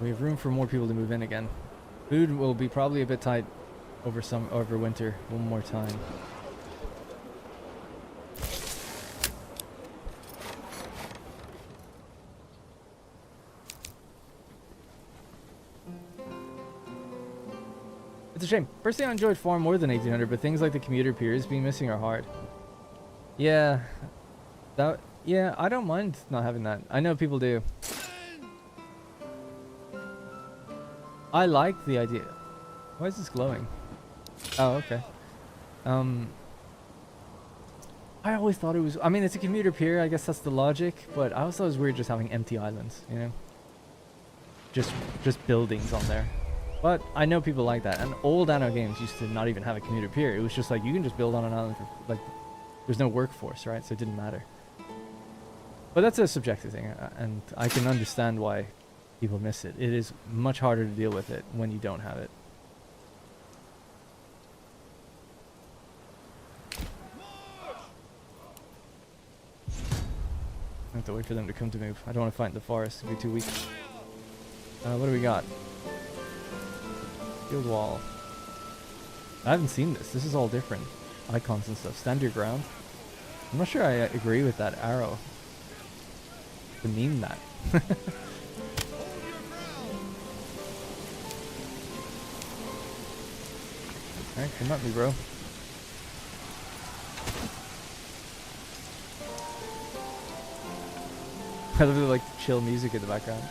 We have room for more people to move in again. Food will be probably a bit tight over winter one more time. It's a shame. Personally, I enjoyed far more than 1800, but things like the commuter piers being missing are hard. Yeah, I don't mind not having that. I know people do. I like the idea. Why is this glowing? Oh, okay. I always thought it was. I mean, it's a commuter pier. I guess that's the logic. But I always thought it was weird just having empty islands. You know, just buildings on there. But I know people like that. And old Anno games used to not even have a commuter pier. It was just like you can just build on an island for like. There's no workforce, right? So it didn't matter. But that's a subjective thing, and I can understand why people miss it. It is much harder to deal with it when you don't have it. I have to wait for them to come to move. I don't want to fight in the forest. It'd be too weak. What do we got? Field wall. I haven't seen this. This is all different. Icons and stuff. Stand your ground. I'm not sure I agree with that arrow. To mean that. Alright, come at me, bro. I love the like chill music in the background.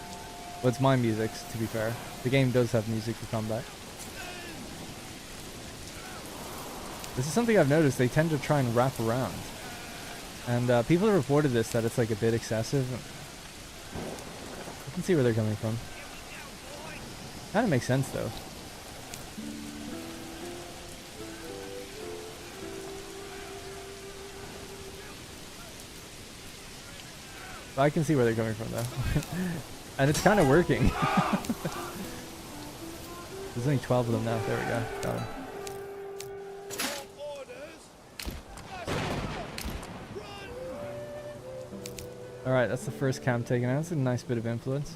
Well, it's my music, to be fair. The game does have music for combat. This is something I've noticed. They tend to try and wrap around. And people have reported this, that it's like a bit excessive. I can see where they're coming from. Kind of makes sense though. But I can see where they're coming from though. And it's kind of working. There's only 12 of them now. There we go. Got them. Alright, that's the first camp taken out. That's a nice bit of influence.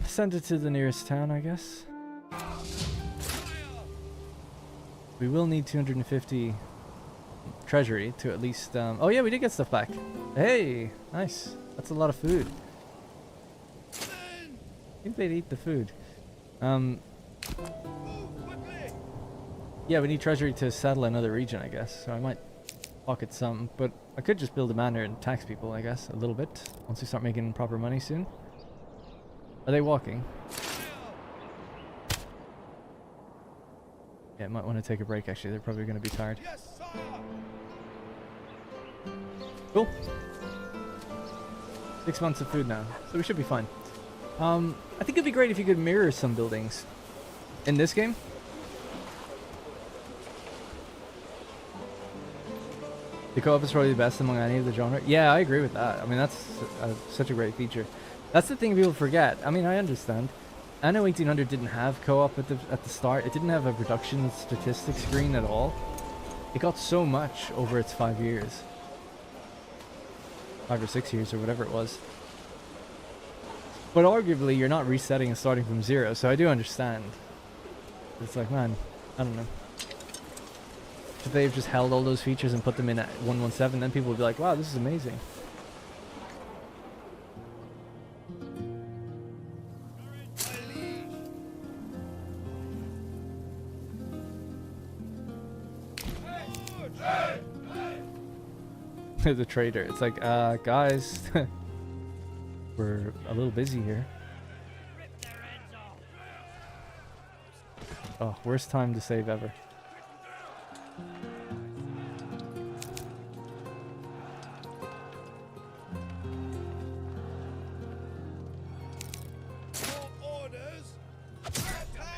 Send it to the nearest town, I guess. We will need 250 treasury to at least... oh yeah, we did get stuff back. Hey, nice. That's a lot of food. I think they'd eat the food. Yeah, we need treasury to settle another region, I guess. So I might pocket some, but I could just build a manor and tax people, I guess, a little bit. Once we start making proper money soon. Are they walking? Yeah, might want to take a break, actually. They're probably going to be tired. Cool. 6 months of food now, so we should be fine. I think it'd be great if you could mirror some buildings in this game. The co-op is probably the best among any of the genre. Yeah, I agree with that. I mean, that's such a great feature. That's the thing people forget. I mean, I understand. Anno 1800 didn't have co-op at the start. It didn't have a production statistics screen at all. It got so much over its 5 years. 5 or 6 years or whatever it was. But arguably, you're not resetting and starting from zero, so I do understand. It's like, man, I don't know. If they've just held all those features and put them in at 117, then people would be like, wow, this is amazing. The trader. It's like, guys, we're a little busy here. Oh, worst time to save ever.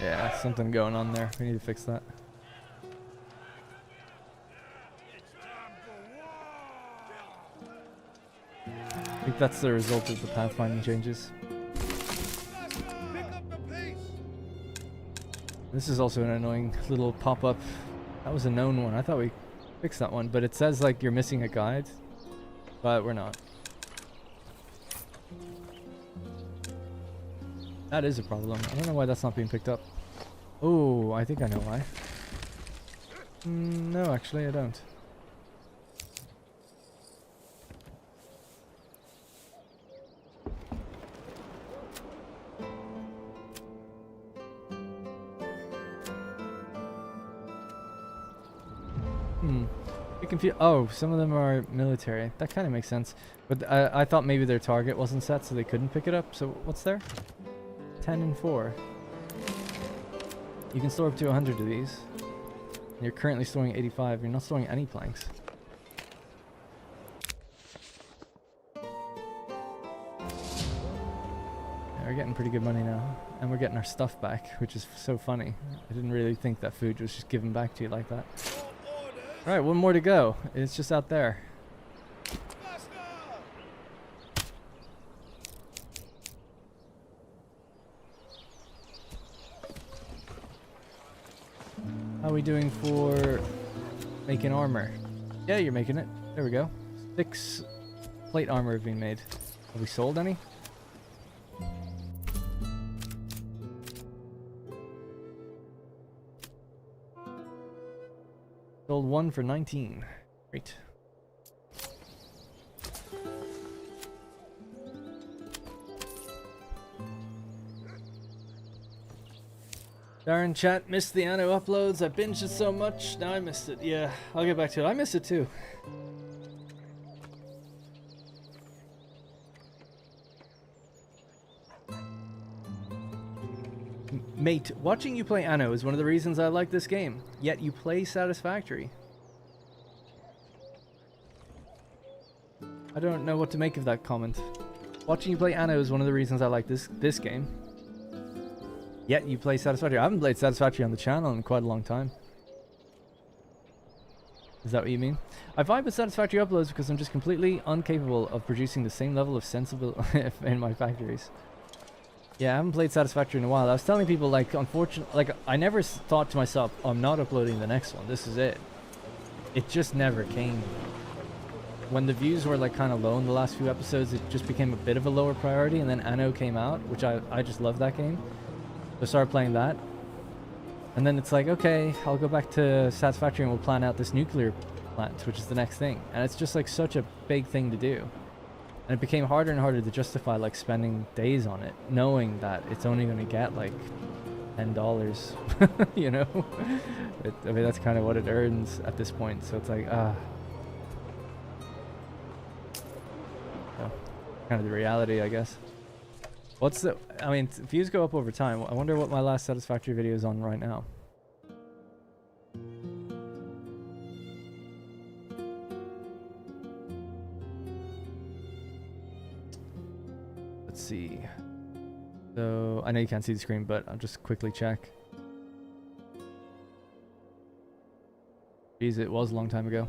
Yeah, something going on there. We need to fix that. I think that's the result of the pathfinding changes. This is also an annoying little pop-up. That was a known one. I thought we fixed that one, but it says like you're missing a guide, but we're not. That is a problem. I don't know why that's not being picked up. Oh, I think I know why. No, actually I don't. You confused. Oh, some of them are military. That kind of makes sense. But I thought maybe their target wasn't set, so they couldn't pick it up. So what's there? 10 and 4. You can store up to 100 of these. And you're currently storing 85. You're not storing any planks. Yeah, we're getting pretty good money now. And we're getting our stuff back, which is so funny. I didn't really think that food was just given back to you like that. Right, one more to go. It's just out there. How are we doing for making armor? Yeah, you're making it. There we go. 6 plate armor have been made. Have we sold any? Sold 1 for 19. Great. Darren chat, missed the Anno uploads. I binged it so much, now I missed it. Yeah, I'll get back to it. I missed it too. Mate, watching you play Anno is one of the reasons I like this game. Yet you play Satisfactory. I don't know what to make of that comment. Watching you play Anno is one of the reasons I like this game. Yet you play Satisfactory. I haven't played Satisfactory on the channel in quite a long time. Is that what you mean? I vibe with Satisfactory uploads because I'm just completely incapable of producing the same level of sensible in my factories. Yeah, I haven't played Satisfactory in a while. I was telling people, like, unfortunately, like, I never thought to myself, I'm not uploading the next one. This is it. It just never came. When the views were, like, kind of low in the last few episodes, it just became a bit of a lower priority, and then Anno came out, which I just love that game. So I started playing that. And then it's like, okay, I'll go back to Satisfactory and we'll plan out this nuclear plant, which is the next thing. And it's just, like, such a big thing to do. And it became harder and harder to justify, like, spending days on it, knowing that it's only going to get, like, $10, you know? I mean, that's kind of what it earns at this point, so it's like, so, kind of the reality, I guess. What's the... I mean, views go up over time. I wonder what my last Satisfactory video is on right now. Let's see. So, I know you can't see the screen, but I'll just quickly check. Jeez, it was a long time ago.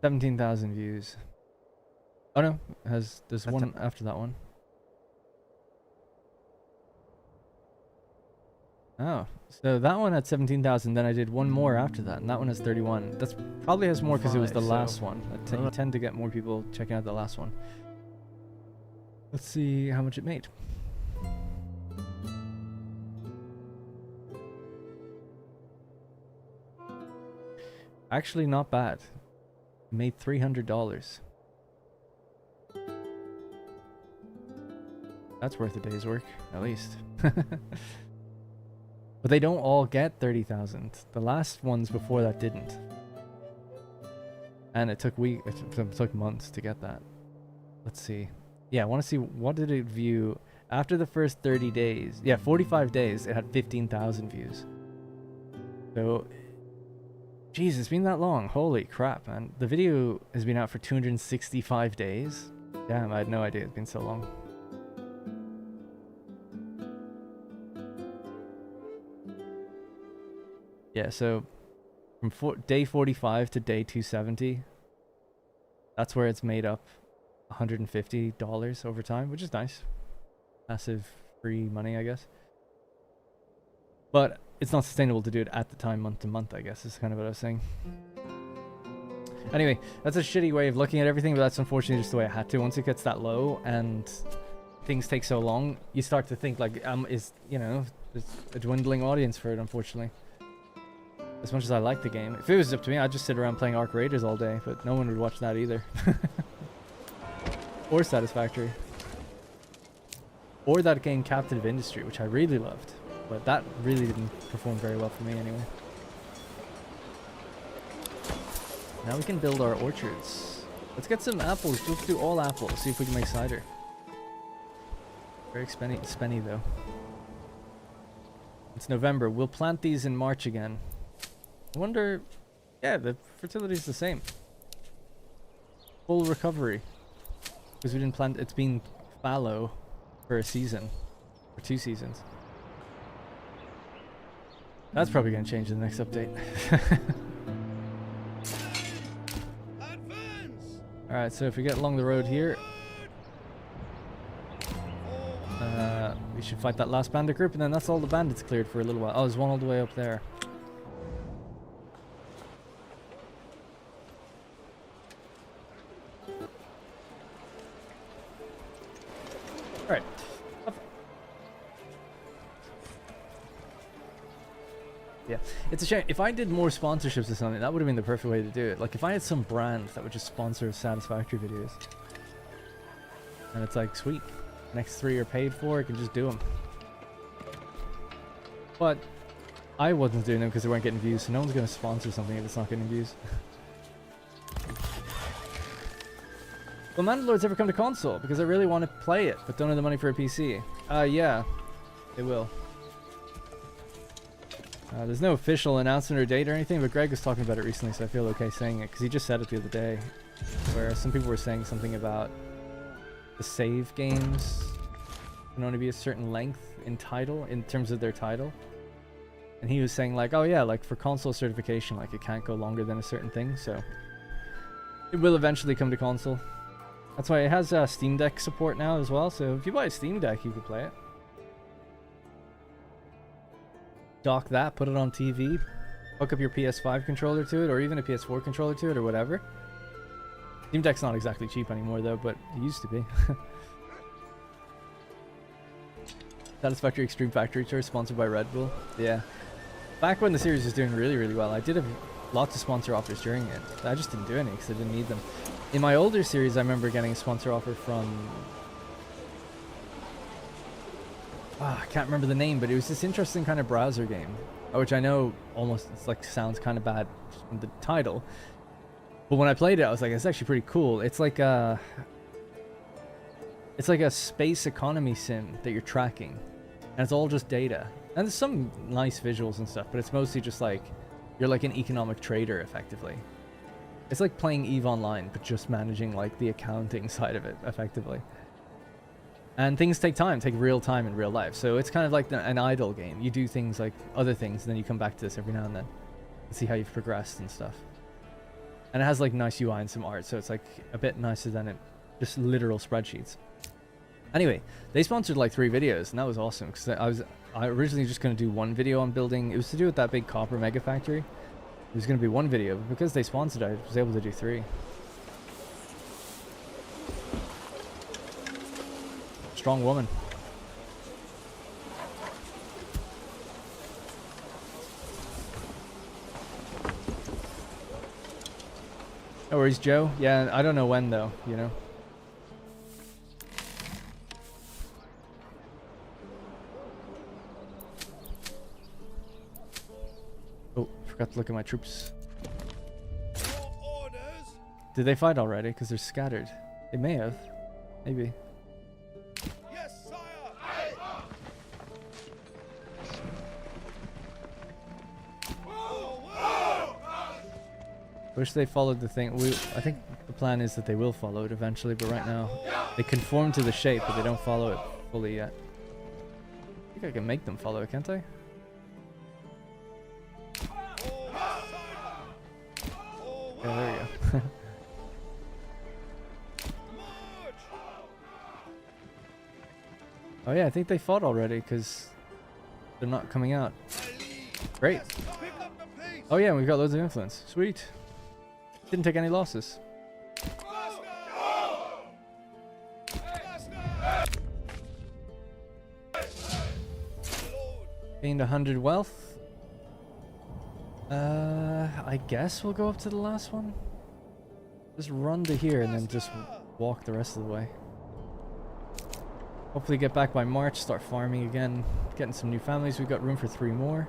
$17,000 views. Oh no, there's one after that one. Oh, so that one had 17,000, then I did one more after that, and that one has 31. That's probably has more because it was the last one. I tend to get more people checking out the last one. Let's see how much it made. Actually, not bad. Made $300. That's worth a day's work, at least. But they don't all get 30,000. The last ones before that didn't. And it took it took months to get that. Let's see. Yeah, I want to see what did it view after the first 30 days. Yeah, 45 days it had 15,000 views. So jeez, it's been that long. Holy crap, man. The video has been out for 265 days. Damn, I had no idea it's been so long. Yeah, so from day 45 to day 270, that's where it's made up $150 over time, which is nice. Massive free money, I guess. But it's not sustainable to do it at the time, month to month, I guess, is kind of what I was saying. Anyway, that's a shitty way of looking at everything, but that's unfortunately just the way I had to. Once it gets that low and things take so long, you start to think like, there's a dwindling audience for it, unfortunately. As much as I like the game. If it was up to me, I'd just sit around playing Arc Raiders all day, but no one would watch that either. Or Satisfactory. Or that game Captain of Industry, which I really loved. But that really didn't perform very well for me anyway. Now we can build our orchards. Let's get some apples. Let's do all apples. See if we can make cider. Very spenny though. It's November. We'll plant these in March again. I wonder... Yeah, the fertility's the same. Full recovery. Because we didn't plant... It's been fallow for a season. For 2 seasons. That's probably going to change in the next update. Alright, so if we get along the road here... we should fight that last bandit group, and then that's all the bandits cleared for a little while. Oh, there's one all the way up there. Alright. Yeah, it's a shame. If I did more sponsorships or something, that would have been the perfect way to do it. Like, if I had some brand that would just sponsor Satisfactory videos. And it's like, sweet. Next 3 are paid for, I can just do them. But I wasn't doing them because they weren't getting views, so no one's going to sponsor something if it's not getting views. Will Manor Lords ever come to console? Because I really want to play it, but don't have the money for a PC. Yeah, they will. There's no official announcement or date or anything, but Greg was talking about it recently, so I feel okay saying it, because he just said it the other day, where some people were saying something about the save games can only be a certain length in terms of their title. And he was saying like, oh yeah, like for console certification, like it can't go longer than a certain thing, so it will eventually come to console. That's why it has Steam Deck support now as well, so if you buy a Steam Deck, you can play it. Dock that, put it on TV, hook up your PS5 controller to it, or even a PS4 controller to it, or whatever. Steam Deck's not exactly cheap anymore though, but it used to be. Satisfactory Extreme Factory Tour sponsored by Red Bull. Yeah. Back when the series was doing really, really well, I did have lots of sponsor offers during it. I just didn't do any because I didn't need them. In my older series, I remember getting a sponsor offer from... I can't remember the name, but it was this interesting kind of browser game, which I know almost sounds kind of bad from the title. But when I played it, I was like, it's actually pretty cool. It's like a space economy sim that you're tracking. And it's all just data. And there's some nice visuals and stuff, but it's mostly just like, you're like an economic trader, effectively. It's like playing EVE Online, but just managing like the accounting side of it, effectively. And things take real time in real life. So it's kind of like an idle game. You do things like other things, and then you come back to this every now and then. And see how you've progressed and stuff. And it has like nice UI and some art, so it's like a bit nicer than it just literal spreadsheets. Anyway, they sponsored like 3 videos, and that was awesome because I originally just going to do 1 video on building. It was to do with that big copper mega factory. It was going to be 1 video, but because they sponsored it, I was able to do 3. Strong woman. No worries, Joe. Yeah, I don't know when though, you know. Oh, forgot to look at my troops. Did they fight already? Because they're scattered. They may have. Maybe. Yes, sire. Wish they followed the thing. I think the plan is that they will follow it eventually, but right now they conform to the shape, but they don't follow it fully yet. I think I can make them follow it, can't I? Yeah, there we go. Oh yeah, I think they fought already because they're not coming out. Great. Oh yeah, we've got loads of influence. Sweet. Didn't take any losses. Gained 100 wealth. I guess we'll go up to the last one. Just run to here and then just walk the rest of the way. Hopefully get back by March, start farming again, getting some new families. We've got room for 3 more.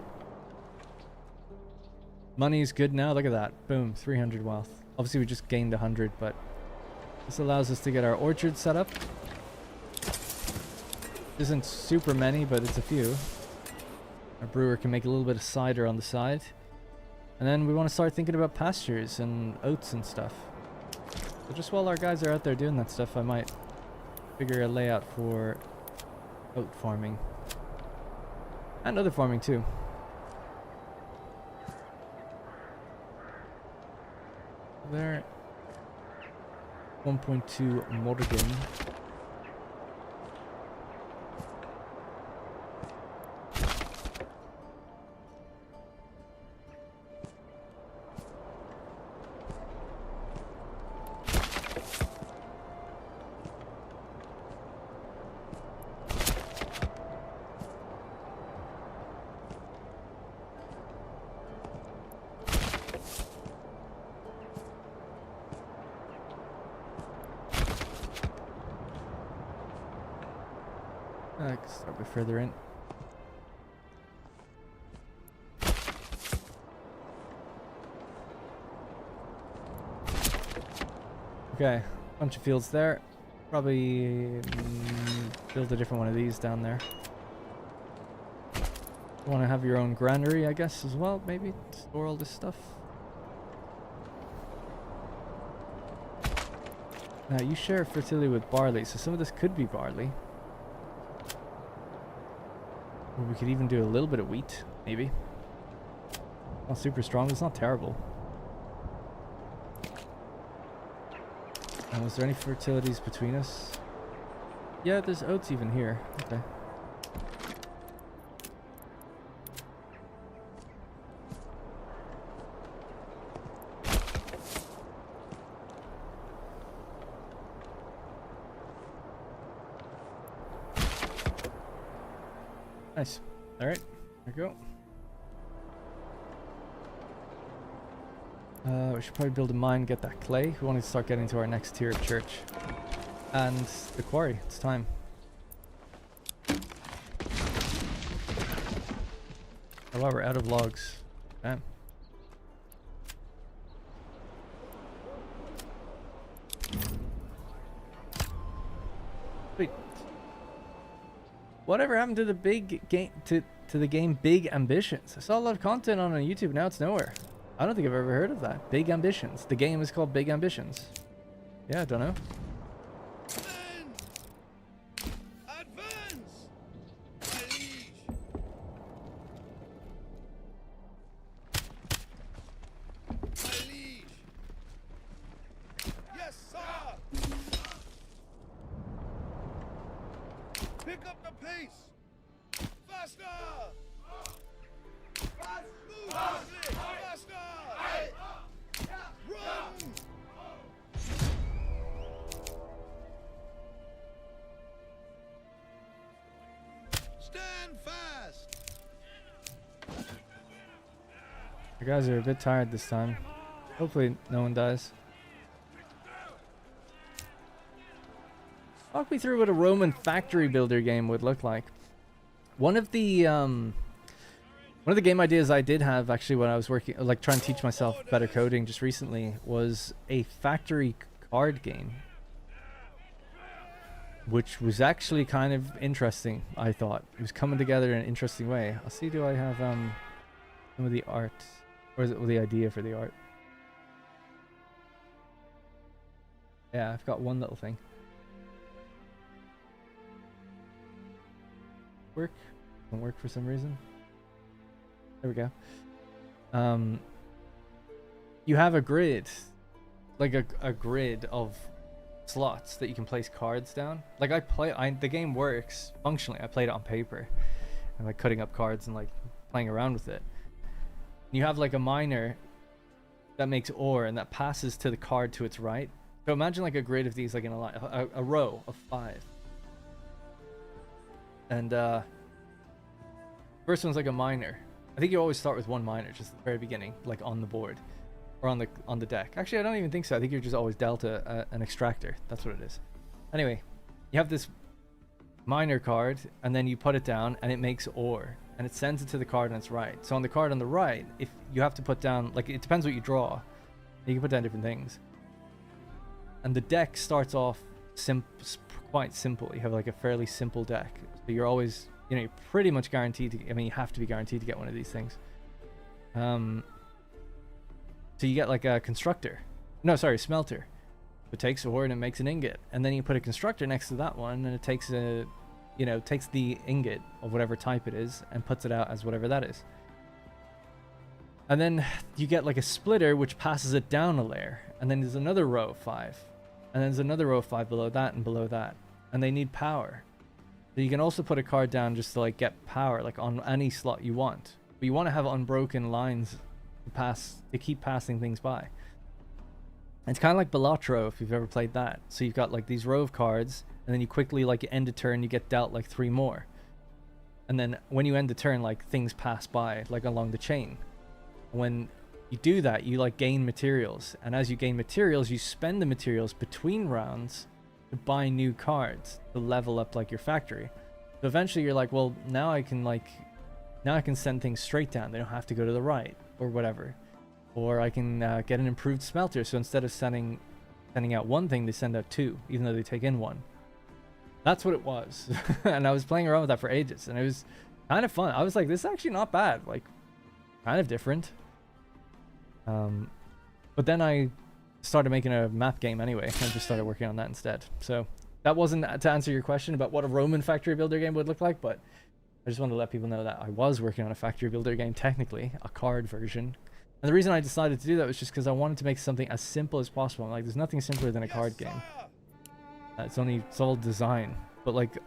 Money's good now, look at that. Boom, 300 wealth. Obviously we just gained 100, but this allows us to get our orchard set up. Isn't super many, but it's a few. Our brewer can make a little bit of cider on the side. And then we want to start thinking about pastures and oats and stuff. So just while our guys are out there doing that stuff, I might figure a layout for oat farming. And other farming too. There. 1.2 Morgan. Start a bit further in. Okay, bunch of fields there. Probably build a different one of these down there. You want to have your own granary, I guess, as well, maybe? Store all this stuff. Now, you share fertility with barley, so some of this could be barley. Or we could even do a little bit of wheat, maybe. Not super strong, it's not terrible. And was there any fertilities between us? Yeah, there's oats even here. Okay. Nice. Alright, there we go. We should probably build a mine, get that clay. We want to start getting to our next tier of church. And the quarry, it's time. Oh wow, we're out of logs. Damn. Sweet. Whatever happened to the big game, to the game Big Ambitions? I saw a lot of content on YouTube, now it's nowhere. I don't think I've ever heard of that. Big Ambitions. The game is called Big Ambitions. Yeah, I don't know. Advance! My liege! My liege! Yes, sir! Pick up the pace! Faster! Move, faster! Run! Stand fast! You guys are a bit tired this time. Hopefully no one dies. Walk me through what a Roman factory builder game would look like. One of the game ideas I did have actually when I was working, like trying to teach myself better coding just recently, was a factory card game, which was actually kind of interesting. I thought it was coming together in an interesting way. I'll see, do I have some of the art, or is it the idea for the art? Yeah, I've got one little thing. Work? Don't work for some reason. There we go. You have a grid, like a grid of slots that you can place cards down. Like the game works functionally. I played it on paper and like cutting up cards and like playing around with it. You have like a miner that makes ore and that passes to the card to its right. So imagine like a grid of these, like in a line, a row of 5. And first one's like a miner. I think you always start with one miner just at the very beginning, like on the board or on the deck. Actually, I don't even think so. I think you're just always dealt an extractor. That's what it is. Anyway, you have this miner card, and then you put it down, and it makes ore, and it sends it to the card on its right. So on the card on the right, if you have to put down, like, it depends what you draw. You can put down different things. And the deck starts off quite simple. You have like a fairly simple deck. So you're always, you know, you're pretty much guaranteed to, I mean, you have to be guaranteed to get one of these things. So you get like a constructor. No, sorry, smelter. It takes ore and it makes an ingot. And then you put a constructor next to that one, and it takes a, you know, takes the ingot of whatever type it is and puts it out as whatever that is. And then you get like a splitter which passes it down a layer. And then there's another row of 5. And then there's another row of 5 below that and below that. And they need power. So you can also put a card down just to like get power, like on any slot you want. But you want to have unbroken lines to keep passing things by. It's kind of like Balatro if you've ever played that. So you've got like these row of cards, and then you quickly like end a turn, you get dealt like 3 more. And then when you end the turn, like things pass by like along the chain. When you do that, you like gain materials, and as you gain materials, you spend the materials between rounds to buy new cards to level up like your factory. So eventually you're like, well, now I can send things straight down. They don't have to go to the right or whatever. Or I can get an improved smelter, so instead of sending out 1 thing, they send out 2, even though they take in 1. That's what it was. And I was playing around with that for ages, and it was kind of fun. I was like, this is actually not bad, like kind of different. But then I started making a map game anyway, and just started working on that instead. So that wasn't to answer your question about what a Roman factory builder game would look like, but I just wanted to let people know that I was working on a factory builder game, technically a card version. And the reason I decided to do that was just because I wanted to make something as simple as possible. I'm like, there's nothing simpler than a card game. It's all design, but like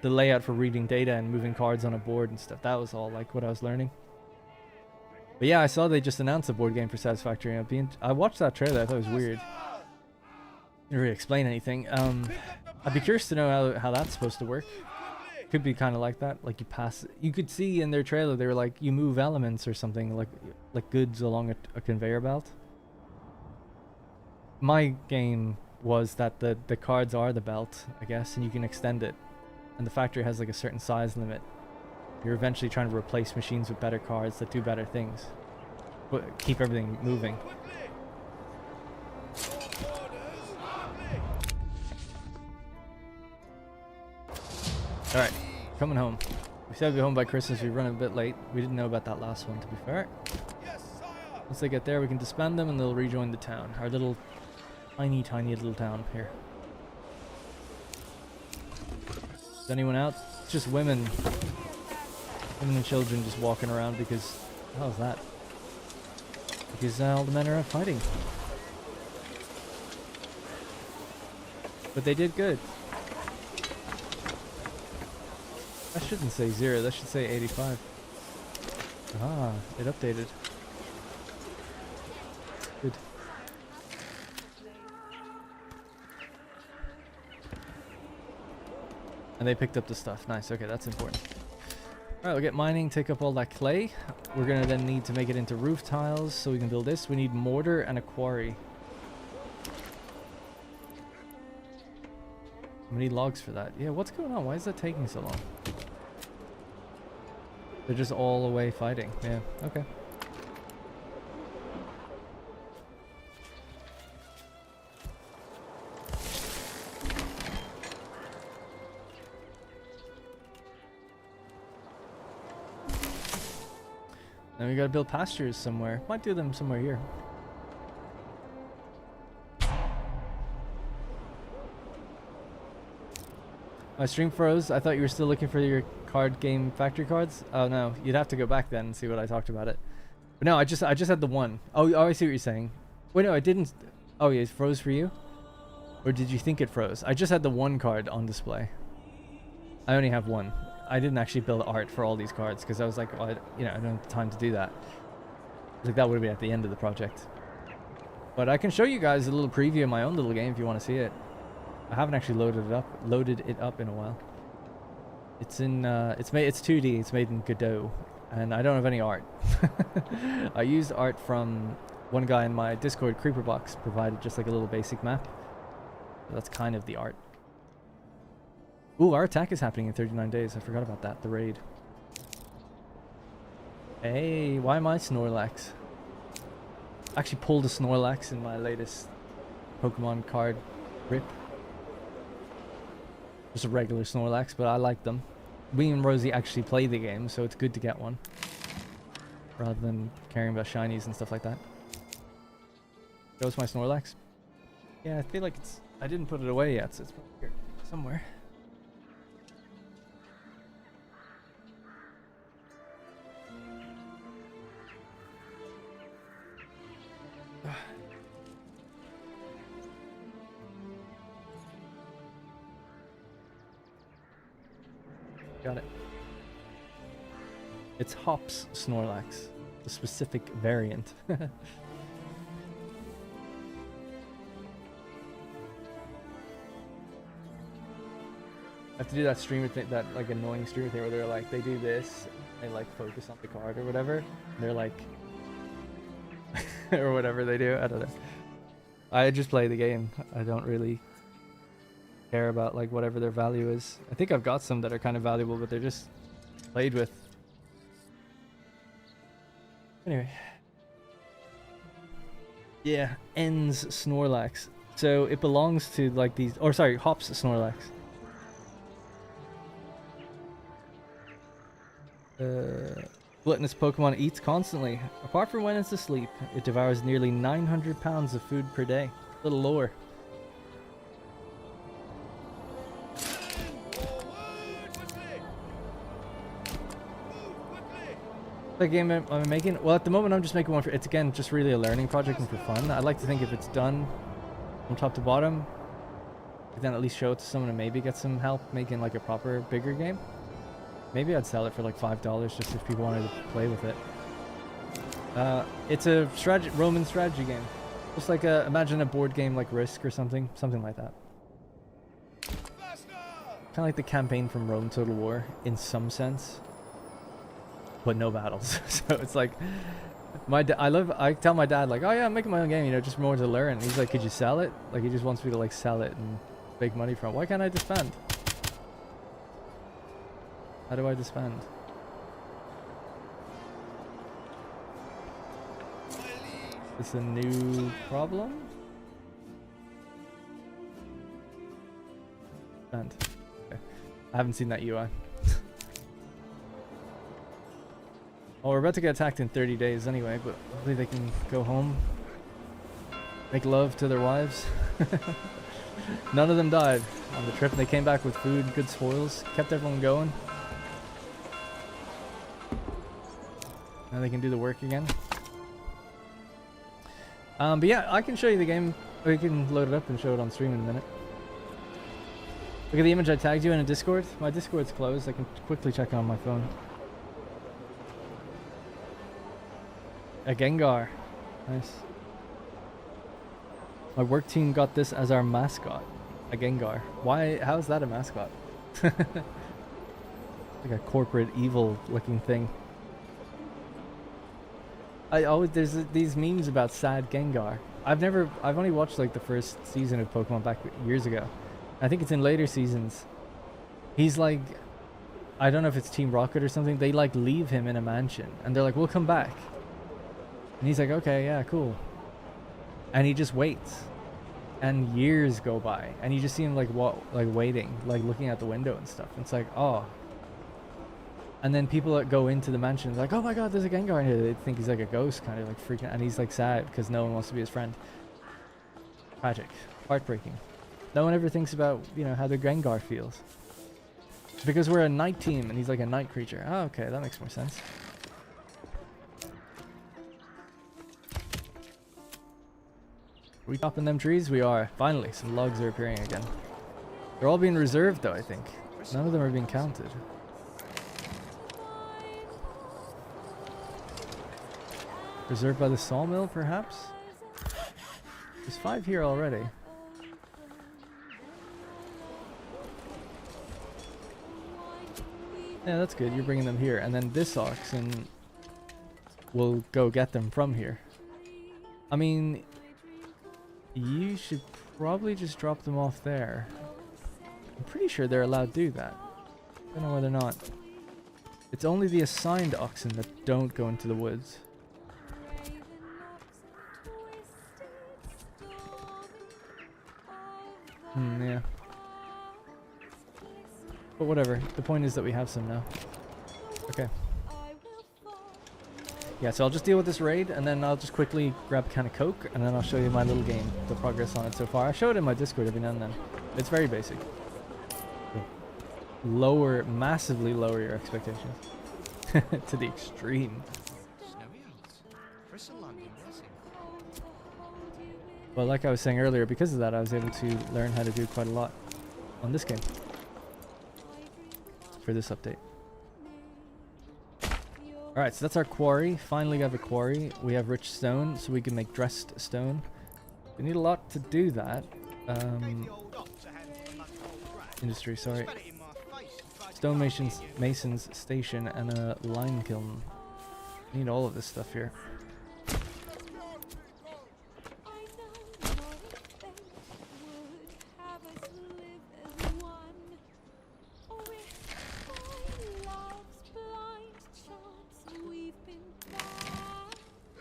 the layout for reading data and moving cards on a board and stuff, that was all like what I was learning. But yeah, I saw they just announced a board game for Satisfactory. I watched that trailer. I thought it was weird. Didn't really explain anything. I'd be curious to know how that's supposed to work. Could be kind of like that. Like you could see in their trailer they were like, you move elements or something, like goods along a conveyor belt. My game was that the cards are the belt, I guess, and you can extend it. And the factory has like a certain size limit. You're eventually trying to replace machines with better cards that do better things, but keep everything moving. Alright, coming home. We said we'd be home by Christmas. We run a bit late. We didn't know about that last one, to be fair. Once they get there, we can disband them and they'll rejoin the town. Our little tiny little town here. Is anyone out? It's just women. Women and children just walking around because... How's that? Because all the men are out fighting. But they did good. That shouldn't say 0, that should say 85. Ah, it updated. Good. And they picked up the stuff. Nice, okay, that's important. Alright, we'll get mining, take up all that clay. We're gonna then need to make it into roof tiles so we can build this. We need mortar and a quarry. We need logs for that. Yeah, what's going on? Why is that taking so long? They're just all away fighting. Yeah, okay. Then we gotta build pastures somewhere. Might do them somewhere here. My stream froze. I thought you were still looking for your card game factory cards. Oh no, you'd have to go back then and see what I talked about it. But no, I just had the one. Oh, I see what you're saying. Wait, no, it didn't. Oh yeah, it froze for you? Or did you think it froze? I just had the one card on display. I only have one. I didn't actually build art for all these cards because I was like, well, I don't have time to do that. Like that would have been at the end of the project. But I can show you guys a little preview of my own little game if you want to see it. I haven't actually loaded it up in a while. It's in it's 2D. It's made in Godot, and I don't have any art. I used art from one guy in my Discord. Creeperbox provided just like a little basic map. That's kind of the art. Ooh, our attack is happening in 39 days. I forgot about that. The raid. Hey, why am I Snorlax? I actually pulled a Snorlax in my latest Pokemon card rip. Just a regular Snorlax, but I like them. We and Rosie actually play the game, so it's good to get one. Rather than caring about shinies and stuff like that. That was my Snorlax. Yeah, I feel like it's... I didn't put it away yet, so it's here somewhere. Got it. It's Hops Snorlax, the specific variant. I have to do that streamer thing, that like annoying streamer thing where they're like, they do this, they like focus on the card or whatever. They're like, or whatever they do. I don't know. I just play the game. I don't really care about like whatever their value is. I think I've got some that are kind of valuable, but they're just played with. Anyway. Yeah, Ends Snorlax. So it belongs to like these, or sorry, Hops Snorlax. Gluttonous Pokemon eats constantly. Apart from when it's asleep, it devours nearly 900 pounds of food per day. Little lore. The game I'm making, well, at the moment I'm just making one for, it's again just really a learning project and for fun. I'd like to think if it's done from top to bottom, then at least show it to someone and maybe get some help making like a proper bigger game. Maybe I'd sell it for like $5 just if people wanted to play with it. It's a Roman strategy game. Just like imagine a board game like Risk or something like that. Kind of like the campaign from Rome Total War in some sense, but no battles. So it's like I tell my dad like, oh yeah, I'm making my own game, you know, just more to learn. And he's like, could you sell it? Like he just wants me to like sell it and make money from it. Why can't I disband? How do I disband? Is this a new problem? Disband. Okay. I haven't seen that UI. Well, we're about to get attacked in 30 days anyway, but hopefully they can go home. Make love to their wives. None of them died on the trip. They came back with food, good spoils, kept everyone going. Now they can do the work again. But yeah, I can show you the game. We can load it up and show it on stream in a minute. Look at the image I tagged you in a Discord. My Discord's closed. I can quickly check on my phone. A Gengar. Nice. My work team got this as our mascot. A Gengar. Why? How is that a mascot? Like a corporate evil looking thing. There's these memes about sad Gengar. I've only watched like the first season of Pokemon back years ago. I think it's in later seasons. He's like, I don't know if it's Team Rocket or something. They like leave him in a mansion and they're like, we'll come back. And he's like, okay, yeah, cool. And he just waits. And years go by. And you just see him like waiting, like looking out the window and stuff. And it's like, oh. And then people that go into the mansion like, oh my god, there's a Gengar in here. They think he's like a ghost, kind of like freaking, and he's like sad because no one wants to be his friend. Tragic. Heartbreaking. No one ever thinks about, you know, how the Gengar feels. Because we're a night team and he's like a night creature. Oh, okay, that makes more sense. Are we chopping them trees? We are. Finally, some logs are appearing again. They're all being reserved though, I think. None of them are being counted. Reserved by the sawmill, perhaps? There's 5 here already. Yeah, that's good. You're bringing them here. And then this oxen will go get them from here. I mean, you should probably just drop them off there. I'm pretty sure they're allowed to do that. I don't know whether or not. It's only the assigned oxen that don't go into the woods. Yeah. But whatever. The point is that we have some now. Okay. Yeah, so I'll just deal with this raid, and then I'll just quickly grab a can of Coke, and then I'll show you my little game, the progress on it so far. I show it in my Discord every now and then. It's very basic. Lower, massively lower your expectations. To the extreme. Snowy Alps. Crystal Landing blessing. Well, like I was saying earlier, because of that, I was able to learn how to do quite a lot on this game. For this update. Alright, so that's our quarry. Finally got a quarry. We have rich stone, so we can make dressed stone. We need a lot to do that. Industry, sorry. Stone mason's station and a lime kiln. Need all of this stuff here.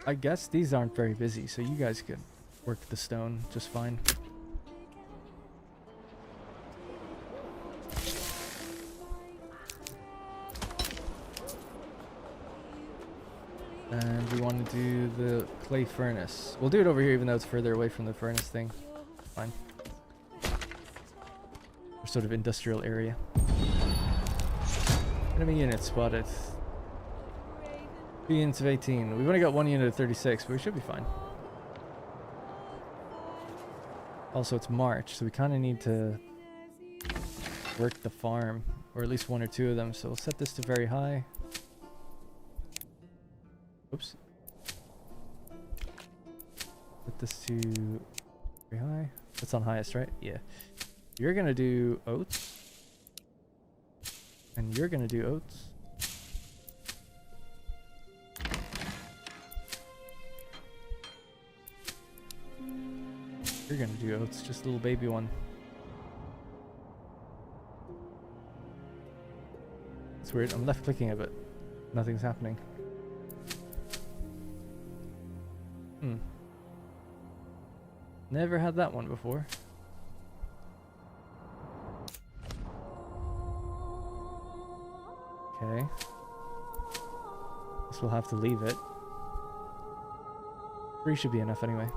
I guess these aren't very busy, so you guys could work the stone just fine. And we want to do the clay furnace. We'll do it over here even though it's further away from the furnace thing. Fine. Or sort of industrial area. Enemy unit spotted. 2 units of 18. We've only got 1 unit of 36, but we should be fine. Also, it's March, so we kind of need to work the farm. Or at least 1 or 2 of them, so we'll set this to very high. Oops. Set this to very high. That's on highest, right? Yeah. You're gonna do oats. And you're gonna do oats. You're gonna do oats, just a little baby one. It's weird, I'm left clicking it, but nothing's happening. Never had that one before. Okay. Guess we'll have to leave it. 3 should be enough anyway.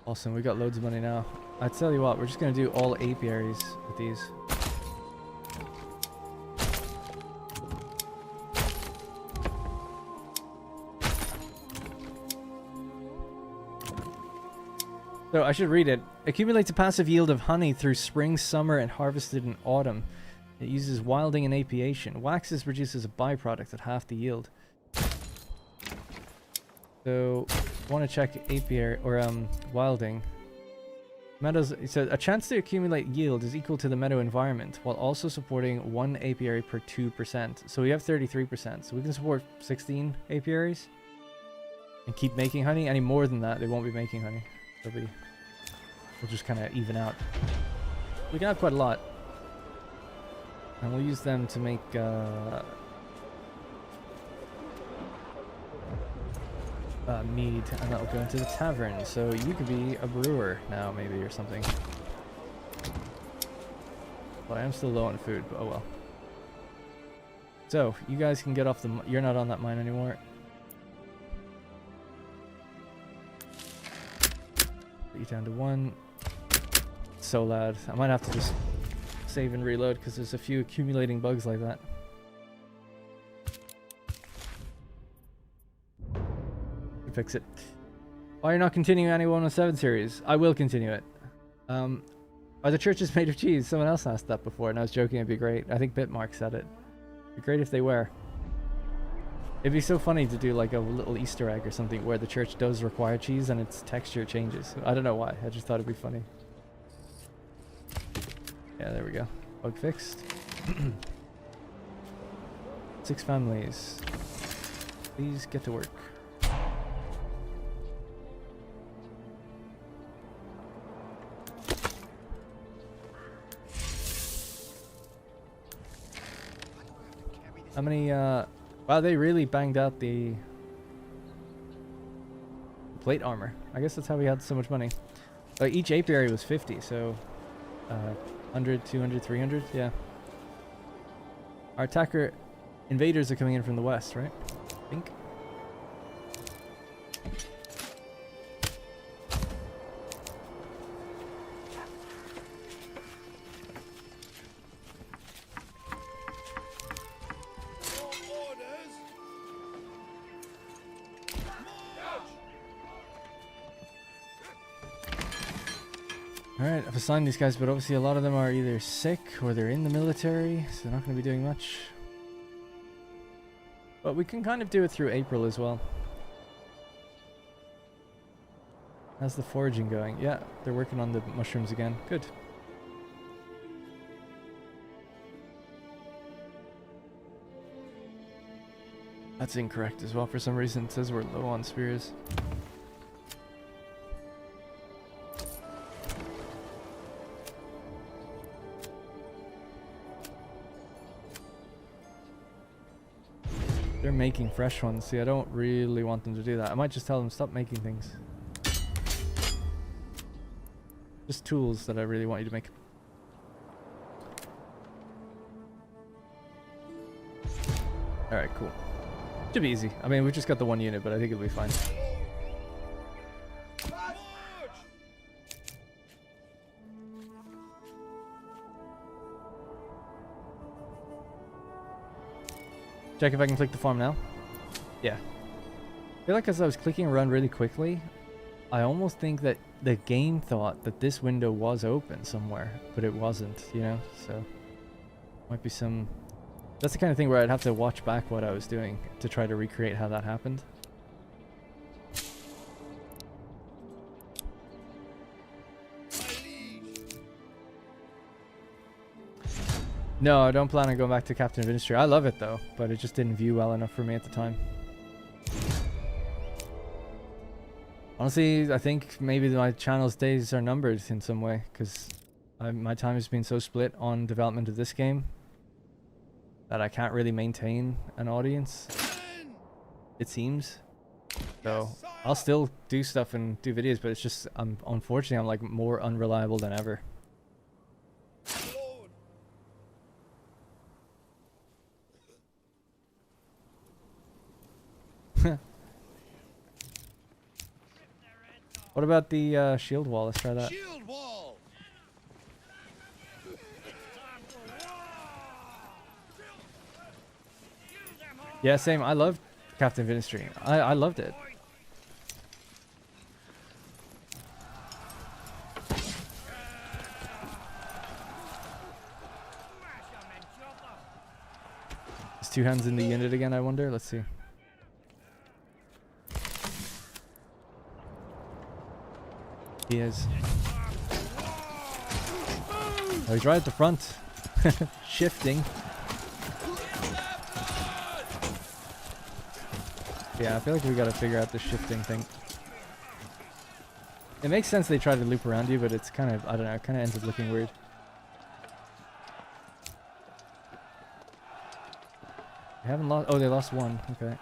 Awesome, we got loads of money now. I tell you what, we're just gonna do all apiaries with these. So I should read it. Accumulates a passive yield of honey through spring, summer, and harvested in autumn. It uses wilding and apiation. Wax is produced as a byproduct at half the yield. So, want to check apiary or wilding. Meadows. It says a chance to accumulate yield is equal to the meadow environment, while also supporting 1 apiary per 2%. So we have 33%. So we can support 16 apiaries and keep making honey. Any more than that, they won't be making honey. We'll just kind of even out. We can have quite a lot, and we'll use them to make mead, and that'll go into the tavern. So you could be a brewer now, maybe, or something. But I am still low on food, but oh well. So you guys can get off the. You're not on that mine anymore. Put you down to 1. It's so loud. I might have to just save and reload because there's a few accumulating bugs like that. Fix it. Why are you not continuing any 107 series? I will continue it. Are the churches made of cheese? Someone else asked that before, and I was joking it'd be great. I think Bitmark said it. It'd be great if they were. It'd be so funny to do like a little Easter egg or something where the church does require cheese and its texture changes. I don't know why. I just thought it'd be funny. Yeah, there we go. Bug fixed. 6 families. Please get to work. How many, wow, they really banged out the plate armor. I guess that's how we had so much money. Each apiary was 50, so 100, 200, 300, yeah. Our attacker invaders are coming in from the west, right? I think. Alright, I've assigned these guys, but obviously a lot of them are either sick or they're in the military, so they're not going to be doing much. But we can kind of do it through April as well. How's the foraging going? Yeah, they're working on the mushrooms again. Good. That's incorrect as well for some reason. It says we're low on spears. They're making fresh ones. See, I don't really want them to do that. I might just tell them stop making things. Just tools that I really want you to make. Alright, cool. Should be easy. I mean, we just got the one unit, but I think it'll be fine. Check if I can click the farm now. Yeah. I feel like as I was clicking around really quickly, I almost think that the game thought that this window was open somewhere, but it wasn't, you know? So, might be some... That's the kind of thing where I'd have to watch back what I was doing to try to recreate how that happened. No, I don't plan on going back to Captain of Industry. I love it though, but it just didn't view well enough for me at the time. Honestly, I think maybe my channel's days are numbered in some way, because my time has been so split on development of this game that I can't really maintain an audience, it seems. So I'll still do stuff and do videos, but it's just, unfortunately I'm like more unreliable than ever. What about the shield wall? Let's try that. Shield wall. Yeah, same. I loved Captain of Industry. I loved it. Is two hands in the unit again, I wonder? Let's see. He is. Oh, he's right at the front. Shifting. Yeah, I feel like we gotta figure out the shifting thing. It makes sense they try to loop around you, but it's kind of, I don't know, it kind of ends up looking weird. They haven't lost, oh, they lost one, okay.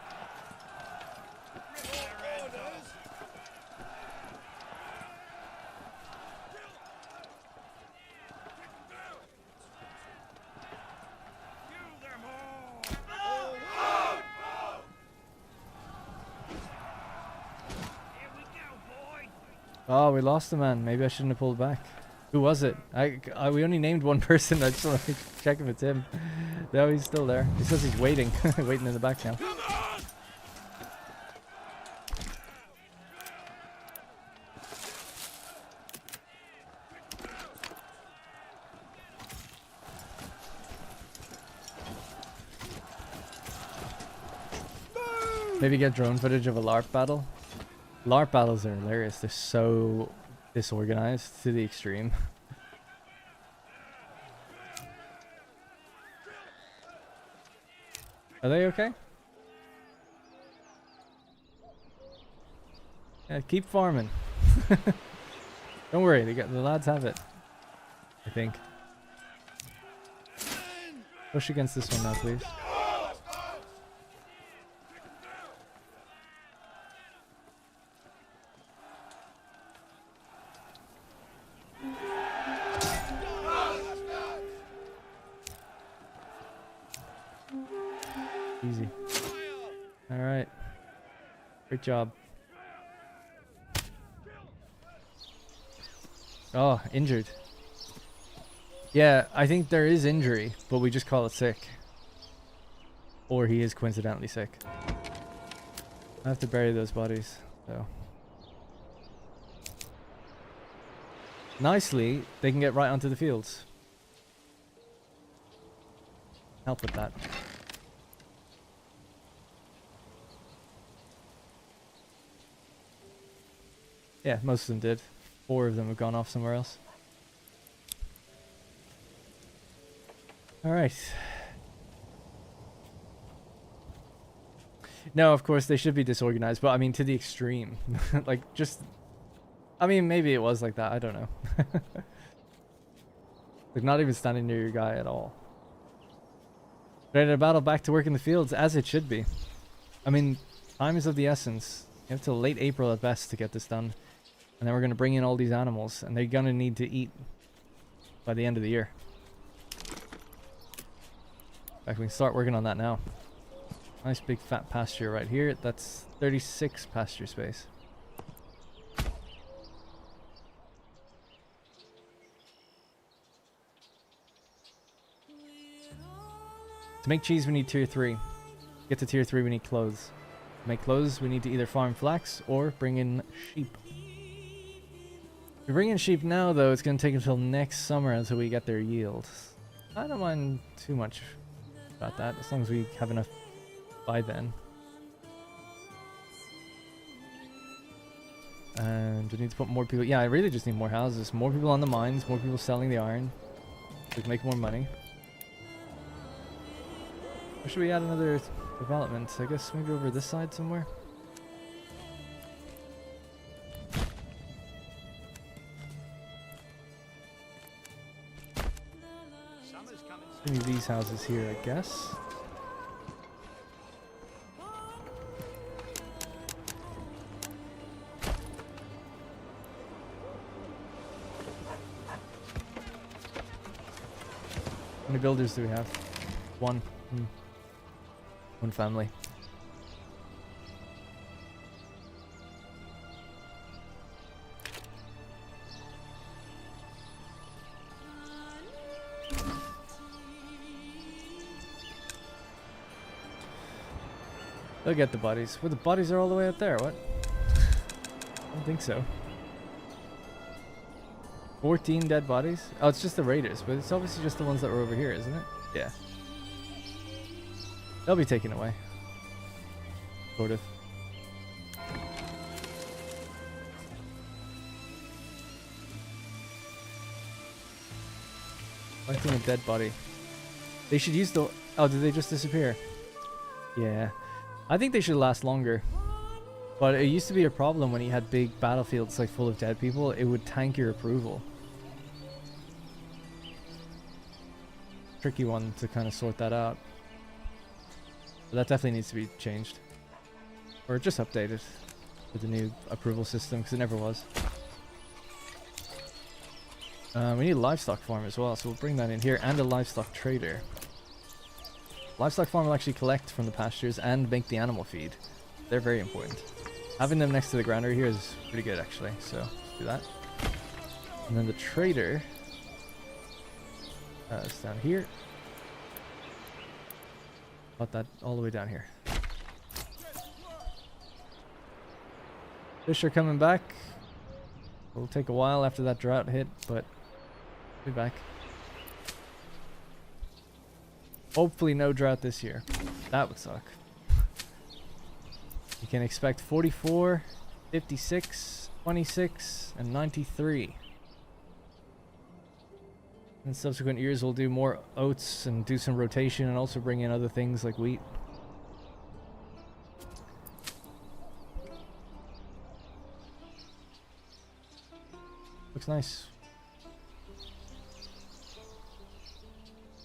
Oh, we lost the man. Maybe I shouldn't have pulled back. Who was it? We only named one person. I just want to check if it's him. No, he's still there. He says he's waiting. Waiting in the back now. Maybe get drone footage of a LARP battle. LARP battles are hilarious. They're so disorganized to the extreme. Are they okay? Yeah, keep farming. Don't worry, the lads have it. I think. Push against this one now, please. Easy. Alright. Great job. Oh, injured. Yeah, I think there is injury, but we just call it sick. Or he is coincidentally sick. I have to bury those bodies, so. Nicely, they can get right onto the fields. Help with that. Yeah, most of them did. 4 of them have gone off somewhere else. Alright. No, of course, they should be disorganized, but I mean, to the extreme. Like, just... I mean, maybe it was like that, I don't know. Like, not even standing near your guy at all. Ready to battle, back to work in the fields, as it should be. I mean, time is of the essence. You have till late April at best to get this done. And then we're going to bring in all these animals, and they're going to need to eat by the end of the year. In fact, we can start working on that now. Nice big fat pasture right here. That's 36 pasture space. To make cheese, we need tier 3. Get to tier 3, we need clothes. To make clothes, we need to either farm flax or bring in sheep. If we bring in sheep now, though, it's going to take until next summer until we get their yield. I don't mind too much about that, as long as we have enough by then. And we need to put more people... Yeah, I really just need more houses. More people on the mines, more people selling the iron. So we can make more money. Or should we add another development? I guess maybe over this side somewhere? Maybe these houses here, I guess. How many builders do we have? 1. One family. They'll get the bodies. Well, the bodies are all the way up there. What? I don't think so. 14 dead bodies? Oh, it's just the raiders, but it's obviously just the ones that were over here, isn't it? Yeah. They'll be taken away. Sort of. Collecting a dead body. They should use the... Oh, did they just disappear? Yeah. I think they should last longer. But it used to be a problem when you had big battlefields like full of dead people. It would tank your approval. Tricky one to kind of sort that out. But that definitely needs to be changed. Or just updated with the new approval system, because it never was. We need a livestock farm as well, so we'll bring that in here, and a livestock trader. Livestock farm will actually collect from the pastures and make the animal feed. They're very important. Having them next to the granary here is pretty good, actually, so let's do that. And then the trader is down here. Put that all the way down here. Fish are coming back. It'll take a while after that drought hit, but we'll be back. Hopefully no drought this year. That would suck. You can expect 44, 56, 26, and 93. In subsequent years, we'll do more oats and do some rotation and also bring in other things like wheat. Looks nice.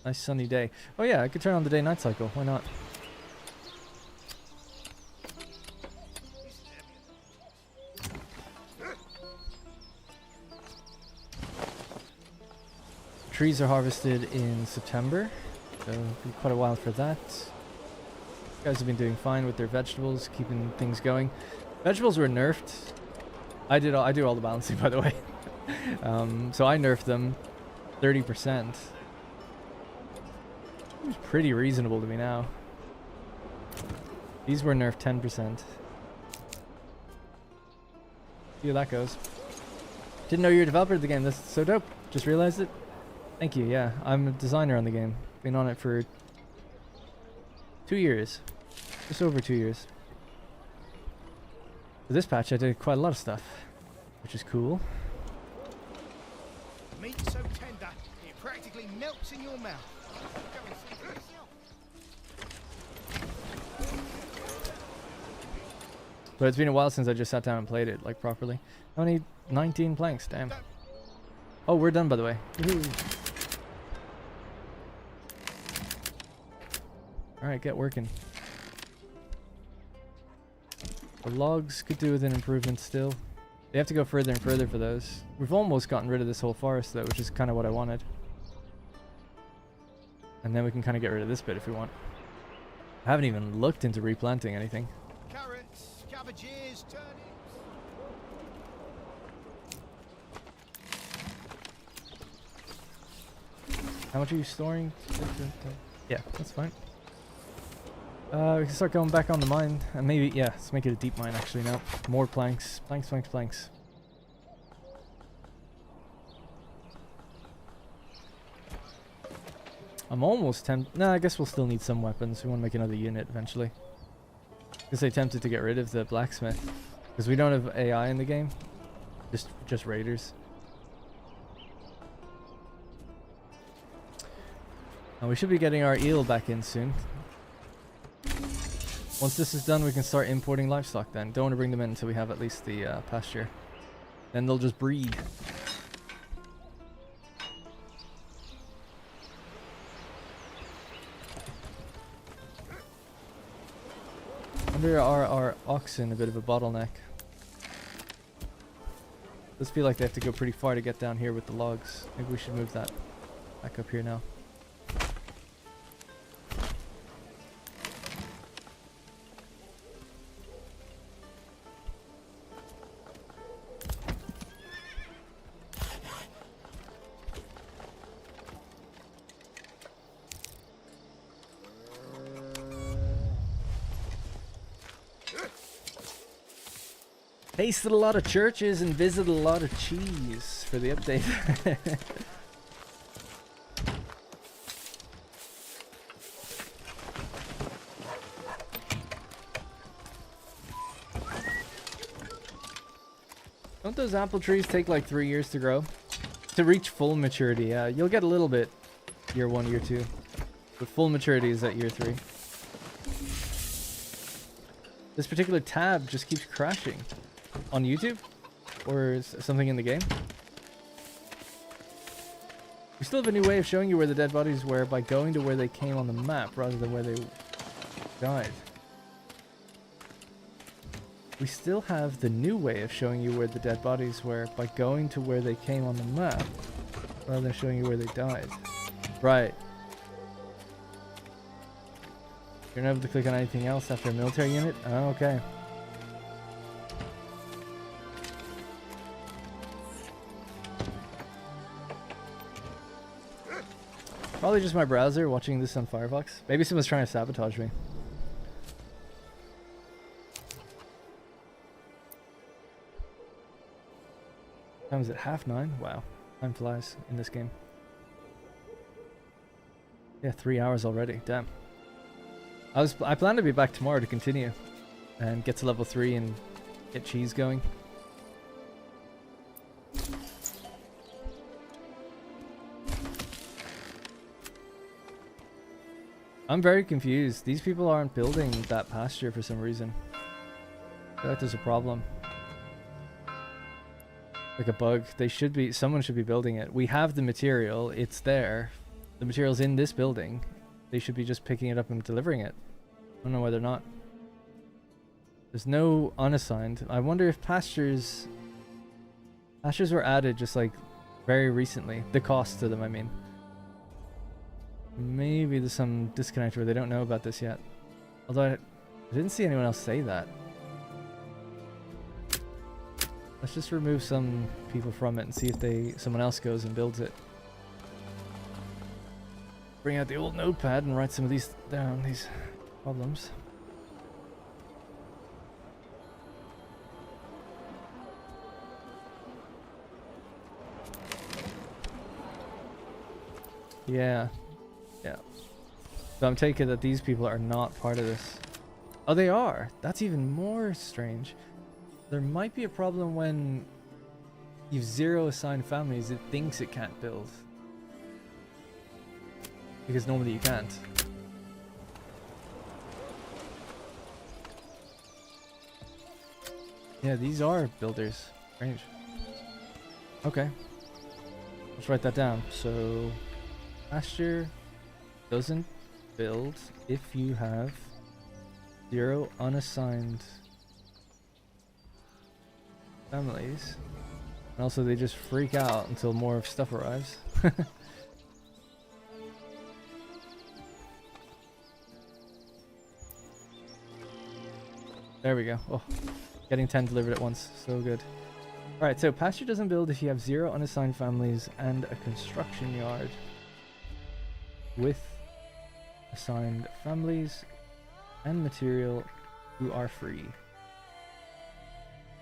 Nice sunny day. Oh yeah, I could turn on the day-night cycle. Why not? Trees are harvested in September, so it'll be quite a while for that. Guys have been doing fine with their vegetables, keeping things going. Vegetables were nerfed. I do all the balancing, by the way. So I nerfed them 30%. It's pretty reasonable to me now. These were nerfed 10%. See how that goes. Didn't know you were a developer of the game. That's so dope. Just realized it. Thank you. Yeah, I'm a designer on the game. Been on it for 2 years. Just over 2 years. For this patch, I did quite a lot of stuff, which is cool. Meat so tender, it practically melts in your mouth. Go and see for yourself. But it's been a while since I just sat down and played it, like, properly. Only 19 planks, damn. Oh, we're done, by the way. Alright, get working. The logs could do with an improvement still. They have to go further and further for those. We've almost gotten rid of this whole forest, though, which is kind of what I wanted. And then we can kind of get rid of this bit if we want. I haven't even looked into replanting anything. Carrots, cabbages, turnips. How much are you storing? Yeah, that's fine. We can start going back on the mine. And maybe, yeah, let's make it a deep mine actually now. More planks. Planks, planks, planks. I'm almost tempted. No, I guess we'll still need some weapons. We want to make another unit eventually. Because I tempted to get rid of the blacksmith. Because we don't have AI in the game. Just raiders. And we should be getting our eel back in soon. Once this is done, we can start importing livestock then. Don't want to bring them in until we have at least the pasture. Then they'll just breed. Under our oxen, a bit of a bottleneck. Does feel like they have to go pretty far to get down here with the logs. Maybe we should move that back up here now. Tasted a lot of churches and visited a lot of cheese for the update. Don't those apple trees take like 3 years to grow? To reach full maturity, yeah. You'll get a little bit year 1, year 2. But full maturity is at year 3. This particular tab just keeps crashing. On YouTube? Or something in the game? We still have a new way of showing you where the dead bodies were by going to where they came on the map rather than where they died. We still have the new way of showing you where the dead bodies were by going to where they came on the map rather than showing you where they died. Right. You're not able to click on anything else after a military unit? Oh, okay. Probably just my browser watching this on Firefox. Maybe someone's trying to sabotage me. Time is it 9:30? Wow. Time flies in this game. Yeah, 3 hours already. Damn. I plan to be back tomorrow to continue and get to level 3 and get cheese going. I'm very confused. These people aren't building that pasture for some reason. I feel like there's a problem. Like a bug. They should be, someone should be building it. We have the material, it's there. The material's in this building. They should be just picking it up and delivering it. I don't know why they're not. There's no unassigned. I wonder if pastures were added just like very recently. The cost to them, I mean. Maybe there's some disconnect where they don't know about this yet. Although I didn't see anyone else say that. Let's just remove some people from it and see if someone else goes and builds it. Bring out the old notepad and write some of these down, these problems. Yeah. Yeah. So I'm taking that these people are not part of this. Oh, they are. That's even more strange. There might be a problem when you've 0 assigned families, it thinks it can't build. Because normally you can't. Yeah, these are builders. Strange. Okay. Let's write that down. So, pasture doesn't build if you have 0 unassigned families. And also they just freak out until more stuff arrives. There we go. Oh, getting 10 delivered at once. So good. Alright, so pasture doesn't build if you have 0 unassigned families and a construction yard with assigned families and material who are free.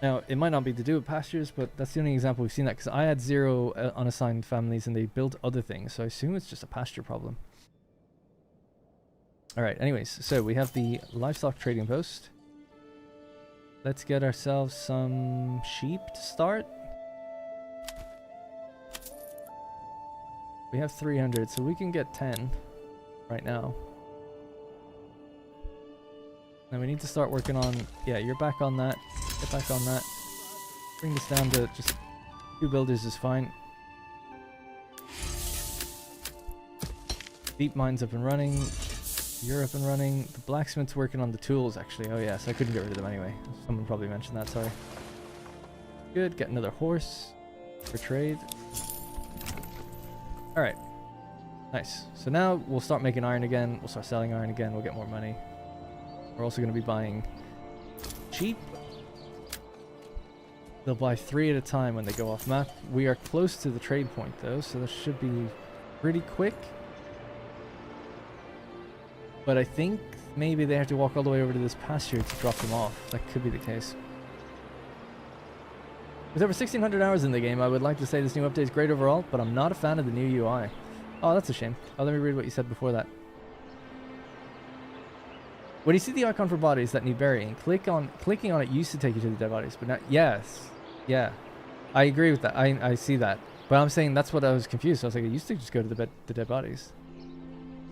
Now, it might not be to do with pastures, but that's the only example we've seen that, because I had 0 unassigned families and they built other things, so I assume it's just a pasture problem. Alright, anyways, so we have the livestock trading post. Let's get ourselves some sheep to start. We have 300, so we can get 10 right now. Now we need to start working on... Yeah, you're back on that. Get back on that. Bring this down to just 2 builders is fine. Deep mine's up and running. You're up and running. The blacksmith's working on the tools, actually. Oh, yes, I couldn't get rid of them anyway. Someone probably mentioned that, sorry. Good, get another horse for trade. Alright. Nice. So now we'll start making iron again. We'll start selling iron again. We'll get more money. We're also going to be buying sheep. They'll buy 3 at a time when they go off map. We are close to the trade point, though, so this should be pretty quick. But I think maybe they have to walk all the way over to this pasture to drop them off. That could be the case. With over 1,600 hours in the game, I would like to say this new update is great overall, but I'm not a fan of the new UI. Oh, that's a shame. Oh, let me read what you said before that. When you see the icon for bodies that need burying, clicking on it used to take you to the dead bodies, but now, yes. Yeah. I agree with that. I see that. But I'm saying that's what I was confused. I was like, I used to just go to the dead bodies.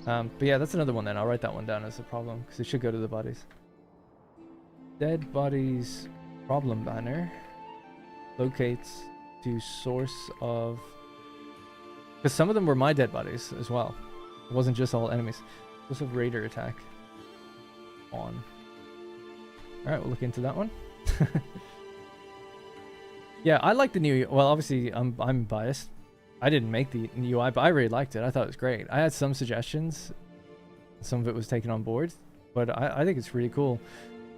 But yeah, that's another one then. I'll write that one down as a problem, because it should go to the bodies. Dead bodies problem banner locates to source of... Because some of them were my dead bodies as well. It wasn't just all enemies. Source of raider attack. On. Alright, we'll look into that one. Yeah, I like the new... Well, obviously, I'm biased. I didn't make the UI, but I really liked it. I thought it was great. I had some suggestions. Some of it was taken on board, but I think it's really cool.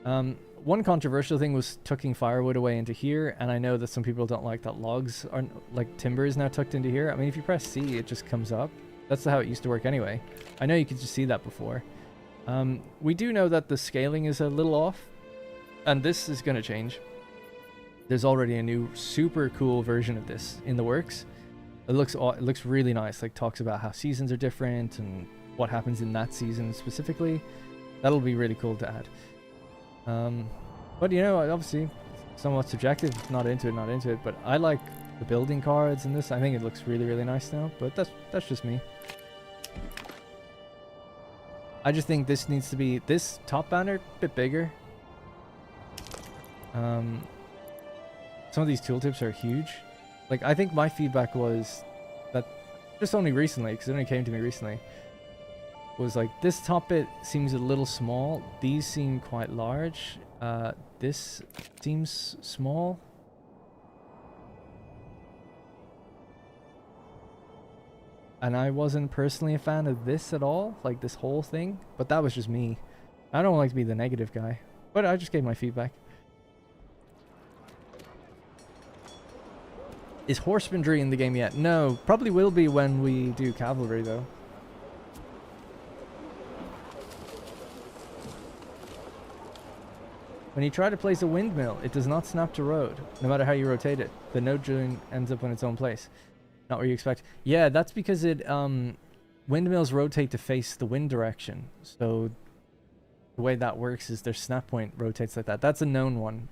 One controversial thing was tucking firewood away into here, and I know that some people don't like that logs are... Like, timber is now tucked into here. I mean, if you press C, it just comes up. That's how it used to work anyway. I know you could just see that before. We do know that the scaling is a little off, and this is going to change. There's already a new super cool version of this in the works. It looks really nice. Like, talks about how seasons are different and what happens in that season specifically. That'll be really cool to add. But you know, obviously, somewhat subjective. Not into it. But I like the building cards in this. I think it looks really, really nice now. But that's just me. I just think this needs to be this top banner a bit bigger. Some of these tooltips are huge. Like, I think my feedback was that just only recently, because it only came to me recently, was like, this top bit seems a little small. These seem quite large. This seems small. And I wasn't personally a fan of this at all, like this whole thing, but that was just me. I don't like to be the negative guy, but I just gave my feedback. Is horsemanry in the game yet? No, probably will be when we do cavalry though. When you try to place a windmill, it does not snap to road, no matter how you rotate it. The node join ends up in its own place. Not where you expect. Yeah, that's because it windmills rotate to face the wind direction. So the way that works is their snap point rotates like that. That's a known one.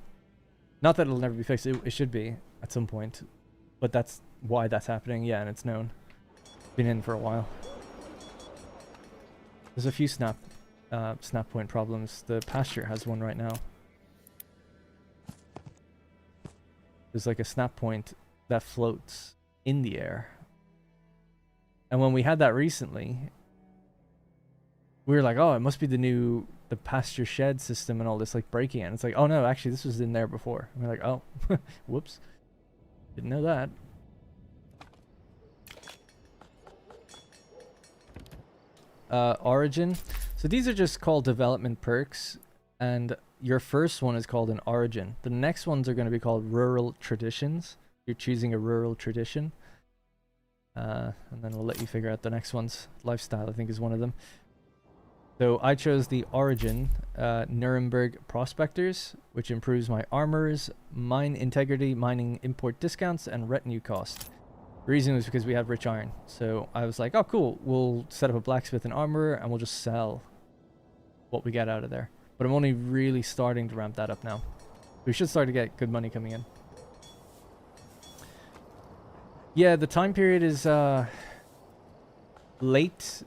Not that it'll never be fixed. It should be at some point. But that's why that's happening. Yeah, and it's known. Been in for a while. There's a few snap point problems. The pasture has one right now. There's like a snap point that floats in the air. And when we had that recently, we were like, oh, it must be the pasture shed system and all this like breaking it. And it's like, oh no, actually this was in there before. And we're like, oh, whoops. Didn't know that. Origin. So these are just called development perks. And your first one is called an origin. The next ones are going to be called rural traditions. You're choosing a rural tradition. And then we'll let you figure out the next ones. Lifestyle, I think, is one of them. So I chose the origin, Nuremberg Prospectors, which improves my armors, mine integrity, mining import discounts, and retinue cost. The reason was because we have rich iron. So I was like, oh cool, we'll set up a blacksmith and armorer, and we'll just sell what we get out of there. But I'm only really starting to ramp that up now. We should start to get good money coming in. Yeah, the time period is late.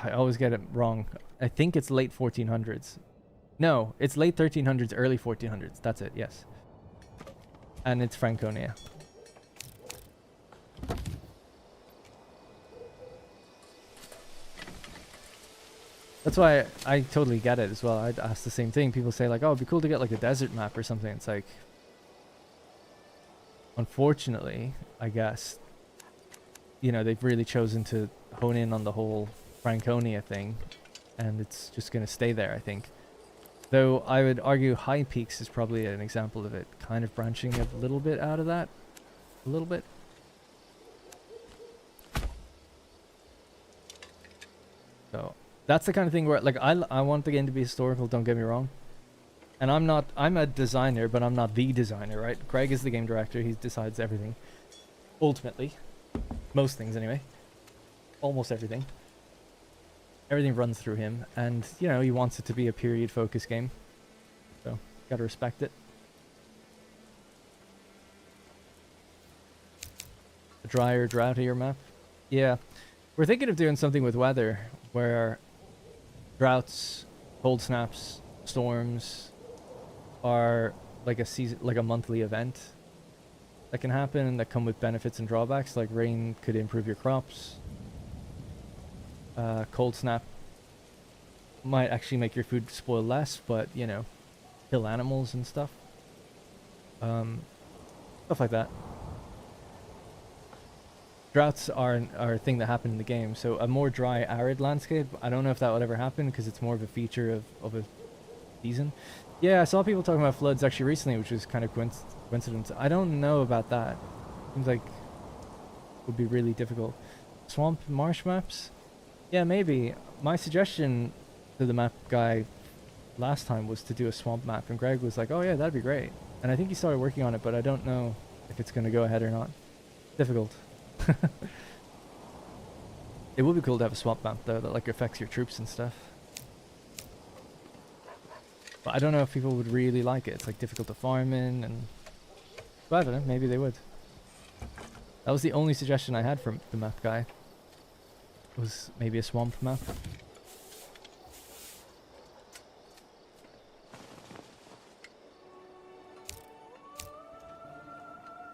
I always get it wrong. I think it's late 1400s. No, it's late 1300s, early 1400s. That's it, yes. And it's Franconia. That's why I totally get it as well. I'd ask the same thing. People say like, oh, it'd be cool to get like a desert map or something. It's like, unfortunately, I guess, you know, they've really chosen to hone in on the whole Franconia thing, and it's just going to stay there, I think. Though I would argue High Peaks is probably an example of it kind of branching a little bit out of that. A little bit. So that's the kind of thing where, like, I want the game to be historical, don't get me wrong. And I'm a designer, but I'm not the designer, right? Greg is the game director, he decides everything. Ultimately. Most things, anyway. Almost everything. Everything runs through him, and, you know, he wants it to be a period-focused game. So, gotta respect it. A drier, droughthier map? Yeah. We're thinking of doing something with weather, where droughts, cold snaps, storms are like a season, like a monthly event that can happen and that come with benefits and drawbacks. Like rain could improve your crops. Cold snap might actually make your food spoil less, but you know, kill animals and stuff. Stuff like that. Droughts are a thing that happen in the game, so a more dry, arid landscape, I don't know if that would ever happen because it's more of a feature of a season. Yeah, I saw people talking about floods actually recently, which was kind of coincidence. I don't know about that. Seems like it would be really difficult. Swamp marsh maps? Yeah, maybe. My suggestion to the map guy last time was to do a swamp map, and Greg was like, oh yeah, that'd be great. And I think he started working on it, but I don't know if it's going to go ahead or not. Difficult. It would be cool to have a swamp map though that like affects your troops and stuff. But I don't know if people would really like it. It's like difficult to farm in, and but I don't know, maybe they would. That was the only suggestion I had from the map guy. Was maybe a swamp map.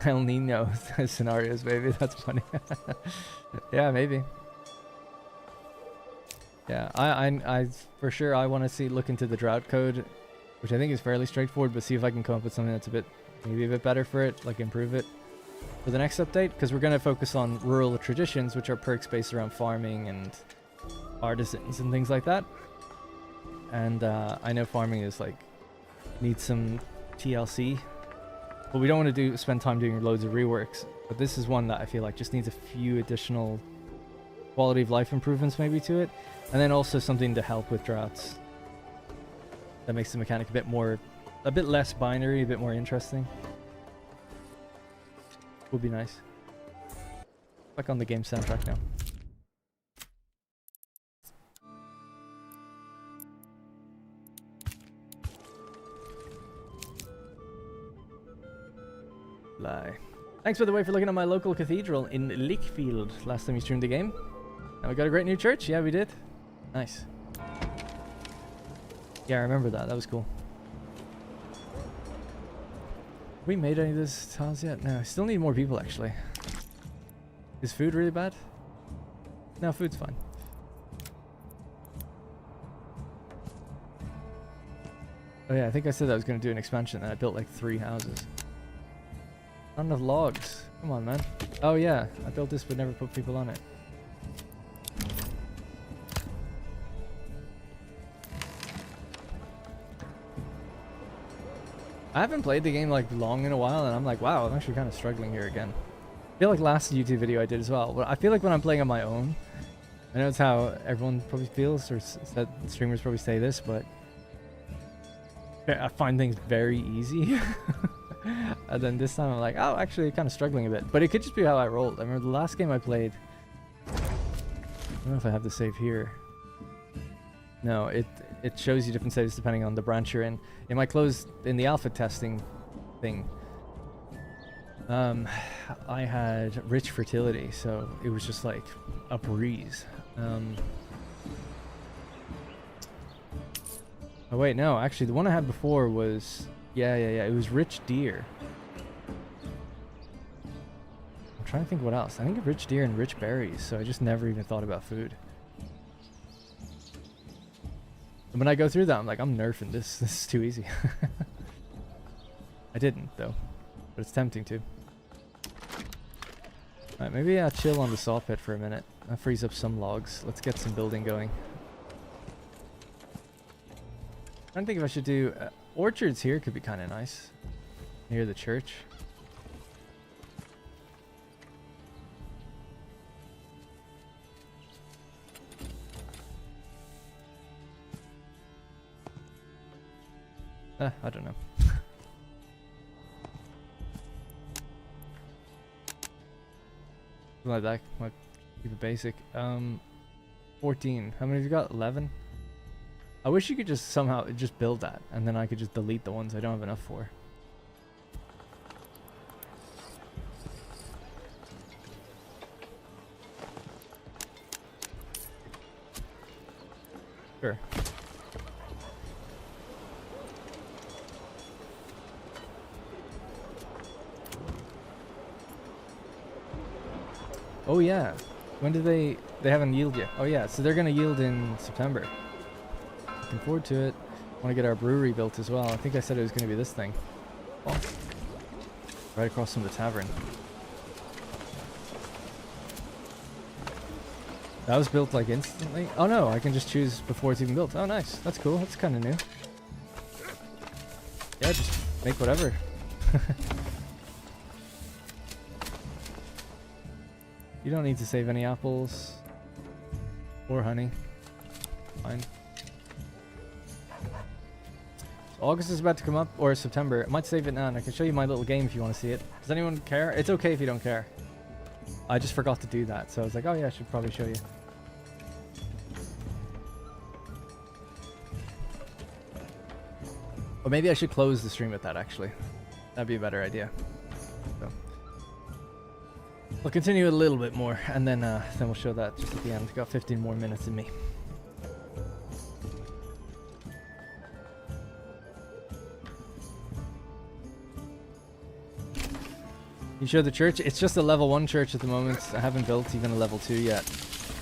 El Nino scenarios, maybe. That's funny. Yeah, maybe. Yeah, I for sure I want to look into the drought code, which I think is fairly straightforward, but see if I can come up with something that's maybe a bit better for it, like improve it for the next update, because we're going to focus on rural traditions, which are perks based around farming and artisans and things like that. and I know farming is like needs some TLC, but we don't want to spend time doing loads of reworks. But this is one that I feel like just needs a few additional quality of life improvements maybe to it, and then also something to help with droughts that makes the mechanic a bit less binary, a bit more interesting. Would be nice. Back on the game soundtrack now. Lie. Thanks by the way for looking at my local cathedral in Lichfield last time you streamed the game. And we got a great new church. Yeah, we did. Nice. Yeah, I remember that. That was cool. Have we made any of this tiles yet? No, I still need more people actually. Is food really bad? No, food's fine. Oh yeah, I think I said I was going to do an expansion and I built like 3 houses. Not enough logs. Come on, man. Oh yeah, I built this but never put people on it. I haven't played the game like long in a while and I'm like, wow, I'm actually kind of struggling here again. I feel like last YouTube video I did as well, but I feel like when I'm playing on my own, I know it's how everyone probably feels, or that streamers probably say this, but I find things very easy. And then this time I'm like, oh, actually kind of struggling a bit. But it could just be how I rolled. I remember the last game I played, I don't know if I have the save here. No, it shows you different saves depending on the branch you're in. In my close, in the alpha testing thing, I had rich fertility, so it was just like a breeze. Oh wait, no, actually the one I had before was, yeah, it was rich deer. I'm trying to think what else. I think rich deer and rich berries, so I just never even thought about food. And when I go through that, I'm like, I'm nerfing this. This is too easy. I didn't, though. But it's tempting to. Alright, maybe I'll chill on the saw pit for a minute. That frees up some logs. Let's get some building going. I'm trying to think if I should do... orchards here could be kind of nice. Near the church. I don't know. Like that, like keep it basic. 14. How many have you got? 11. I wish you could just somehow just build that, and then I could just delete the ones I don't have enough for. Sure. Oh yeah, when do they haven't yielded yet? Oh yeah, so they're gonna yield in September. Looking forward to it. Want to get our brewery built as well. I think I said it was gonna be this thing. Oh, right across from the tavern. That was built like instantly. Oh no, I can just choose before it's even built. Oh nice, that's cool. That's kind of new. Yeah, just make whatever. You don't need to save any apples or honey. Fine. So August is about to come up, or September. I might save it now, and I can show you my little game if you want to see it. Does anyone care? It's okay if you don't care. I just forgot to do that, so I was like, oh yeah, I should probably show you. Or maybe I should close the stream with that, actually. That'd be a better idea. So. We'll continue a little bit more, and then we'll show that just at the end. Got 15 more minutes in me. You show the church? It's just a level 1 church at the moment. I haven't built even a level 2 yet.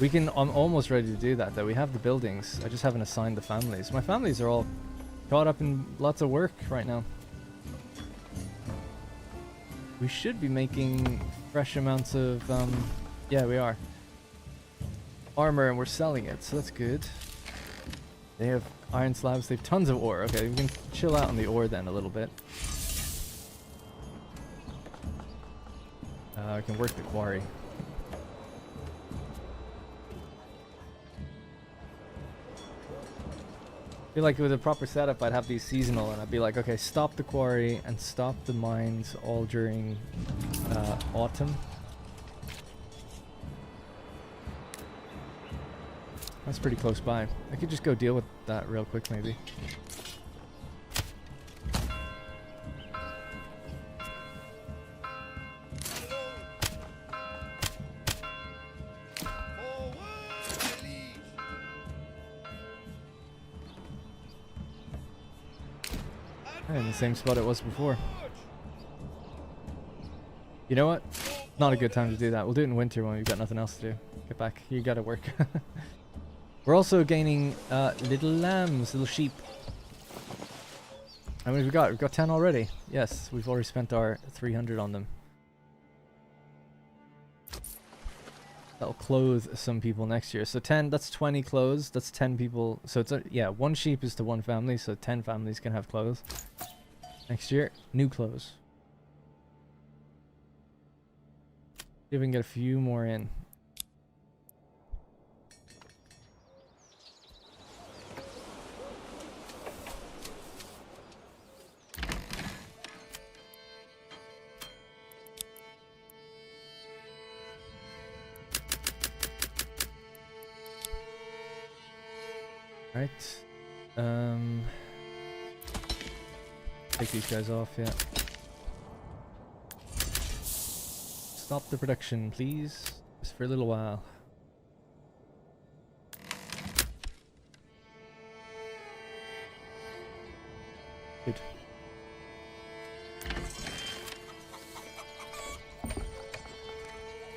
I'm almost ready to do that, though. We have the buildings. I just haven't assigned the families. My families are all caught up in lots of work right now. We should be making fresh amounts of, yeah, we are. Armor, and we're selling it, so that's good. They have iron slabs. They have tons of ore. Okay, we can chill out on the ore then a little bit. I can work the quarry. I feel like with a proper setup, I'd have these seasonal, and I'd be like, okay, stop the quarry and stop the mines all during autumn. That's pretty close by. I could just go deal with that real quick, maybe. In the same spot it was before. You know what? Not a good time to do that. We'll do it in winter when we've got nothing else to do. Get back. You gotta work. We're also gaining little lambs, little sheep. How many have we got? We've got 10 already. Yes, we've already spent our 300 on them. That'll clothe some people next year. So 10, that's 20 clothes. That's 10 people. So it's yeah, one sheep is to one family. So 10 families can have clothes. Next year, new clothes. See if we can get a few more in. Right. Take these guys off, yeah. Stop the production, please. Just for a little while. Good.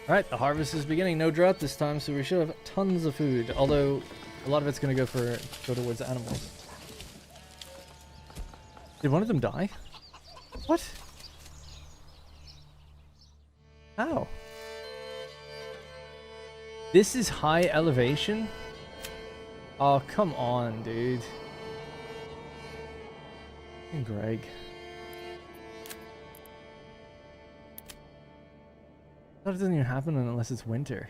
Alright, the harvest is beginning. No drought this time, so we should have tons of food. Although a lot of it's going to go towards animals. Did one of them die? What? How? This is high elevation? Oh, come on, dude. Greg. That doesn't even happen unless it's winter.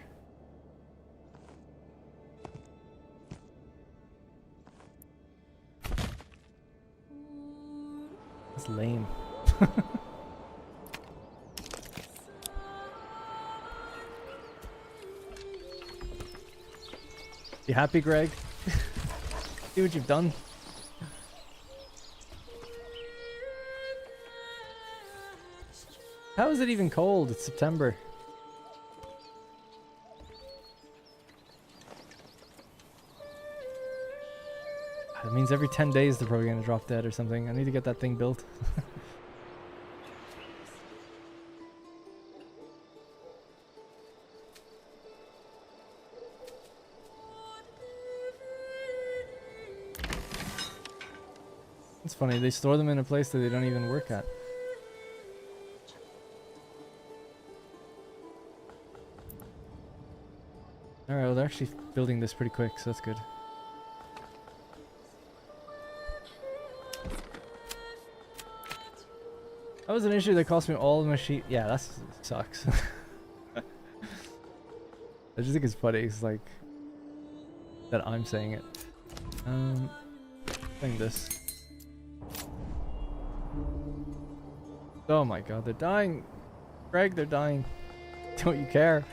That's lame. You happy, Greg? See what you've done? How is it even cold? It's September. That means every 10 days they're probably going to drop dead or something. I need to get that thing built. It's funny, they store them in a place that they don't even work at. Alright, well they're actually building this pretty quick, so that's good. That was an issue that cost me all of my sheep. Yeah, that sucks. I just think it's funny. It's like that I'm saying it. Playing this. Oh my god, they're dying. Greg, they're dying. Don't you care?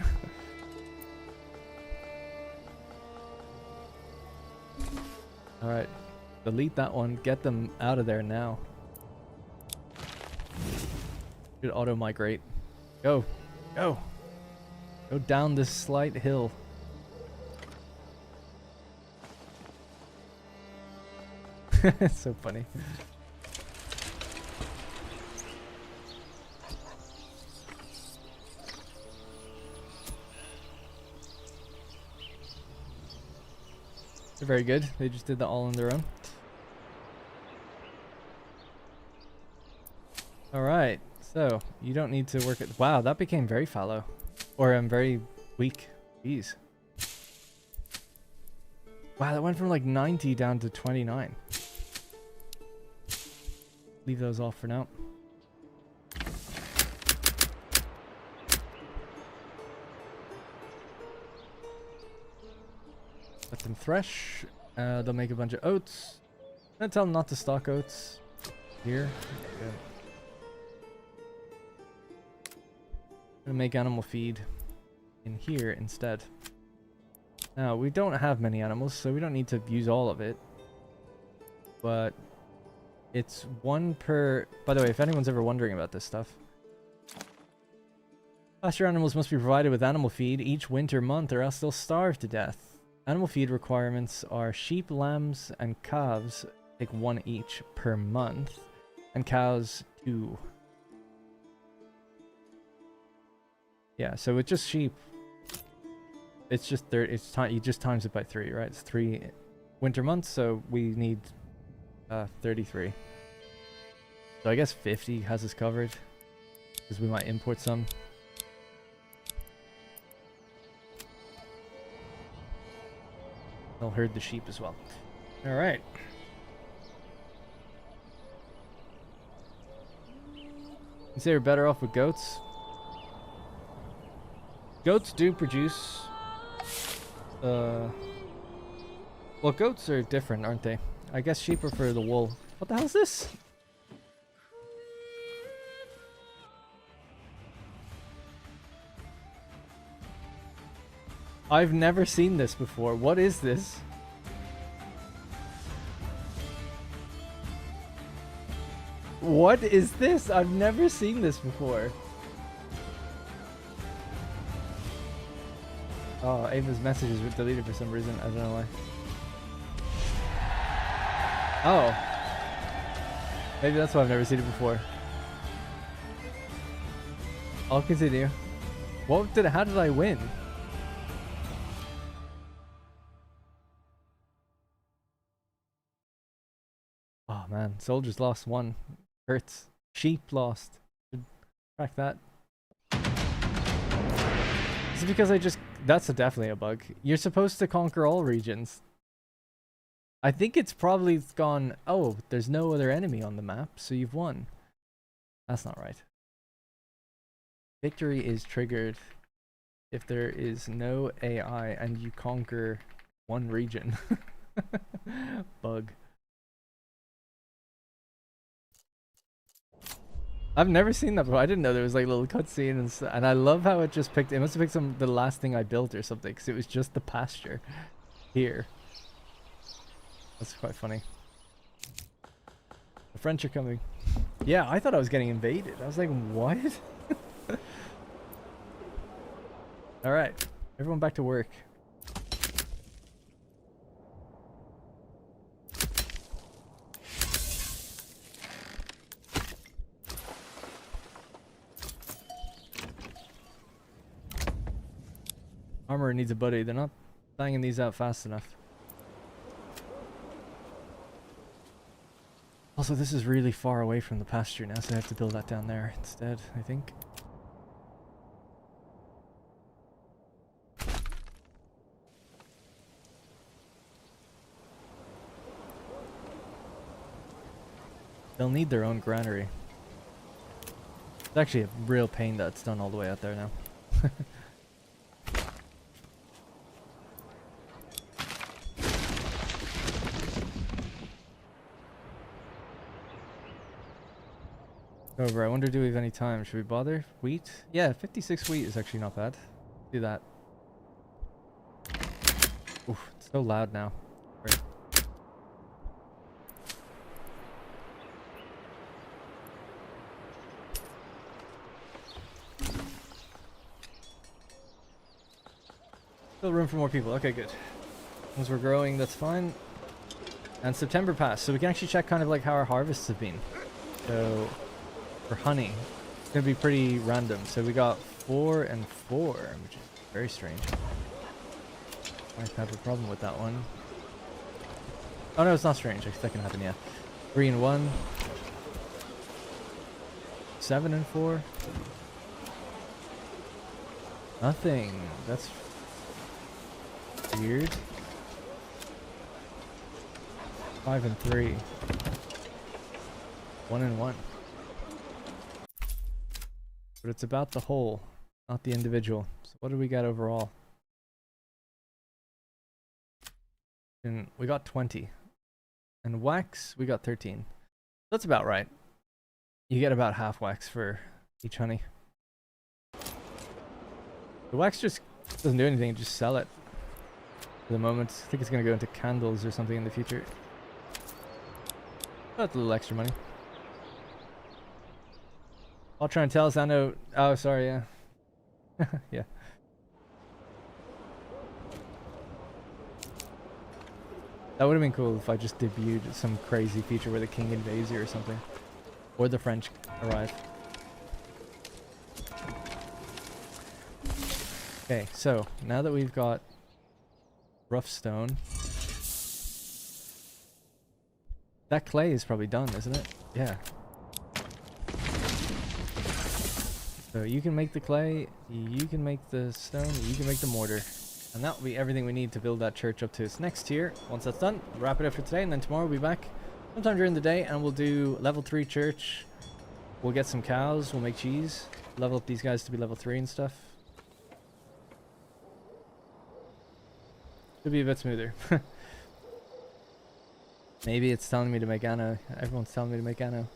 Alright. Delete that one. Get them out of there now. Should auto migrate. Go. Go. Go down this slight hill. It's so funny. They're very good. They just did that all on their own. Alright. So, you don't need to work at... Wow, that became very fallow. Or very weak. Jeez. Wow, that went from like 90 down to 29. Leave those off for now. Let them thresh. They'll make a bunch of oats. I'm gonna tell them not to stock oats here. Okay. Gonna make animal feed in here instead. Now, we don't have many animals, so we don't need to use all of it. But it's one per... By the way, if anyone's ever wondering about this stuff, pasture animals must be provided with animal feed each winter month or else they'll starve to death. Animal feed requirements are sheep, lambs, and calves take 1 each per month, and cows 2. Yeah, so with just sheep, it's just you just times it by 3, right? It's 3 winter months, so we need 33. So I guess 50 has us covered, because we might import some. They'll herd the sheep as well. All right. You say we're better off with goats? Goats do produce... Well, goats are different, aren't they? I guess sheep are for the wool. What the hell is this? I've never seen this before. What is this? What is this? I've never seen this before. Oh, Ava's messages were deleted for some reason. I don't know why. Oh. Maybe that's why I've never seen it before. I'll continue. How did I win? Oh man, soldiers lost 1. Hurts. Sheep lost. Should track that. Is it because that's definitely a bug. You're supposed to conquer all regions. I think it's probably gone, oh, there's no other enemy on the map, so you've won. That's not right. Victory is triggered if there is no AI and you conquer 1 region. Bug. I've never seen that before. I didn't know there was like a little cutscene and I love how it just picked. It must have picked the last thing I built or something, because it was just the pasture here. That's quite funny. The French are coming. Yeah, I thought I was getting invaded. I was like, what? All right, everyone back to work. Armor needs a buddy. They're not banging these out fast enough. Also, this is really far away from the pasture now, so I have to build that down there instead, I think. They'll need their own granary. It's actually a real pain that it's done all the way out there now. Over. I wonder, do we have any time? Should we bother? Wheat? Yeah, 56 wheat is actually not bad. Do that. Oof, it's so loud now. Right. Still room for more people. Okay, good. As we're growing, that's fine. And September passed, so we can actually check kind of like how our harvests have been. So... for honey, it's gonna be pretty random. So we got 4 and 4, which is very strange. I have a problem with that one. Oh no, it's not strange. That can happen, yeah. 3 and 1. 7 and 4. Nothing. That's weird. 5 and 3. 1 and 1. But it's about the whole, not the individual. So what do we got overall? And we got 20. And wax, we got 13. That's about right. You get about half wax for each honey. The wax just doesn't do anything, just sell it. For the moment, I think it's going to go into candles or something in the future. That's a little extra money. I'll try and tell us I know. Oh, sorry, yeah. Yeah. That would have been cool if I just debuted some crazy feature where the king invades you or something. Or the French arrive. Okay, so now that we've got rough stone, that clay is probably done, isn't it? Yeah. So you can make the clay, you can make the stone, you can make the mortar. And that will be everything we need to build that church up to its next tier. Once that's done, we'll wrap it up for today, and then tomorrow we'll be back sometime during the day and we'll do level 3 church. We'll get some cows, we'll make cheese, level up these guys to be level 3 and stuff. Should be a bit smoother. Maybe it's telling me to make Anno. Everyone's telling me to make Anno.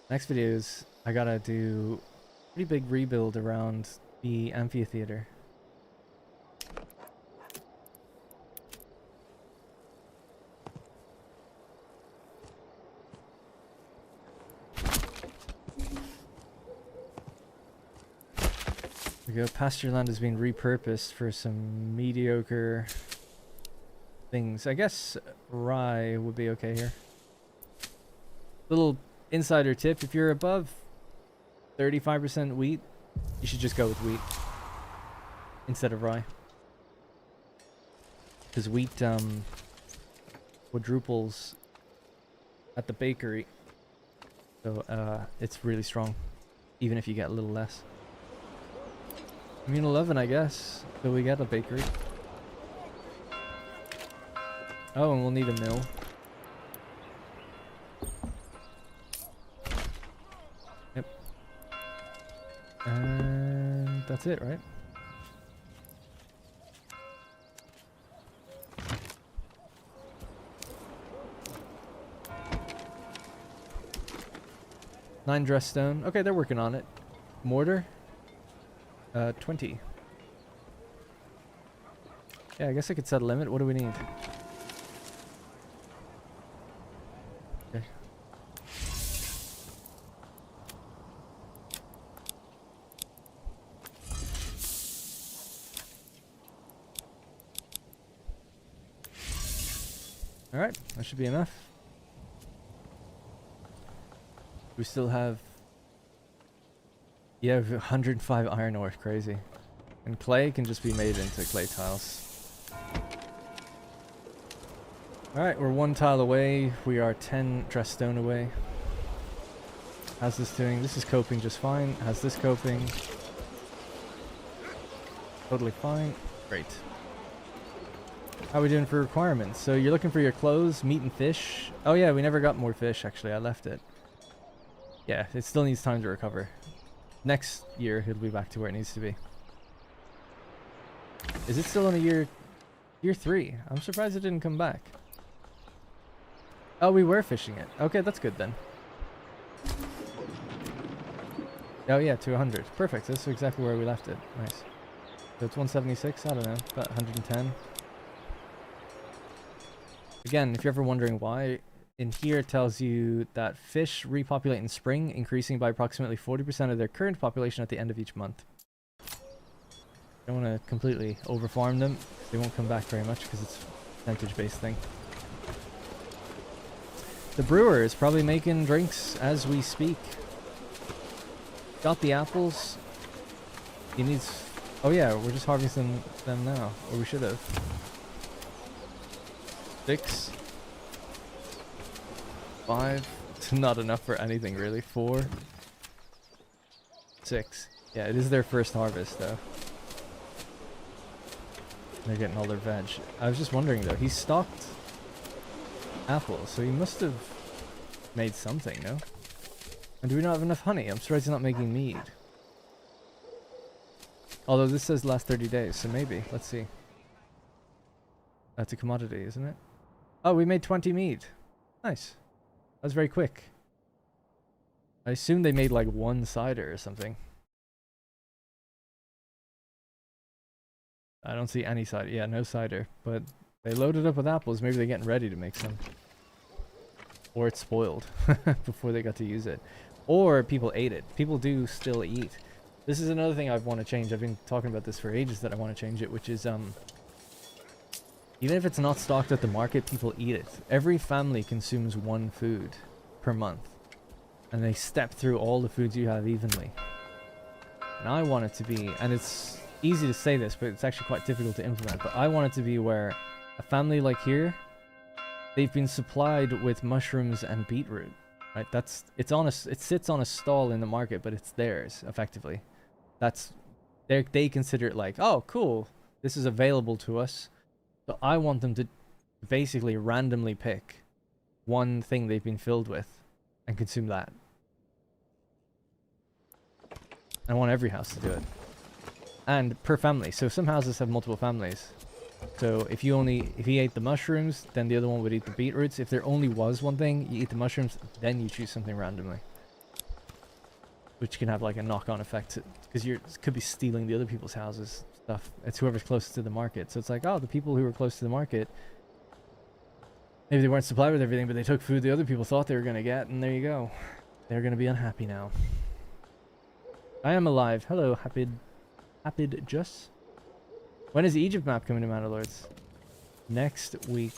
Next video is I gotta do a pretty big rebuild around the amphitheater. There we go. Pasture land is being repurposed for some mediocre things. I guess rye would be okay here. Little insider tip, if you're above 35% wheat, you should just go with wheat instead of rye. Because wheat quadruples at the bakery. So it's really strong, even if you get a little less. I mean 11, I guess. So we get a bakery. Oh, and we'll need a mill. Yep. And that's it, right? Nine dress stone. Okay, they're working on it. Mortar. 20. Yeah, I guess I could set a limit. What do we need? Okay. Alright, that should be enough. We still have... Yeah, 105 iron ore, crazy. And clay can just be made into clay tiles. Alright, we're 1 tile away. We are 10 dress stone away. How's this doing? This is coping just fine. How's this coping? Totally fine. Great. How are we doing for requirements? So you're looking for your clothes, meat and fish. Oh yeah, we never got more fish actually. I left it. Yeah, it still needs time to recover. Next year, it'll be back to where it needs to be. Is it still in a year 3? I'm surprised it didn't come back. Oh, we were fishing it. Okay, that's good then. Oh yeah, to 100. Perfect. That's exactly where we left it. Nice. So it's 176. I don't know, about 110. Again, if you're ever wondering why, in here it tells you that fish repopulate in spring, increasing by approximately 40% of their current population at the end of each month. Don't want to completely overfarm them. They won't come back very much because it's a percentage-based thing. The brewer is probably making drinks as we speak. Got the apples. He needs... Oh yeah, we're just harvesting them now. Or we should have. 6. 5. It's not enough for anything really. 4. 6. Yeah, it is their first harvest though. They're getting all their veg. I was just wondering though, he stocked apples, so he must have made something, no? And do we not have enough honey? I'm surprised he's not making mead. Although this says last 30 days, so maybe. Let's see. That's a commodity, isn't it? Oh, we made 20 mead. Nice. That was very quick. I assume they made like one cider or something. I don't see any cider. Yeah, no cider. But they loaded up with apples. Maybe they're getting ready to make some. Or it's spoiled before they got to use it. Or people ate it. People do still eat. This is another thing I want to change. I've been talking about this for ages that I want to change it, which is even if it's not stocked at the market, people eat it. Every family consumes one food per month. And they step through all the foods you have evenly. And I want it to be, and it's easy to say this, but it's actually quite difficult to implement, but I want it to be where a family like here, they've been supplied with mushrooms and beetroot, right? It sits on a stall in the market, but it's theirs effectively. They consider it like, oh, cool, this is available to us. So I want them to basically randomly pick one thing they've been filled with and consume that. I want every house to do it. And per family. So some houses have multiple families. So if he ate the mushrooms, then the other one would eat the beetroots. If there only was one thing, you eat the mushrooms, then you choose something randomly. Which can have like a knock-on effect, because you could be stealing the other people's houses stuff. It's whoever's closest to the market. So it's like, oh, the people who were close to the market, maybe they weren't supplied with everything, but they took food the other people thought they were going to get, and there you go. They're going to be unhappy now. I am alive. Hello, Happy Just. When is the Egypt map coming to Manor Lords? Next week.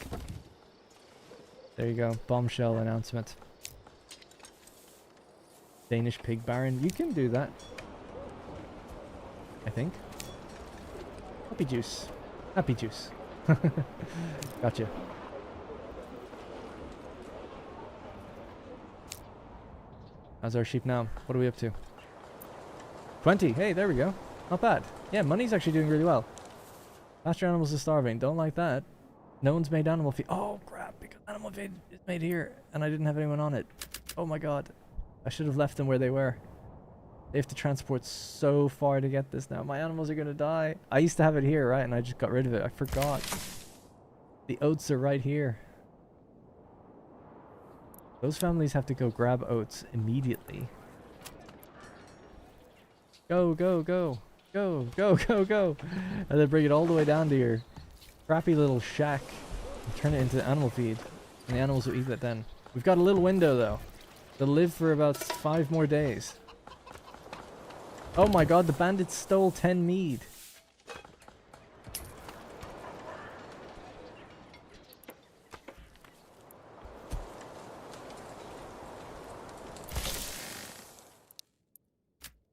There you go. Bombshell announcement. Danish pig baron. You can do that. I think. Happy juice. Happy juice. Gotcha. How's our sheep now? What are we up to? 20. Hey, there we go. Not bad. Yeah, money's actually doing really well. Pasture animals are starving. Don't like that. No one's made animal feed. Oh, crap. Because animal feed is made here. And I didn't have anyone on it. Oh, my God. I should have left them where they were. They have to transport so far to get this now. My animals are going to die. I used to have it here, right? And I just got rid of it. I forgot. The oats are right here. Those families have to go grab oats immediately. Go, go, go. Go, go, go, go. And then bring it all the way down to your crappy little shack. And turn it into animal feed. And the animals will eat it then. We've got a little window, though. They'll live for about 5 more days. Oh my god, the bandits stole 10 mead.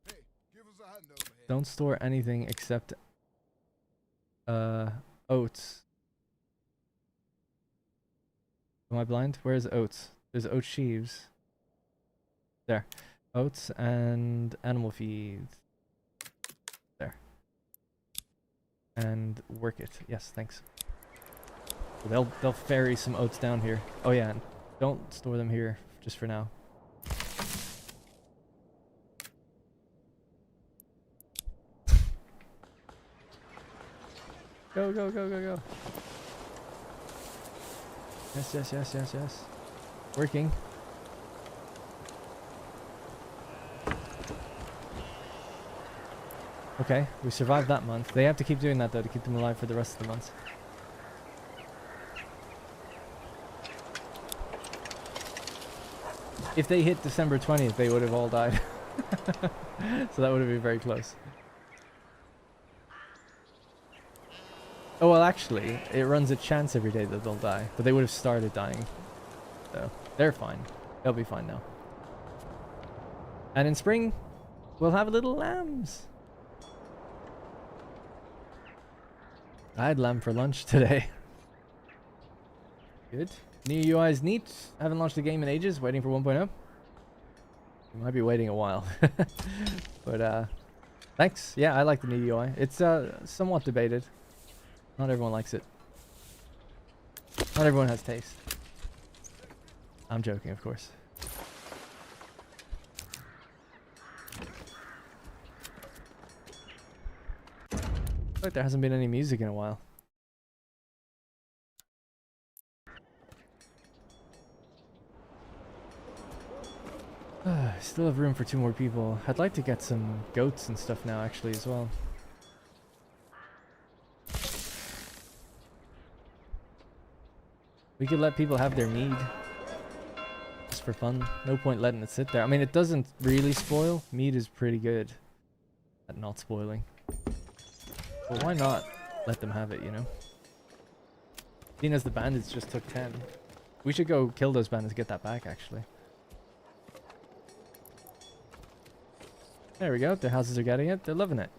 Hey, give us a hand over here. Don't store anything except oats. Am I blind? Where's oats? There's oat sheaves. There. Oats and animal feed. There. And work it. Yes, thanks. They'll ferry some oats down here. Oh yeah, and don't store them here just for now. Go, go, go, go, go. Yes, yes, yes, yes, yes. Working. Okay, we survived that month. They have to keep doing that though to keep them alive for the rest of the months. If they hit December 20th, they would have all died. So that would have been very close. Oh well, actually, it runs a chance every day that they'll die, but they would have started dying. So, they're fine. They'll be fine now. And in spring, we'll have little lambs. I had lamb for lunch today. Good. New UI is neat. Haven't launched the game in ages. Waiting for 1.0. You might be waiting a while. But, thanks. Yeah, I like the new UI. It's, somewhat debated. Not everyone likes it. Not everyone has taste. I'm joking, of course. Like there hasn't been any music in a while. Still have room for 2 more people. I'd like to get some goats and stuff now actually as well. We could let people have their mead. Just for fun. No point letting it sit there. I mean, it doesn't really spoil. Mead is pretty good at not spoiling. But why not let them have it, you know? Seeing as the bandits just took 10. We should go kill those bandits to get that back, actually. There we go. Their houses are getting it. They're loving it.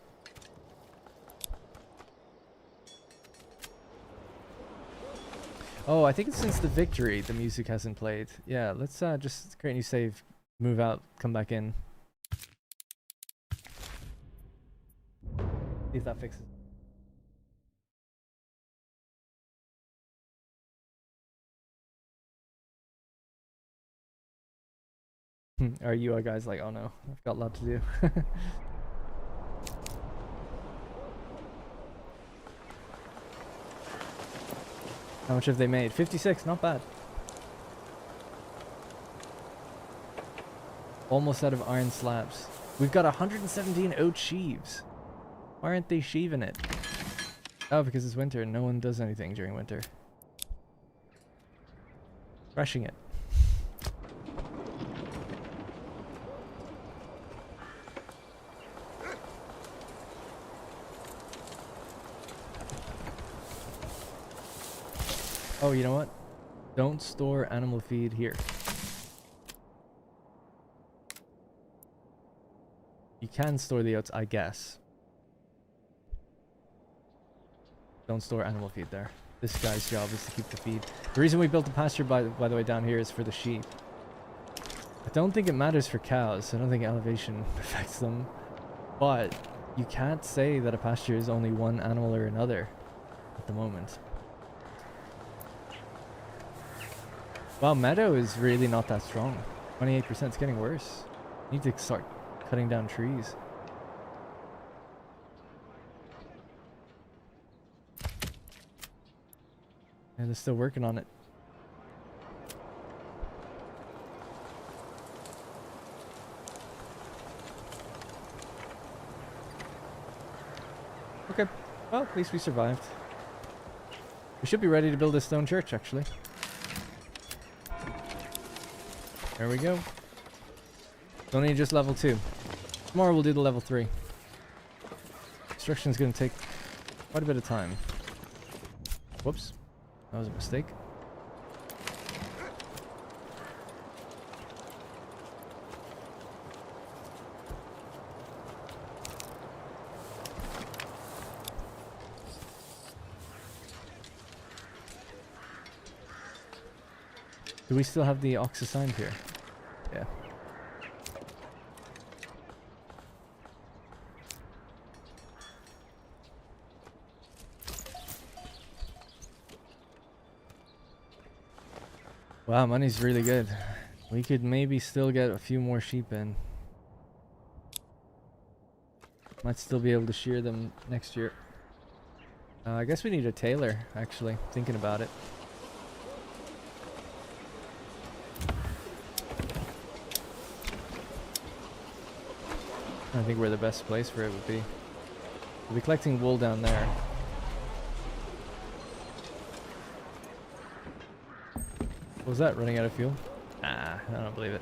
Oh, I think it's since the victory the music hasn't played. Yeah, let's just create a new save, move out, come back in. See if that fixes it. Are you guys like, oh no, I've got a lot to do. How much have they made? 56, not bad. Almost out of iron slabs. We've got 117 oat sheaves. Why aren't they sheaving it? Oh, because it's winter and no one does anything during winter. Threshing it. Oh, you know what? Don't store animal feed here. You can store the oats, I guess. Don't store animal feed there. This guy's job is to keep the feed. The reason we built the pasture, by the way, down here is for the sheep. I don't think it matters for cows. I don't think elevation affects them. But you can't say that a pasture is only one animal or another at the moment. Wow, meadow is really not that strong. 28%, it's getting worse. Need to start cutting down trees. And they're still working on it. Okay, well, at least we survived. We should be ready to build a stone church, actually. There we go. Don't need just level 2. Tomorrow we'll do the level 3. Construction is going to take quite a bit of time. Whoops. That was a mistake. Do we still have the ox assigned here? Yeah. Wow, money's really good. We could maybe still get a few more sheep in. Might still be able to shear them next year. I guess we need a tailor, actually, thinking about it. I think where the best place for it would be. We'll be collecting wool down there. What was that? Running out of fuel? Ah, I don't believe it.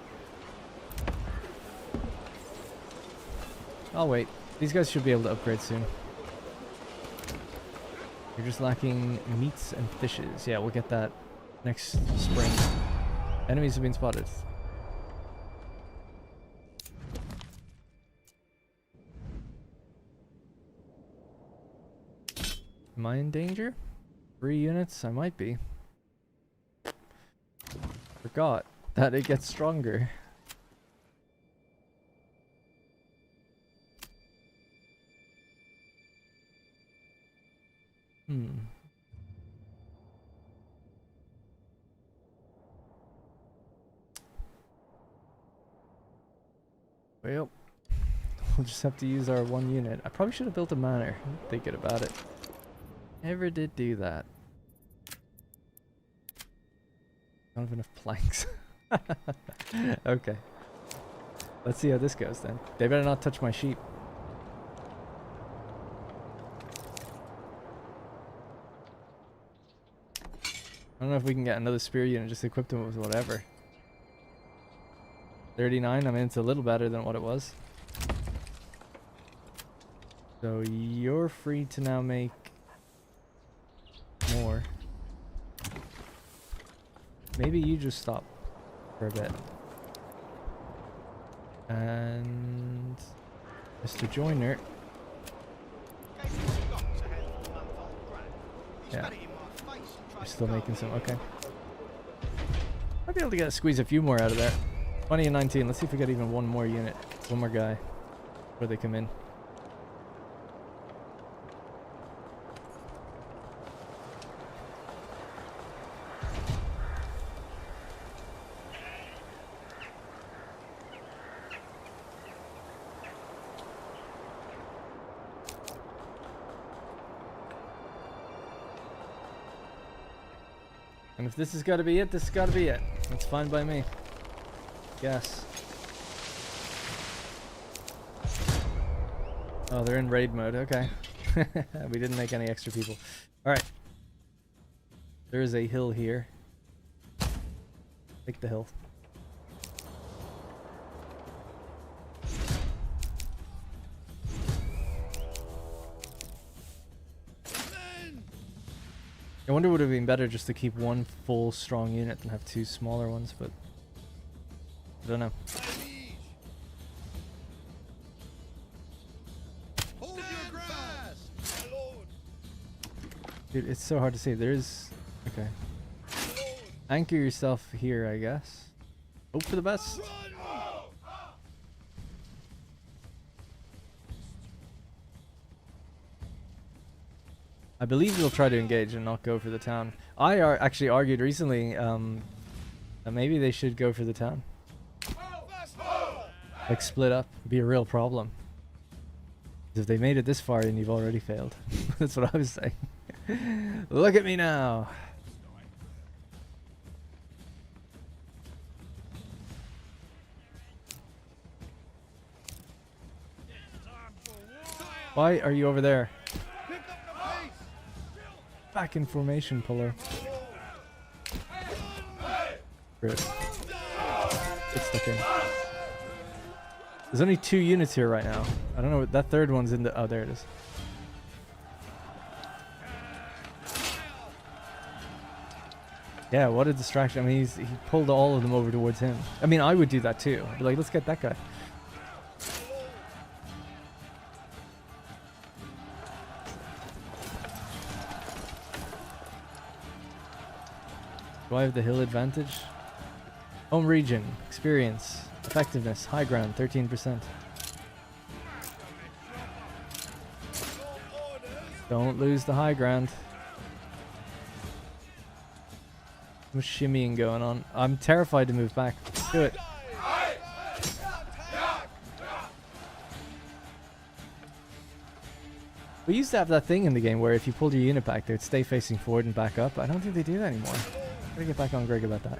I'll wait. These guys should be able to upgrade soon. You're just lacking meats and fishes. Yeah, we'll get that next spring. Enemies have been spotted. Am I in danger? 3 units? I might be. Forgot that it gets stronger. Hmm. Well, we'll just have to use our one unit. I probably should have built a manor, thinking about it. Never did do that. Don't have enough planks. Okay. Let's see how this goes then. They better not touch my sheep. I don't know if we can get another spear unit, just equip them with whatever. 39, I mean it's a little better than what it was. So you're free to now make more. Maybe you just stop for a bit. And Mr. Joyner. Yeah. You're still making some, okay. Might be able to get squeeze a few more out of there. 20 and 19, let's see if we get even one more unit. One more guy before they come in. And if this has got to be it, this has got to be it. That's fine by me. Yes. Oh, they're in raid mode. Okay. We didn't make any extra people. Alright. There is a hill here. Take the hill. I wonder would it have been better just to keep one full strong unit than have two smaller ones, but I don't know. Hold your ground, my lord. Dude, it's so hard to see. There is... Okay. Anchor yourself here, I guess. Hope for the best. I believe they'll try to engage and not go for the town. I actually argued recently that maybe they should go for the town. Like split up. It'd be a real problem. If they made it this far and you've already failed. That's what I was saying. Look at me now. Why are you over there? Back in formation, Puller. Good. Get stuck in. There's only 2 units here right now. I don't know what that third one's in the... Oh, there it is. Yeah, what a distraction. I mean, he pulled all of them over towards him. I mean, I would do that too. I'd be like, let's get that guy. Do I have the hill advantage? Home region, experience, effectiveness, high ground, 13%. Don't lose the high ground. Much shimmying going on. I'm terrified to move back. Do it. We used to have that thing in the game where if you pulled your unit back, they'd stay facing forward and back up. I don't think they do that anymore. Gotta get back on Greg about that.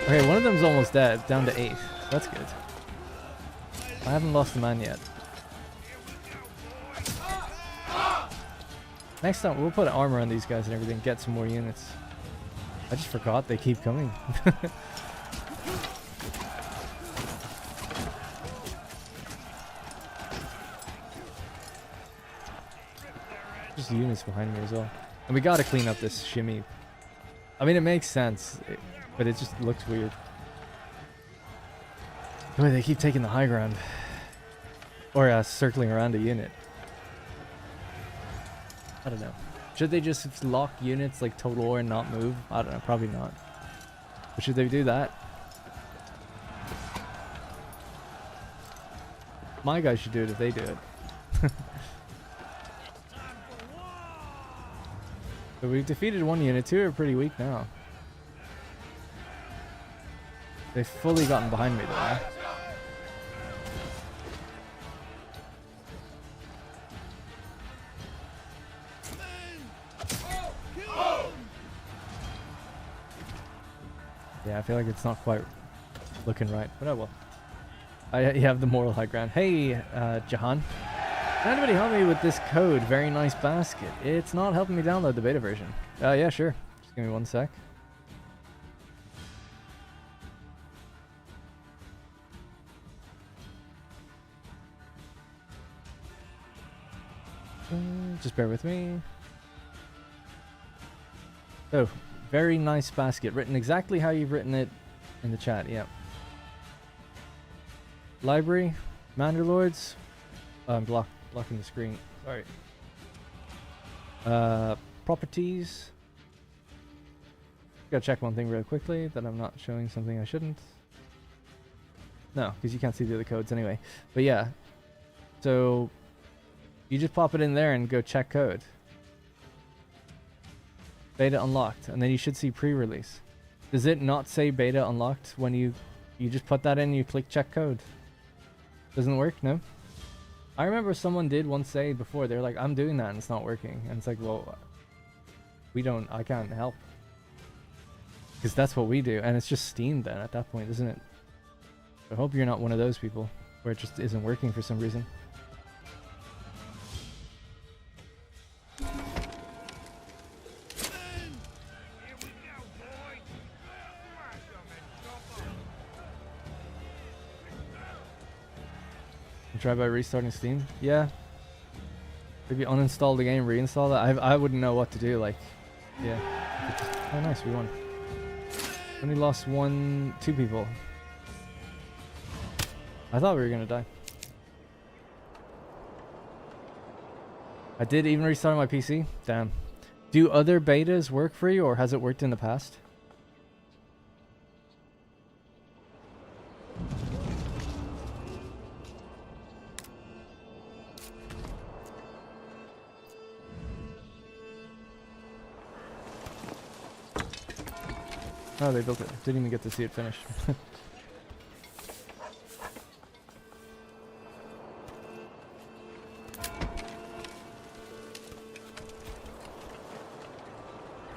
Okay, one of them's almost dead, down to 8. That's good. I haven't lost a man yet. Next time, we'll put armor on these guys and everything, get some more units. I just forgot they keep coming. Just units behind me as well. And we gotta clean up this shimmy. I mean, it makes sense, but it just looks weird. The way they keep taking the high ground. Or circling around a unit. I don't know. Should they just lock units like Total War and not move? I don't know, probably not. But should they do that? My guys should do it if they do it. So we've defeated 1 unit, 2 are pretty weak now. They've fully gotten behind me though. Yeah, I feel like it's not quite looking right, but oh well. You have the moral high ground. Hey, Jahan. Can anybody help me with this code? Very nice basket. It's not helping me download the beta version. Yeah, sure. Just give me 1 sec. Just bear with me. Oh, very nice basket. Written exactly how you've written it in the chat. Yep. Library, Manor Lords. I'm blocking the screen. Sorry. Properties. Gotta check one thing real quickly, that I'm not showing something I shouldn't. No, because you can't see the other codes anyway. But yeah. So you just pop it in there and go check code. Beta unlocked, and then you should see pre-release. Does it not say beta unlocked when you just put that in, you click check code? Doesn't work? No? I remember someone did once say before, they're like, I'm doing that and it's not working. And it's like, well, I can't help. Because that's what we do. And it's just Steam then at that point, isn't it? I hope you're not one of those people where it just isn't working for some reason. Try by restarting Steam? Yeah. Maybe uninstall the game, reinstall that. I wouldn't know what to do. Like, yeah. Oh, nice, we won. Only lost 2 people. I thought we were gonna die. I did even restart my PC. Damn. Do other betas work for you, or has it worked in the past? Oh, they built it. Didn't even get to see it finished.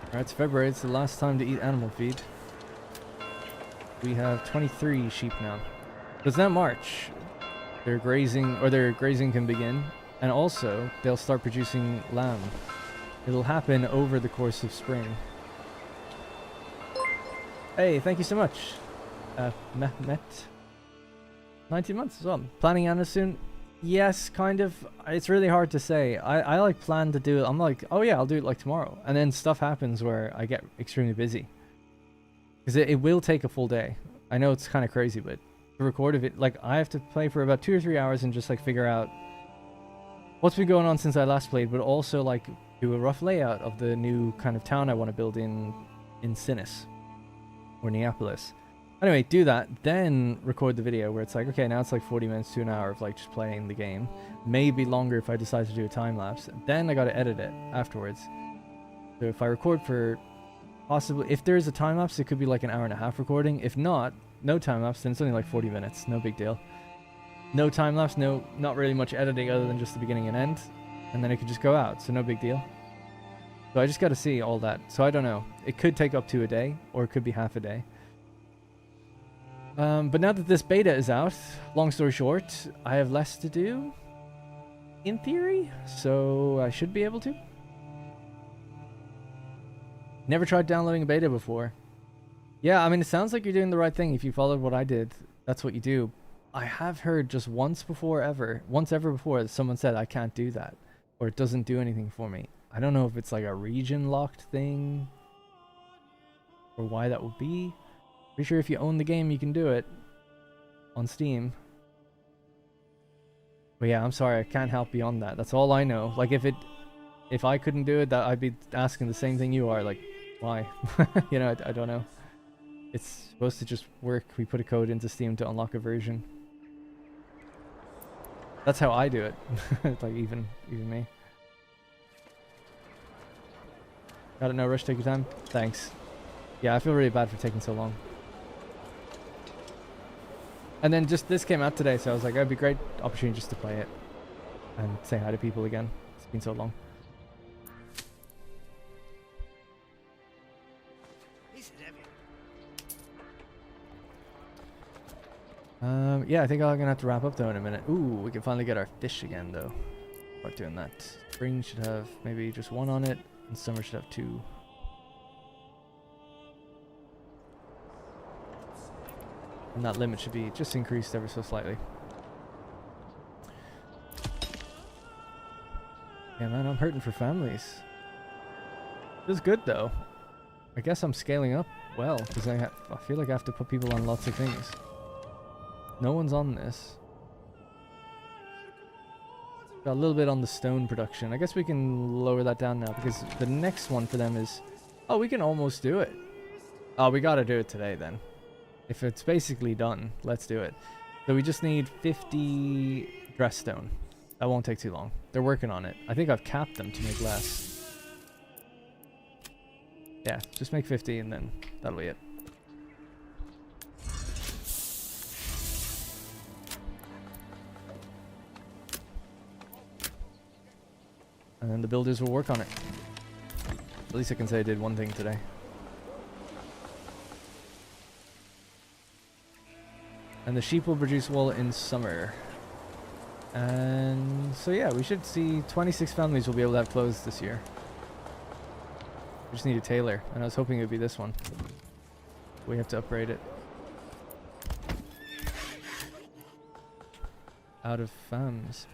Alright, it's February. It's the last time to eat animal feed. We have 23 sheep now. So it's now March. Their grazing can begin. And also, they'll start producing lamb. It'll happen over the course of spring. Hey, thank you so much. Mehmet. 19 months as well. Planning Anna soon? Yes, kind of. It's really hard to say. I like plan to do it. I'm like, oh yeah, I'll do it like tomorrow. And then stuff happens where I get extremely busy. Because it will take a full day. I know it's kind of crazy, but to record it, like I have to play for about 2 or 3 hours and just like figure out what's been going on since I last played, but also like do a rough layout of the new kind of town I want to build in Sinis. Or Neapolis. Anyway, do that, then record the video where it's like, okay, now it's like 40 minutes to an hour of like just playing the game. Maybe longer if I decide to do a time lapse. Then I gotta edit it afterwards. So if I record for possibly, if there's a time lapse, it could be like an hour and a half recording. If not, no time lapse, then it's only like 40 minutes. No big deal. No time lapse, not really much editing other than just the beginning and end. And then it could just go out, so no big deal. So I just got to see all that. So I don't know. It could take up to a day, or it could be half a day. But now that this beta is out, long story short, I have less to do, in theory, so I should be able to. Never tried downloading a beta before. Yeah, I mean, it sounds like you're doing the right thing. If you followed what I did, that's what you do. I have heard just once ever before, that someone said I can't do that, or it doesn't do anything for me. I don't know if it's like a region locked thing or why that would be. Pretty sure if you own the game, you can do it on Steam. But yeah, I'm sorry, I can't help beyond that. That's all I know. Like if I couldn't do it, that I'd be asking the same thing you are. Like, why? You know, I don't know. It's supposed to just work. We put a code into Steam to unlock a version. That's how I do it. Like even me. Got it, no rush, take your time. Thanks. Yeah, I feel really bad for taking so long. And then just this came out today, so I was like, it'd be a great opportunity just to play it and say hi to people again. It's been so long. This is heavy. Yeah, I think I'm gonna have to wrap up though in a minute. Ooh, we can finally get our fish again though. Start doing that. Spring should have maybe just one on it, and summer should have two. And that limit should be just increased ever so slightly. Yeah, man, I'm hurting for families. Feels good though. I guess I'm scaling up well because I feel like I have to put people on lots of things. No one's on this. Got a little bit on the stone production. I guess we can lower that down now because the next one for them is... Oh, we can almost do it. Oh, we gotta do it today then. If it's basically done, let's do it. So we just need 50 dress stone. That won't take too long. They're working on it. I think I've capped them to make less. Yeah, just make 50 and then that'll be it. And then the builders will work on it. At least I can say I did one thing today. And the sheep will produce wool in summer. And so yeah, we should see 26 families will be able to have clothes this year. We just need a tailor, and I was hoping it would be this one. We have to upgrade it. Out of fams.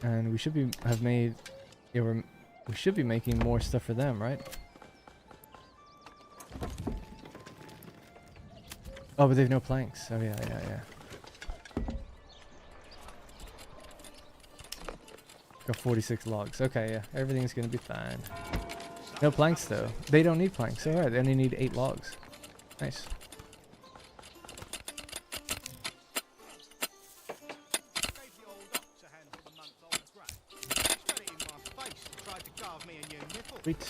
And we should be we should be making more stuff for them, right? Oh, but they've no planks. Oh yeah. Got 46 logs. Okay, yeah, everything's gonna be fine. No planks though. They don't need planks. All right, they only need 8 logs. Nice. Gave the old ox a handful of month-old grain. Spat it in my face and tried to carve me a new nipple. Sweet.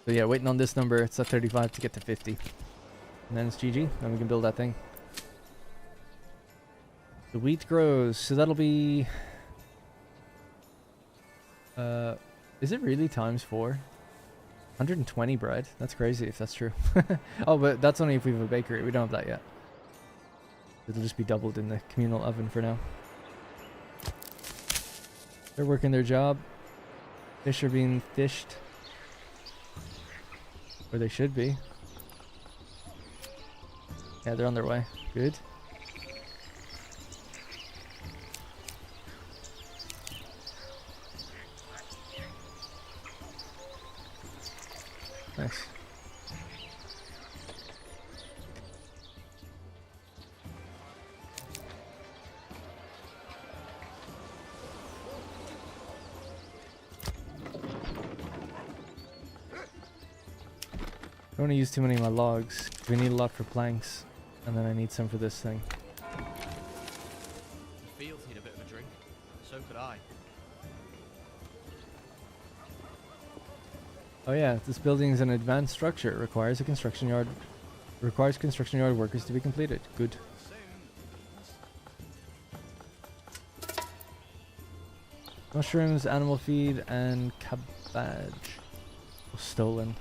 So yeah, waiting on this number. It's at 35 to get to 50. And then it's GG. Then we can build that thing. The wheat grows. So that'll be... is it really times 4? 120 bread? That's crazy if that's true. Oh, but that's only if we have a bakery. We don't have that yet. It'll just be doubled in the communal oven for now. They're working their job. Fish are being fished. Or they should be. Yeah, they're on their way. Good. Nice. Don't want to use too many of my logs. We need a lot for planks, and then I need some for this thing. The fields need a bit of a drink. So could I. Oh yeah, this building is an advanced structure. It requires a construction yard. Requires construction yard workers to be completed. Good. Mushrooms, animal feed, and cabbage. Stolen.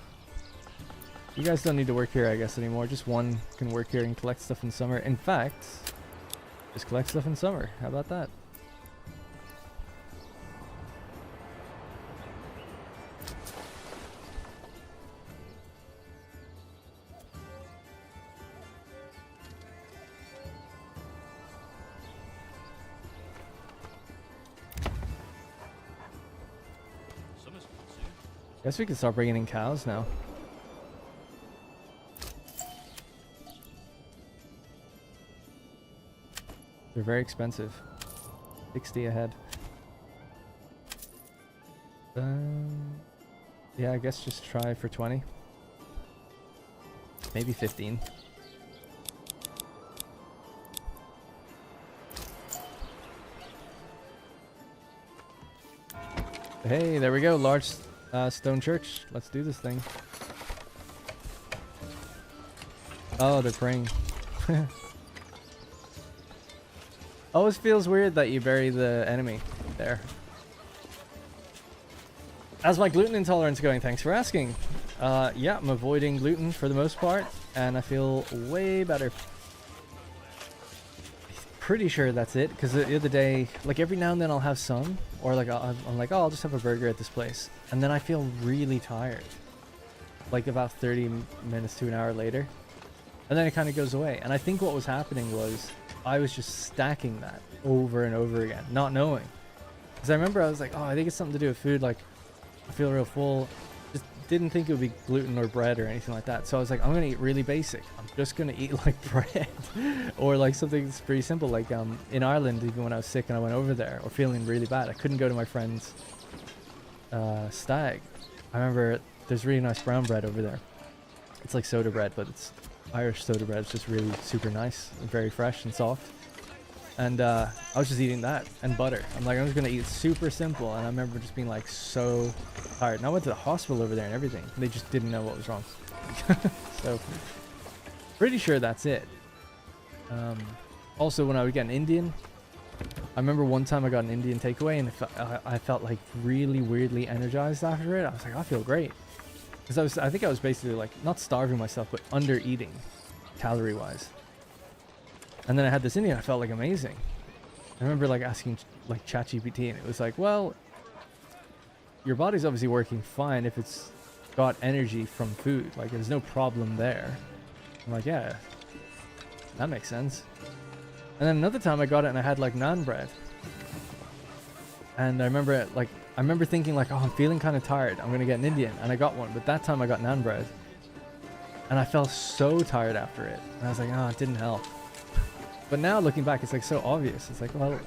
You guys don't need to work here, I guess, anymore. Just one can work here and collect stuff in summer. In fact, just collect stuff in summer. How about that? Summer's coming soon. Guess we can start bringing in cows now. They're very expensive. 60 a head. Yeah, I guess just try for 20. Maybe 15. Hey, there we go. Large stone church. Let's do this thing. Oh, they're praying. Always feels weird that you bury the enemy there. How's my gluten intolerance going? Thanks for asking. Yeah, I'm avoiding gluten for the most part, and I feel way better. Pretty sure that's it, because the other day, like every now and then I'll have some, or like I'm like, oh, I'll just have a burger at this place, and then I feel really tired, like about 30 minutes to an hour later, and then it kind of goes away. And I think what was happening was I was just stacking that over and over again, not knowing, because I remember I was like, oh, I think it's something to do with food, like I feel real full. Just didn't think it would be gluten or bread or anything like that. So I was like, I'm gonna eat really basic. I'm just gonna eat like bread or like something that's pretty simple. Like in Ireland, even when I was sick and I went over there or feeling really bad, I couldn't go to my friend's stag. I remember there's really nice brown bread over there. It's like soda bread, but it's Irish soda bread. It's just really super nice and very fresh and soft. And I was just eating that and butter. I'm like, I'm just gonna eat super simple. And I remember just being like so tired. And I went to the hospital over there and everything. They just didn't know what was wrong. So pretty sure that's it. Also, when I would get an Indian, I remember one time I got an Indian takeaway and I felt like really weirdly energized after it. I was like, I feel great. Because I think I was basically like not starving myself, but under eating calorie wise. And then I had this Indian, I felt like amazing. I remember like asking like ChatGPT, and it was like, well, your body's obviously working fine if it's got energy from food. Like there's no problem there. I'm like, yeah, that makes sense. And then another time I got it and I had like naan bread. And I remember thinking like, oh, I'm feeling kind of tired. I'm going to get an Indian. And I got one, but that time I got naan bread. And I felt so tired after it. And I was like, oh, it didn't help. But now looking back, it's like so obvious. It's like, well,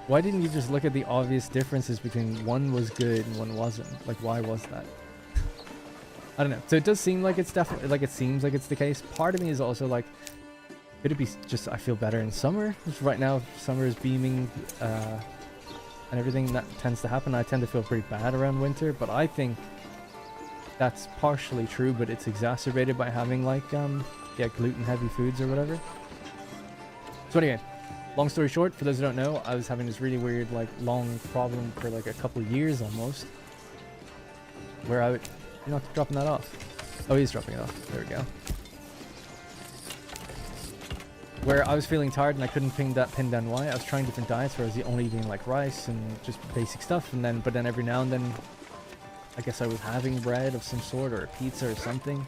why didn't you just look at the obvious differences between one was good and one wasn't? Like, why was that? I don't know. So it does seem like it's definitely, like it seems like it's the case. Part of me is also like, could it be just I feel better in summer? Just right now, summer is beaming and everything that tends to happen. I tend to feel pretty bad around winter, but I think that's partially true, but it's exacerbated by having like, yeah, gluten-heavy foods or whatever. So anyway, long story short, for those who don't know, I was having this really weird, like, long problem for like a couple of years almost, where I would, you're not dropping that off. Oh, he's dropping it off. There we go. Where I was feeling tired and I couldn't pin down why. I was trying different diets where I was only eating like rice and just basic stuff, and but then every now and then, I guess I was having bread of some sort or a pizza or something.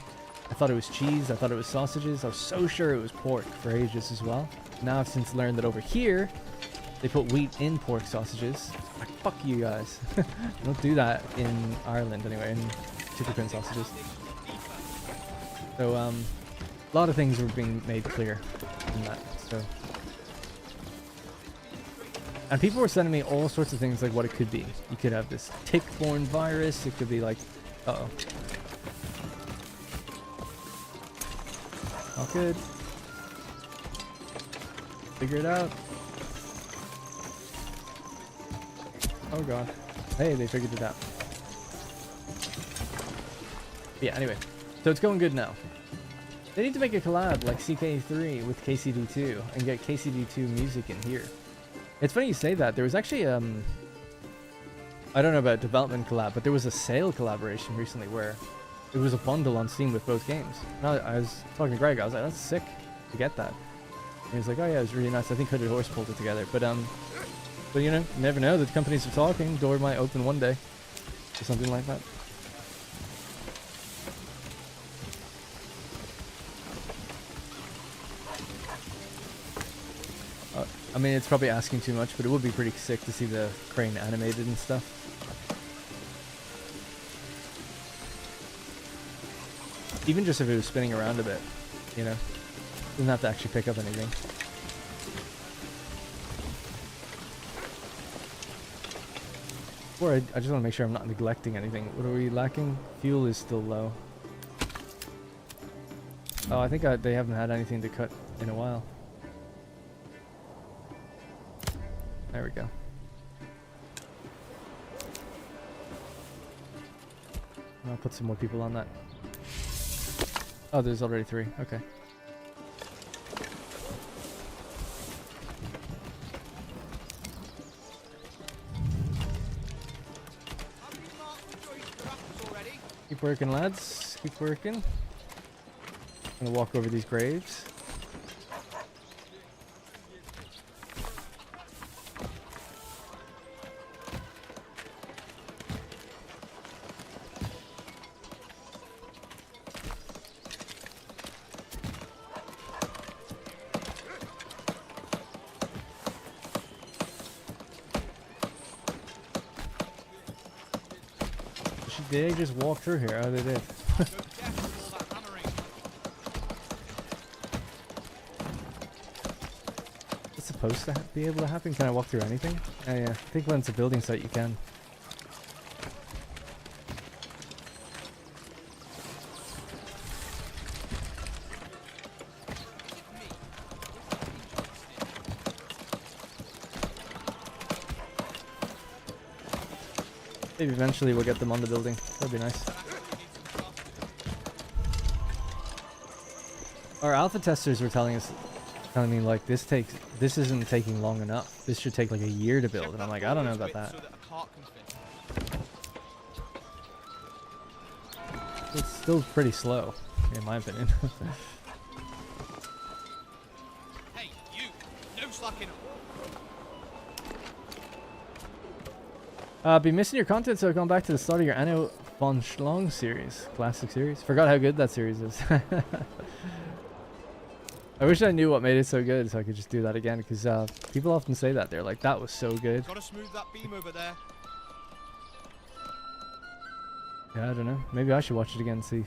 I thought it was cheese. I thought it was sausages. I was so sure it was pork for ages as well. Now I've since learned that over here, they put wheat in pork sausages. Like, fuck you guys. Don't do that in Ireland anyway, in chicken sausages. So, a lot of things were being made clear in that, so. And people were sending me all sorts of things like what it could be. You could have this tick-borne virus. It could be like, uh-oh. All good. Figure it out. Oh god. Hey, they figured it out. Yeah, anyway. So it's going good now. They need to make a collab like CK3 with KCD2 and get KCD2 music in here. It's funny you say that. There was actually, I don't know about development collab, but there was a sale collaboration recently where it was a bundle on Steam with both games. And I was talking to Greg, I was like, that's sick to get that. And he was like, oh yeah, it was really nice. I think Hooded Horse pulled it together. But you know, you never know. The companies are talking. Door might open one day. Or something like that. I mean, it's probably asking too much, but it would be pretty sick to see the crane animated and stuff. Even just if it was spinning around a bit, you know? Doesn't have to actually pick up anything. Or I just want to make sure I'm not neglecting anything. What are we lacking? Fuel is still low. Oh, I think they haven't had anything to cut in a while. There we go. I'll put some more people on that. Oh, there's already 3. Okay. Have you marked the joist for apples already? Keep working, lads. Keep working. Gonna walk over these graves. Did they just walk through here? Oh, they did. Go deaf with all that hammering. It's supposed to be able to happen. Can I walk through anything? Oh, yeah. I think when it's a building site, you can. Maybe eventually we'll get them on the building. That'd be nice. Our alpha testers were telling me like this isn't taking long enough. This should take like a year to build, and I'm like, I don't know about that. It's still pretty slow, in my opinion. Hey, you! No slacking up. Been missing your content, so I've gone back to the start of your Anno von Schlong series, classic series. Forgot how good that series is. I wish I knew what made it so good, so I could just do that again. Because people often say that they're like, "That was so good." Gotta smooth that beam over there. Yeah, I don't know. Maybe I should watch it again and see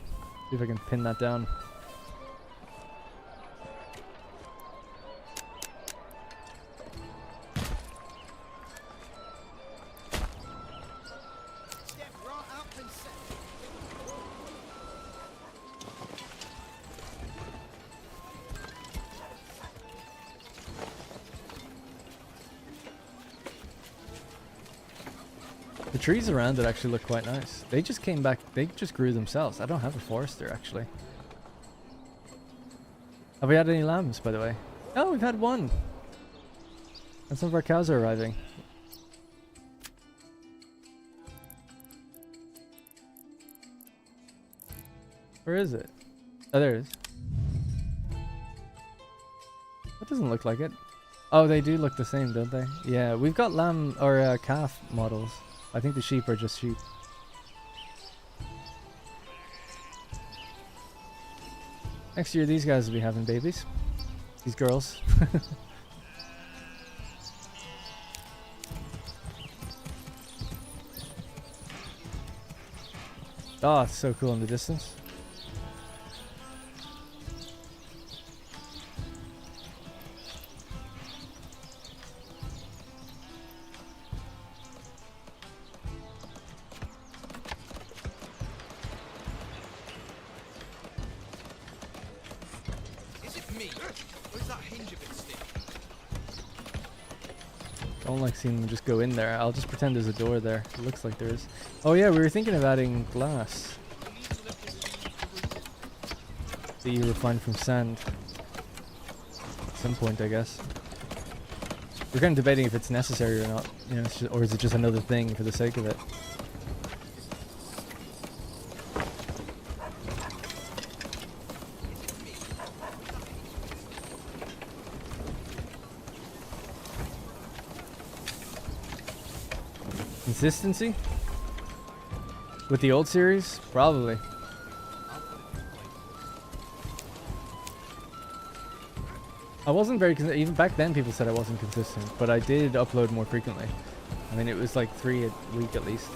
if I can pin that down. Step right up and set. The trees around it actually look quite nice. They just came back. They just grew themselves. I don't have a forester actually. Have we had any lambs, by the way? Oh, we've had one. And some of our cows are arriving. Where is it? Oh, there it is. That doesn't look like it. Oh, they do look the same, don't they? Yeah, we've got lamb or calf models. I think the sheep are just sheep. Next year, these guys will be having babies. These girls. Oh, it's so cool in the distance. Is it me? Or is that hinge a bit stiff? Don't like seeing them just go in there. I'll just pretend there's a door there. It looks like there is. Oh yeah, we were thinking of adding glass that you refine from sand. At some point, I guess. We're kind of debating if it's necessary or not. You know, it's just, or is it just another thing for the sake of it? Consistency? With the old series? Probably. I wasn't very consistent. Even back then people said I wasn't consistent, but I did upload more frequently. I mean, it was like 3 a week at least.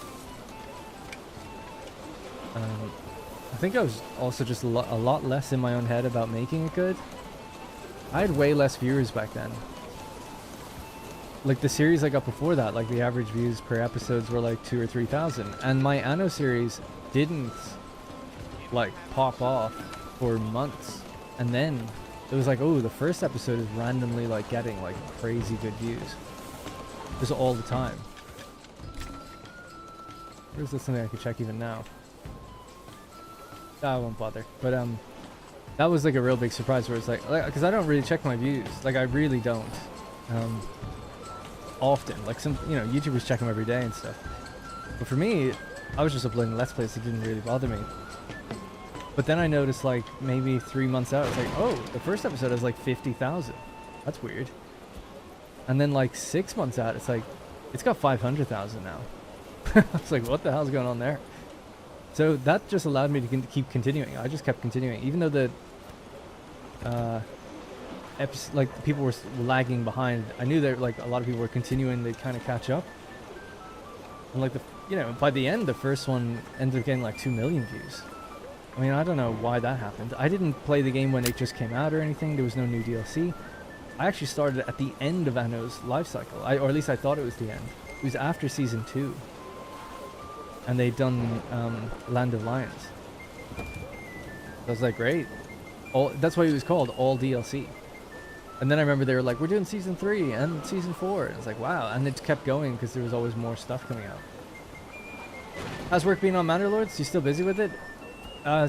I think I was also just a lot less in my own head about making it good. I had way less viewers back then. Like the series I got before that, like the average views per episodes were like 2,000 or 3,000, and my Anno series didn't like pop off for months, and then it was like, oh, the first episode is randomly like getting like crazy good views, just all the time. Or is this something I could check even now? I won't bother. But that was like a real big surprise where it's like, because I don't really check my views. Like I really don't. Often. Like some, you know, YouTubers check them every day and stuff. But for me, I was just uploading Let's Plays. It didn't really bother me. But then I noticed like maybe 3 months out, it's like, oh, the first episode has like 50,000. That's weird. And then like 6 months out, it's like, it's got 500,000 now. I was like, what the hell's going on there? So that just allowed me to keep continuing. I just kept continuing, even though the like people were lagging behind. I knew that like a lot of people were continuing to kind of catch up. And like you know, by the end, the first one ended up getting like 2 million views. I mean, I don't know why that happened. I didn't play the game when it just came out or anything. There was no new DLC. I actually started at the end of Anno's life cycle, or at least I thought it was the end. It was after season 2, and they'd done Land of Lions. I was like, great. That's why it was called All DLC. And then I remember they were like, we're doing season 3 and season 4. And it's like, wow. And it kept going because there was always more stuff coming out. How's work being on Manor Lords? You still busy with it?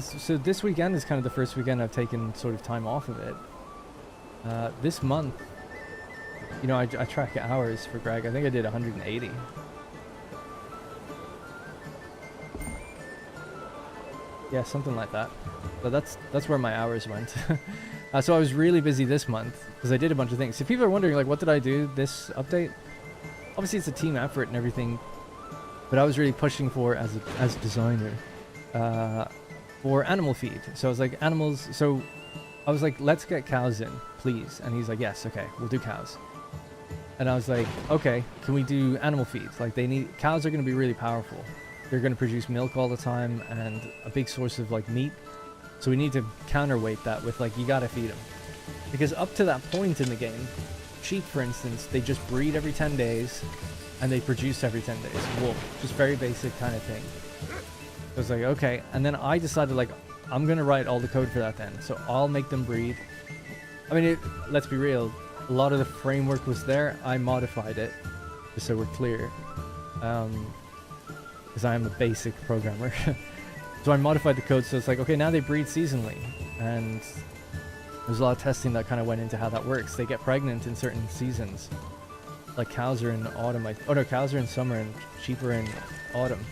So this weekend is kind of the first weekend I've taken sort of time off of it. This month, you know, I track hours for Greg. I think I did 180. Yeah, something like that. But that's where my hours went. So I was really busy this month because I did a bunch of things. If people are wondering, like, what did I do this update? Obviously, it's a team effort and everything, but I was really pushing for as a designer for animal feed. So I was like, animals. So I was like, let's get cows in, please. And he's like, yes, okay, we'll do cows. And I was like, okay, can we do animal feeds? Like cows are going to be really powerful. They're going to produce milk all the time and a big source of like meat. So we need to counterweight that with like, you got to feed them. Because up to that point in the game, sheep, for instance, they just breed every 10 days and they produce every 10 days. Wool, just very basic kind of thing. I was like, okay. And then I decided like, I'm going to write all the code for that then. So I'll make them breed. I mean, let's be real. A lot of the framework was there. I modified it, just so we're clear. Because I am a basic programmer. So I modified the code so it's like, okay, now they breed seasonally. And there's a lot of testing that kind of went into how that works. They get pregnant in certain seasons. Like cows are in autumn. Oh no, cows are in summer and sheep are in autumn.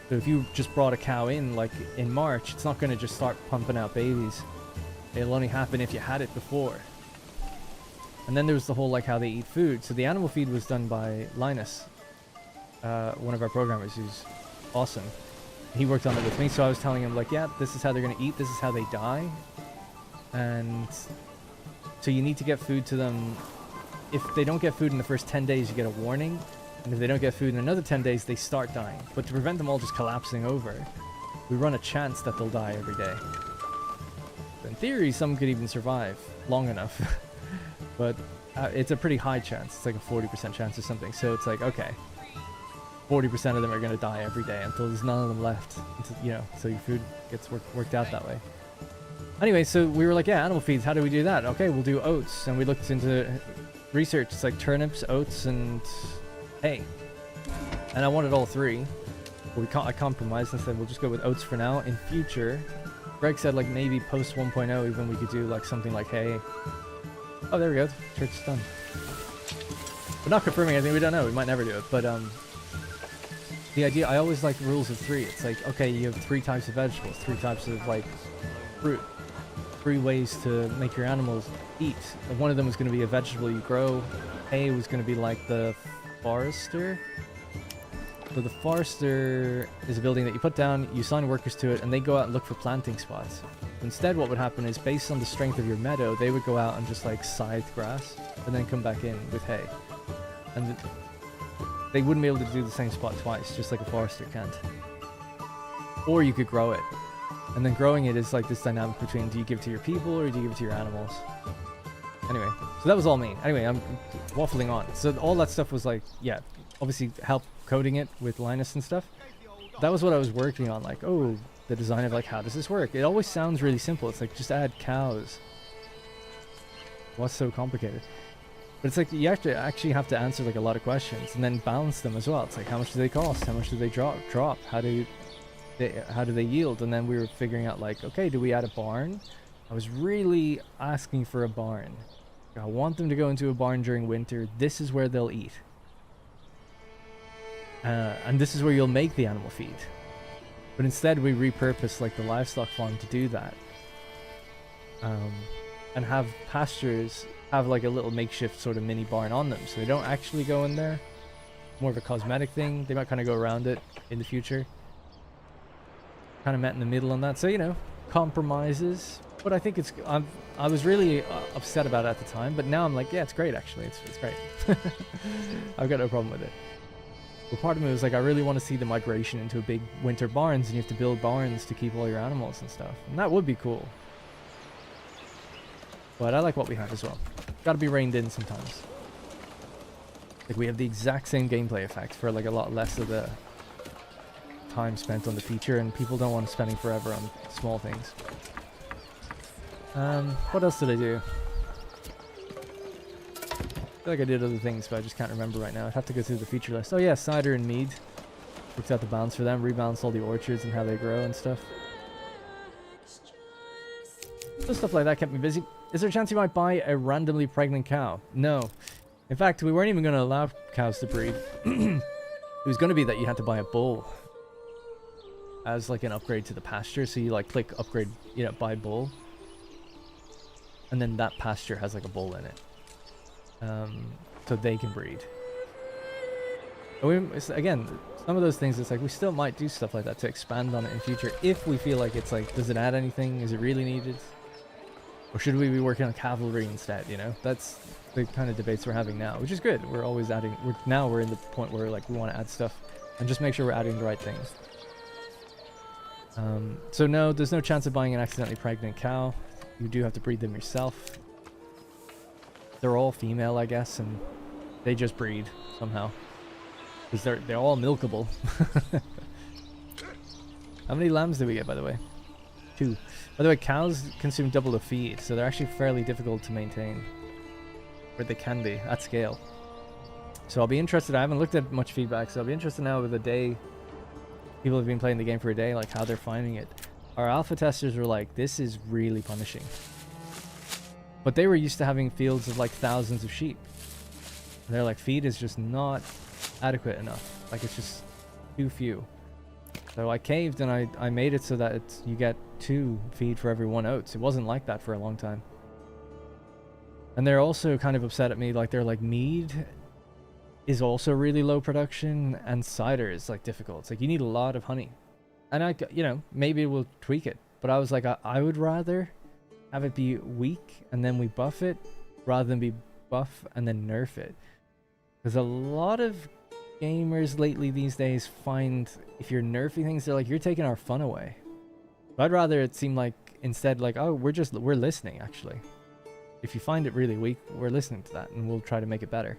So if you just brought a cow in, like in March, it's not going to just start pumping out babies. It'll only happen if you had it before. And then there was the whole like how they eat food. So the animal feed was done by Linus, one of our programmers who's awesome. He worked on it with me, so I was telling him like, yeah, this is how they're going to eat, this is how they die. And so you need to get food to them. If they don't get food in the first 10 days, you get a warning. And if they don't get food in another 10 days, they start dying. But to prevent them all just collapsing over, we run a chance that they'll die every day. In theory, some could even survive long enough. But it's a pretty high chance. It's like a 40% chance or something. So it's like, okay, 40% of them are going to die every day until there's none of them left. Until, you know, so your food gets worked out that way. Anyway, so we were like, yeah, animal feeds, how do we do that? Okay, we'll do oats. And we looked into research. It's like turnips, oats, and hay. And I wanted all three. But I compromised and said, we'll just go with oats for now. In future, Greg said like maybe post 1.0 even we could do like something like hay. Oh, there we go. Church is done. But not confirming anything. We don't know. We might never do it. But the idea, I always like rules of 3. It's like, okay, you have 3 types of vegetables, 3 types of like fruit, 3 ways to make your animals eat. And one of them was going to be a vegetable you grow. Hay was going to be like the forester. So the forester is a building that you put down, you assign workers to it, and they go out and look for planting spots. Instead, what would happen is, based on the strength of your meadow, they would go out and just like scythe grass, and then come back in with hay. And they wouldn't be able to do the same spot twice, just like a forester can't. Or you could grow it. And then growing it is like this dynamic between, do you give it to your people or do you give it to your animals? Anyway, so that was all me. Anyway, I'm waffling on. So all that stuff was like, yeah, obviously help coding it with Linus and stuff. That was what I was working on, like, oh, the design of like, how does this work? It always sounds really simple. It's like, just add cows. What's so complicated? But it's like, you actually have to answer like a lot of questions and then balance them as well. It's like, how much do they cost? How much do they drop? How do you... how do they yield? And then we were figuring out like, okay, do we add a barn? I was really asking for a barn. I want them to go into a barn during winter. This is where they'll eat. And this is where you'll make the animal feed. But instead we repurpose like the livestock farm to do that. And have pastures have like a little makeshift sort of mini barn on them. So they don't actually go in there. More of a cosmetic thing. They might kind of go around it in the future. Kind of met in the middle on that. So, you know, compromises. But I think it's... I was really upset about it at the time. But now I'm like, yeah, it's great actually. It's great. I've got no problem with it. But part of me was like, I really want to see the migration into a big winter barns. And you have to build barns to keep all your animals and stuff. And that would be cool. But I like what we have as well. Gotta be reined in sometimes. Like we have the exact same gameplay effect for like a lot less of the time spent on the feature, and people don't want to spending forever on small things. What else did I do? I feel like I did other things, but I just can't remember right now. I'd have to go through the feature list. Oh yeah, cider and mead. Worked out the balance for them, rebalanced all the orchards and how they grow and stuff. So stuff like that kept me busy. Is there a chance you might buy a randomly pregnant cow? No. In fact, we weren't even going to allow cows to breed. It was going to be that you had to buy a bull as like an upgrade to the pasture. So you like click upgrade, you know, buy bull. And then that pasture has like a bull in it. So they can breed. But again, some of those things, it's like we still might do stuff like that to expand on it in future. If we feel like it's like, does it add anything? Is it really needed? Or should we be working on cavalry instead, you know? That's the kind of debates we're having now, which is good. We're always adding... Now we're in the point where like we want to add stuff and just make sure we're adding the right things. So no, there's no chance of buying an accidentally pregnant cow. You do have to breed them yourself. They're all female, I guess, and they just breed somehow. Because they're all milkable. How many lambs do we get, by the way? 2. By the way, cows consume double the feed, so they're actually fairly difficult to maintain. Or they can be, at scale. So I'll be interested. I haven't looked at much feedback, so I'll be interested now with a day. People have been playing the game for a day, like how they're finding it. Our alpha testers were like, this is really punishing. But they were used to having fields of like thousands of sheep. And they're like, feed is just not adequate enough. Like it's just too few. So I caved and I made it so that you get 2 feed for every 1 oats. It wasn't like that for a long time. And they're also kind of upset at me, like they're like, mead is also really low production and cider is like difficult. It's like you need a lot of honey. And you know, maybe we'll tweak it. But I was like, I would rather have it be weak and then we buff it rather than be buff and then nerf it. Because a lot of gamers lately these days find if you're nerfing things, they're like, you're taking our fun away. But I'd rather it seem like instead like, oh, we're listening actually. If you find it really weak, we're listening to that and we'll try to make it better.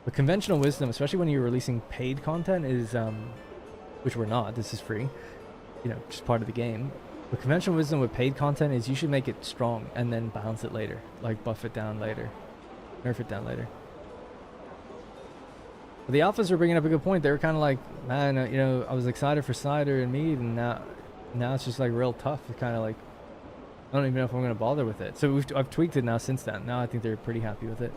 But conventional wisdom, especially when you're releasing paid content, is which we're not, this is free, you know, just part of the game. But conventional wisdom with paid content is you should make it strong and then balance it later, like buff it down later, nerf it down later. But the alphas were bringing up a good point. They were kind of like, man, you know, I was excited for cider and mead, and now it's just like real tough. It's kind of like, I don't even know if I'm going to bother with it. So I've tweaked it now since then. Now I think they're pretty happy with it.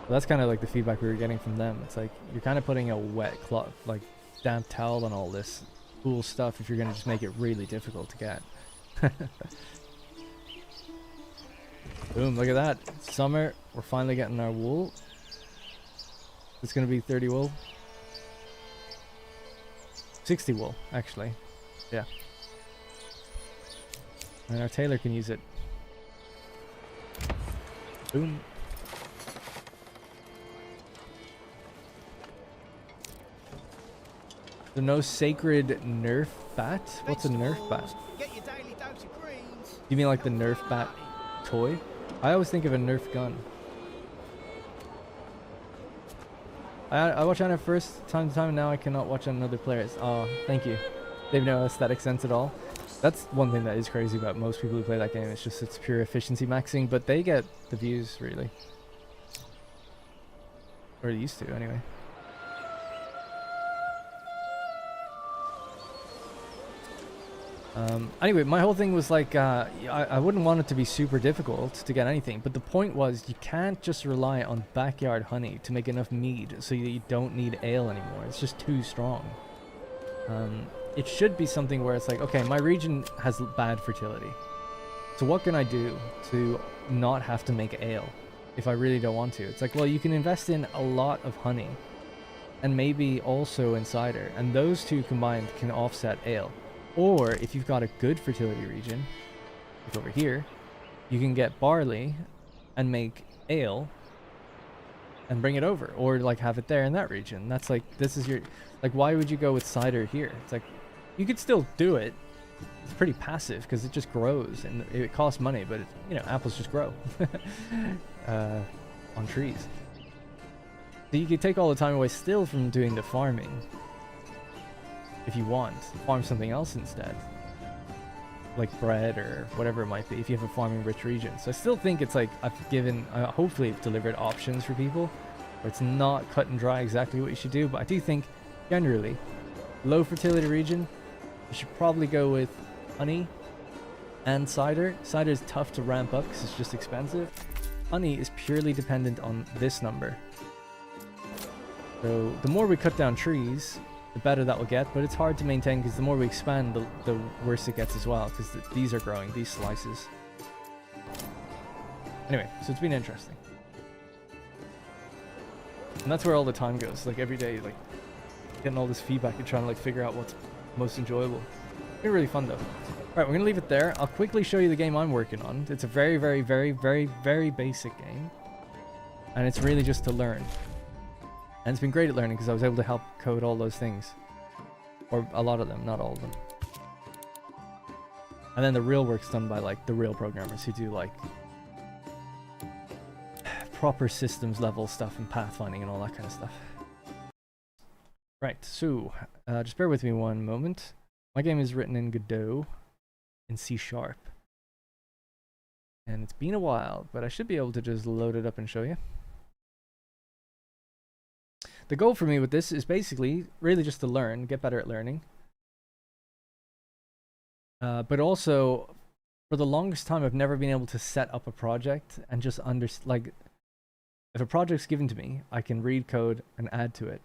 So that's kind of like the feedback we were getting from them. It's like, you're kind of putting a wet cloth, like damp towel on all this cool stuff if you're going to just make it really difficult to get. Boom, look at that. It's summer. We're finally getting our wool. It's going to be 30 wool. 60 wool, actually. Yeah. And our tailor can use it. Boom. There's no sacred nerf bat? What's a nerf bat? Get your daily dose of greens. You mean like the nerf bat toy? I always think of a nerf gun. I watch on it first time to time, and now I cannot watch on other players. Oh, thank you. They have no aesthetic sense at all. That's one thing that is crazy about most people who play that game. It's just it's pure efficiency maxing, but they get the views, really. Or they used to, anyway. Anyway, my whole thing was like, I wouldn't want it to be super difficult to get anything, but the point was you can't just rely on backyard honey to make enough mead so you don't need ale anymore. It's just too strong. It should be something where it's like, okay, my region has bad fertility. So what can I do to not have to make ale if I really don't want to? It's like, well, you can invest in a lot of honey and maybe also in cider, and those two combined can offset ale. Or if you've got a good fertility region, like over here, you can get barley and make ale and bring it over, or like have it there in that region. That's like, this is your, like, why would you go with cider here? It's like, you could still do it. It's pretty passive because it just grows and it costs money, but it, you know, apples just grow on trees. So you could take all the time away still from doing the farming. If you want, farm something else instead, like bread or whatever it might be, if you have a farming rich region. So I still think it's like I've given, hopefully I've delivered options for people where it's not cut and dry exactly what you should do, but I do think generally low fertility region, you should probably go with honey and cider. Cider is tough to ramp up because it's just expensive. Honey is purely dependent on this number. So the more we cut down trees, the better that will get, but it's hard to maintain because the more we expand, the worse it gets as well, because these are growing, these slices. Anyway, so it's been interesting. And that's where all the time goes, like every day, like getting all this feedback and trying to like figure out what's most enjoyable. It's been really fun though. Alright, we're gonna leave it there. I'll quickly show you the game I'm working on. It's a very, very, very, very, very basic game. And it's really just to learn. And it's been great at learning because I was able to help code all those things. Or a lot of them, not all of them. And then the real work's done by like the real programmers who do like proper systems level stuff and pathfinding and all that kind of stuff. Right, so just bear with me one moment. My game is written in Godot in C#. And it's been a while, but I should be able to just load it up and show you. The goal for me with this is basically really just to learn, get better at learning. But also, for the longest time, I've never been able to set up a project and just like, if a project's given to me, I can read code and add to it.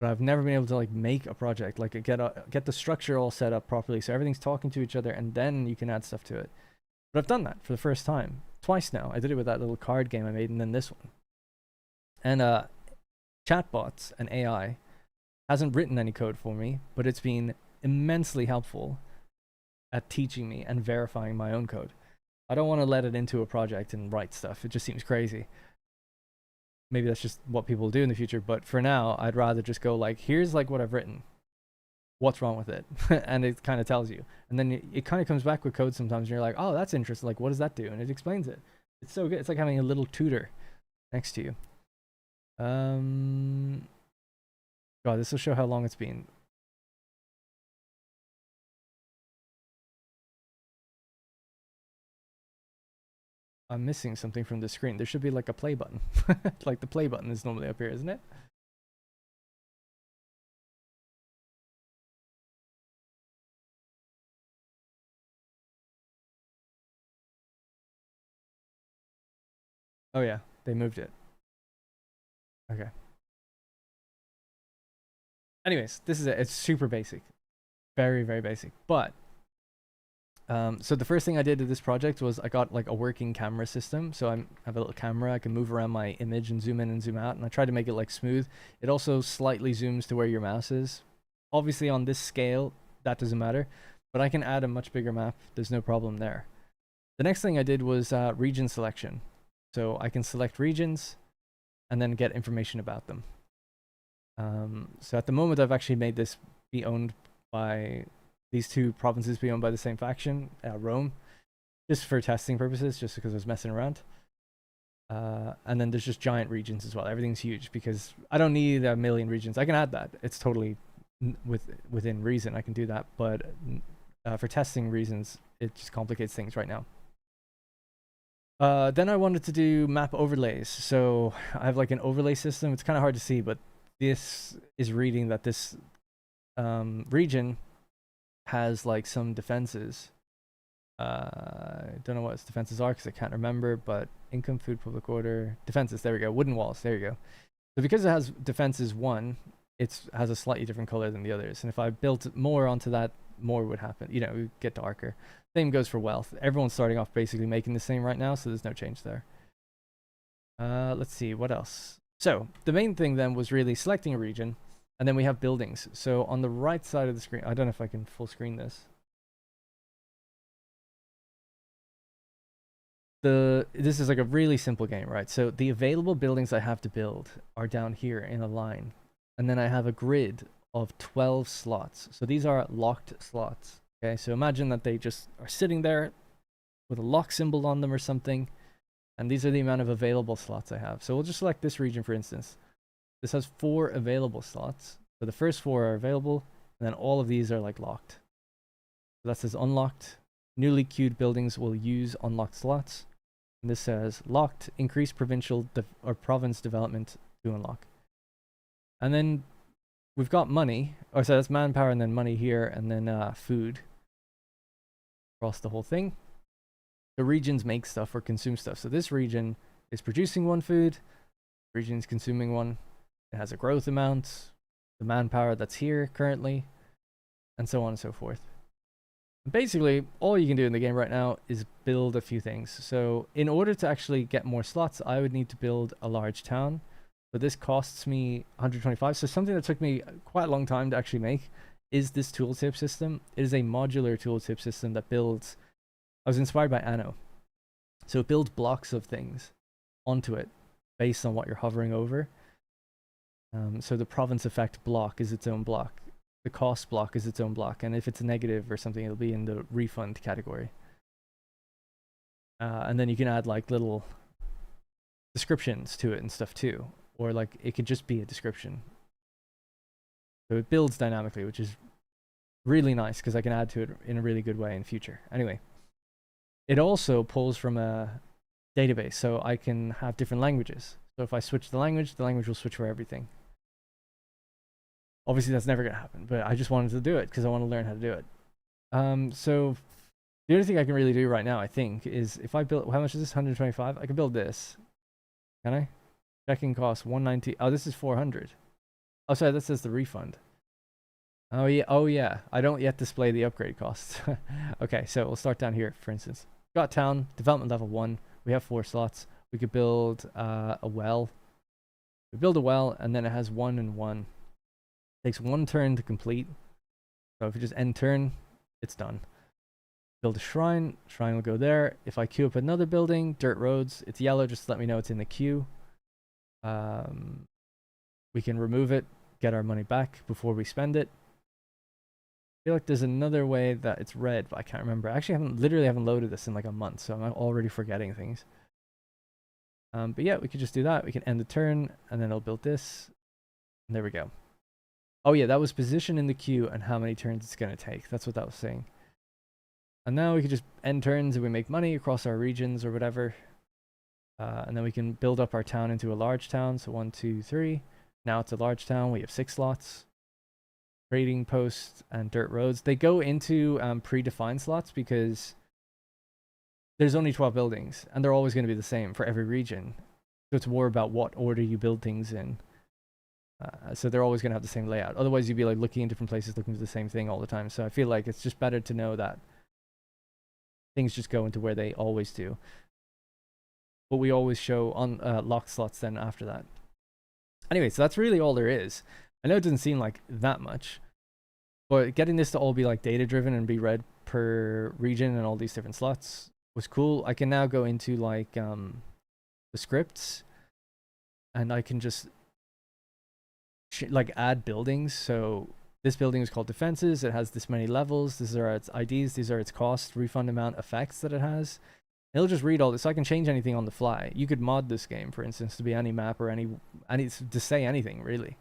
But I've never been able to like make a project, like get the structure all set up properly so everything's talking to each other, and then you can add stuff to it. But I've done that for the first time, twice now. I did it with that little card game I made, and then this one. And chatbots and AI hasn't written any code for me, but it's been immensely helpful at teaching me and verifying my own code. I don't want to let it into a project and write stuff. It just seems crazy. Maybe that's just what people do in the future, but for now, I'd rather just go like, here's like what I've written. What's wrong with it? And it kind of tells you. And then it kind of comes back with code sometimes, and you're like, oh, that's interesting. Like, what does that do? And it explains it. It's so good. It's like having a little tutor next to you. God, this will show how long it's been. I'm missing something from the screen. There should be like a play button. Like the play button is normally up here, isn't it? Oh yeah, they moved it. Okay. Anyways, this is it. It's super basic. Very, very basic. But so the first thing I did to this project was I got like a working camera system. So I have a little camera. I can move around my image and zoom in and zoom out. And I tried to make it like smooth. It also slightly zooms to where your mouse is. Obviously on this scale, that doesn't matter. But I can add a much bigger map. There's no problem there. The next thing I did was region selection. So I can select regions and then get information about them. So at the moment, I've actually made this be owned by these two provinces, be owned by the same faction, Rome, just for testing purposes, just because I was messing around. And then there's just giant regions as well. Everything's huge because I don't need a million regions. I can add that. It's totally within reason. I can do that. But for testing reasons, it just complicates things right now. Then I wanted to do map overlays. So I have like an overlay system. It's kind of hard to see, but this is reading that this region has like some defenses. Don't know what its defenses are because I can't remember, but income, food, public order, defenses, there we go, wooden walls, there you go. So because it has defenses 1, it has a slightly different color than the others, and if I built more onto that, more would happen, you know, it would get darker. Same goes for wealth. Everyone's starting off basically making the same right now, so there's no change there. Let's see, what else? So the main thing then was really selecting a region, and then we have buildings. So on the right side of the screen, I don't know if I can full screen this. This is like a really simple game, right? So the available buildings I have to build are down here in a line, and then I have a grid of 12 slots. So these are locked slots. Okay, so imagine that they just are sitting there with a lock symbol on them or something, and these are the amount of available slots I have. So we'll just select this region, for instance. This has 4 available slots. So the first 4 are available, and then all of these are like locked. So that says unlocked. Newly queued buildings will use unlocked slots. And this says locked, increase provincial or province development to unlock. And then we've got money. Oh, so that's manpower and then money here, and then food across the whole thing. The regions make stuff or consume stuff. So this region is producing 1 food. The region is consuming 1. It has a growth amount, the manpower that's here currently, and so on and so forth. Basically, all you can do in the game right now is build a few things. So in order to actually get more slots, I would need to build a large town. But this costs me 125. So something that took me quite a long time to actually make is this tooltip system. It is a modular tooltip system that builds... I was inspired by Anno. So it builds blocks of things onto it based on what you're hovering over. So the province effect block is its own block. The cost block is its own block, and if it's a negative or something, it'll be in the refund category. And then you can add like little descriptions to it and stuff too, or like it could just be a description. So it builds dynamically, which is really nice because I can add to it in a really good way in future. Anyway, it also pulls from a database, so I can have different languages. So if I switch the language will switch for everything. Obviously, that's never going to happen, but I just wanted to do it because I want to learn how to do it. So the only thing I can really do right now, I think, is if I build... How much is this? 125? I can build this. Can I? Checking cost 190. Oh, this is 400. Oh, sorry, that says the refund. Oh, yeah. Oh, yeah. I don't yet display the upgrade costs. Okay, so we'll start down here, for instance. Got town, development level 1. We have 4 slots. We could build a well. We build a well, and then it has 1 and 1. Takes 1 turn to complete. So if you just end turn, it's done. Build a shrine. Shrine will go there. If I queue up another building, dirt roads, it's yellow, just let me know it's in the queue. We can remove it, get our money back before we spend it. I feel like there's another way that it's red, but I can't remember. I actually literally haven't loaded this in like a month, so I'm already forgetting things. But yeah, we could just do that. We can end the turn, and then it'll build this. And there we go. Oh yeah, that was position in the queue and how many turns it's going to take. That's what that was saying. And now we can just end turns and we make money across our regions or whatever. And then we can build up our town into a large town. So 1, 2, 3. Now it's a large town. We have 6 slots. Trading posts and dirt roads. They go into predefined slots because there's only 12 buildings and they're always going to be the same for every region. So it's more about what order you build things in. So they're always going to have the same layout. Otherwise, you'd be like looking in different places, looking for the same thing all the time. So I feel like it's just better to know that things just go into where they always do. But we always show on locked slots then after that. Anyway, so that's really all there is. I know it doesn't seem like that much, but getting this to all be like data driven and be read per region and all these different slots was cool. I can now go into like the scripts and I can just like add buildings. So this building is called defenses. It has this many levels. These are its IDs. These are its cost, refund amount, effects that it has. It'll just read all this. So I can change anything on the fly. You could mod this game, for instance, to be any map or any to say anything really.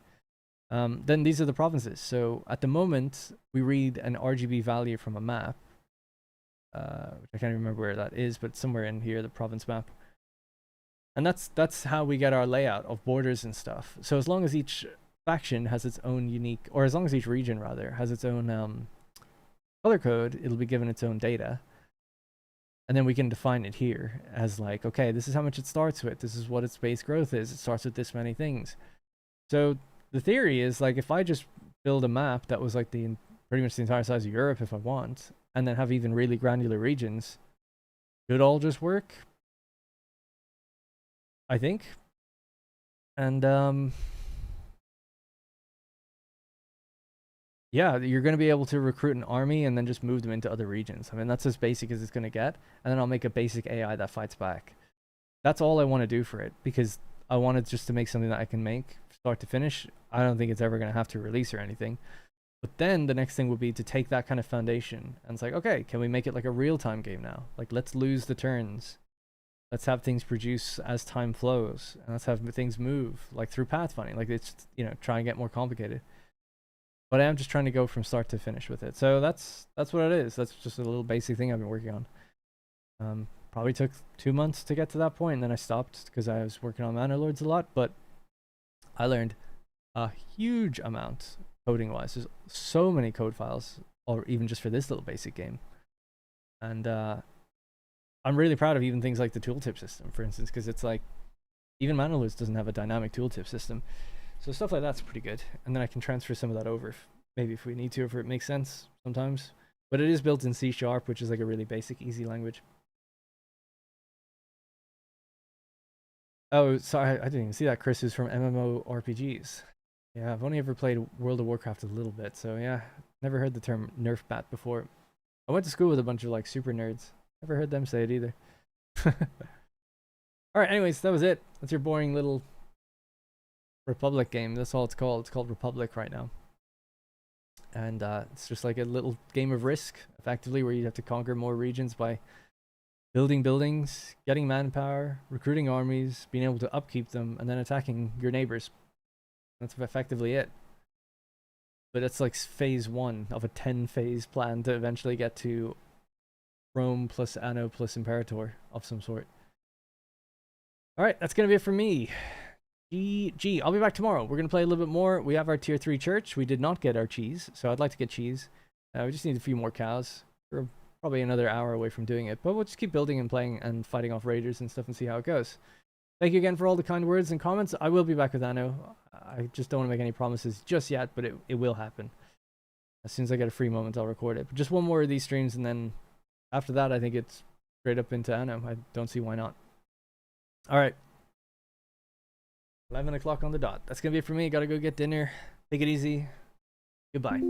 Then these are the provinces. So at the moment, we read an RGB value from a map. Which I can't remember where that is, but somewhere in here, the province map. And that's how we get our layout of borders and stuff. So as long as each faction has its own unique, or as long as each region rather has its own color code, it'll be given its own data. And then we can define it here as like, okay, this is how much it starts with. This is what its base growth is. It starts with this many things. So the theory is like, if I just build a map that was like pretty much the entire size of Europe if I want, and then have even really granular regions, should all just work, I think. And yeah, you're going to be able to recruit an army and then just move them into other regions. I mean, that's as basic as it's going to get. And then I'll make a basic AI that fights back. That's all I want to do for it, because I wanted just to make something that I can make start to finish. I don't think it's ever going to have to release or anything. But then the next thing would be to take that kind of foundation and it's like, okay, can we make it like a real-time game now? Like, let's lose the turns. Let's have things produce as time flows, and let's have things move like through pathfinding. Like, it's, you know, try and get more complicated. But I am just trying to go from start to finish with it. So that's what it is. That's just a little basic thing I've been working on. Probably took 2 months to get to that point, and then I stopped because I was working on Manor Lords a lot. But I learned a huge amount coding-wise. There's so many code files, or even just for this little basic game. And I'm really proud of even things like the tooltip system, for instance, because it's like, even Manor Lords doesn't have a dynamic tooltip system. So stuff like that's pretty good. And then I can transfer some of that over, maybe if we need to, if it makes sense sometimes. But it is built in C#, which is like a really basic, easy language. Oh, sorry, I didn't even see that. Chris is from MMORPGs. Yeah, I've only ever played World of Warcraft a little bit, so yeah, never heard the term nerf bat before. I went to school with a bunch of like super nerds. Never heard them say it either. Alright, anyways, that was it. That's your boring little Republic game. That's all it's called. It's called Republic right now. And it's just like a little game of Risk, effectively, where you have to conquer more regions by building buildings, getting manpower, recruiting armies, being able to upkeep them, and then attacking your neighbors. That's effectively it. But it's like phase 1 of a 10-phase plan to eventually get to Rome plus Anno plus Imperator of some sort. Alright, that's going to be it for me. GG. I'll be back tomorrow. We're going to play a little bit more. We have our tier 3 church. We did not get our cheese, so I'd like to get cheese. We just need a few more cows. We're probably another hour away from doing it, but we'll just keep building and playing and fighting off raiders and stuff and see how it goes. Thank you again for all the kind words and comments. I will be back with Anno. I just don't want to make any promises just yet, but it will happen. As soon as I get a free moment, I'll record it. But just one more of these streams, and then after that, I think it's straight up into Anno. I don't see why not. Alright. 11 o'clock on the dot. That's going to be it for me. Gotta go get dinner. Take it easy. Goodbye.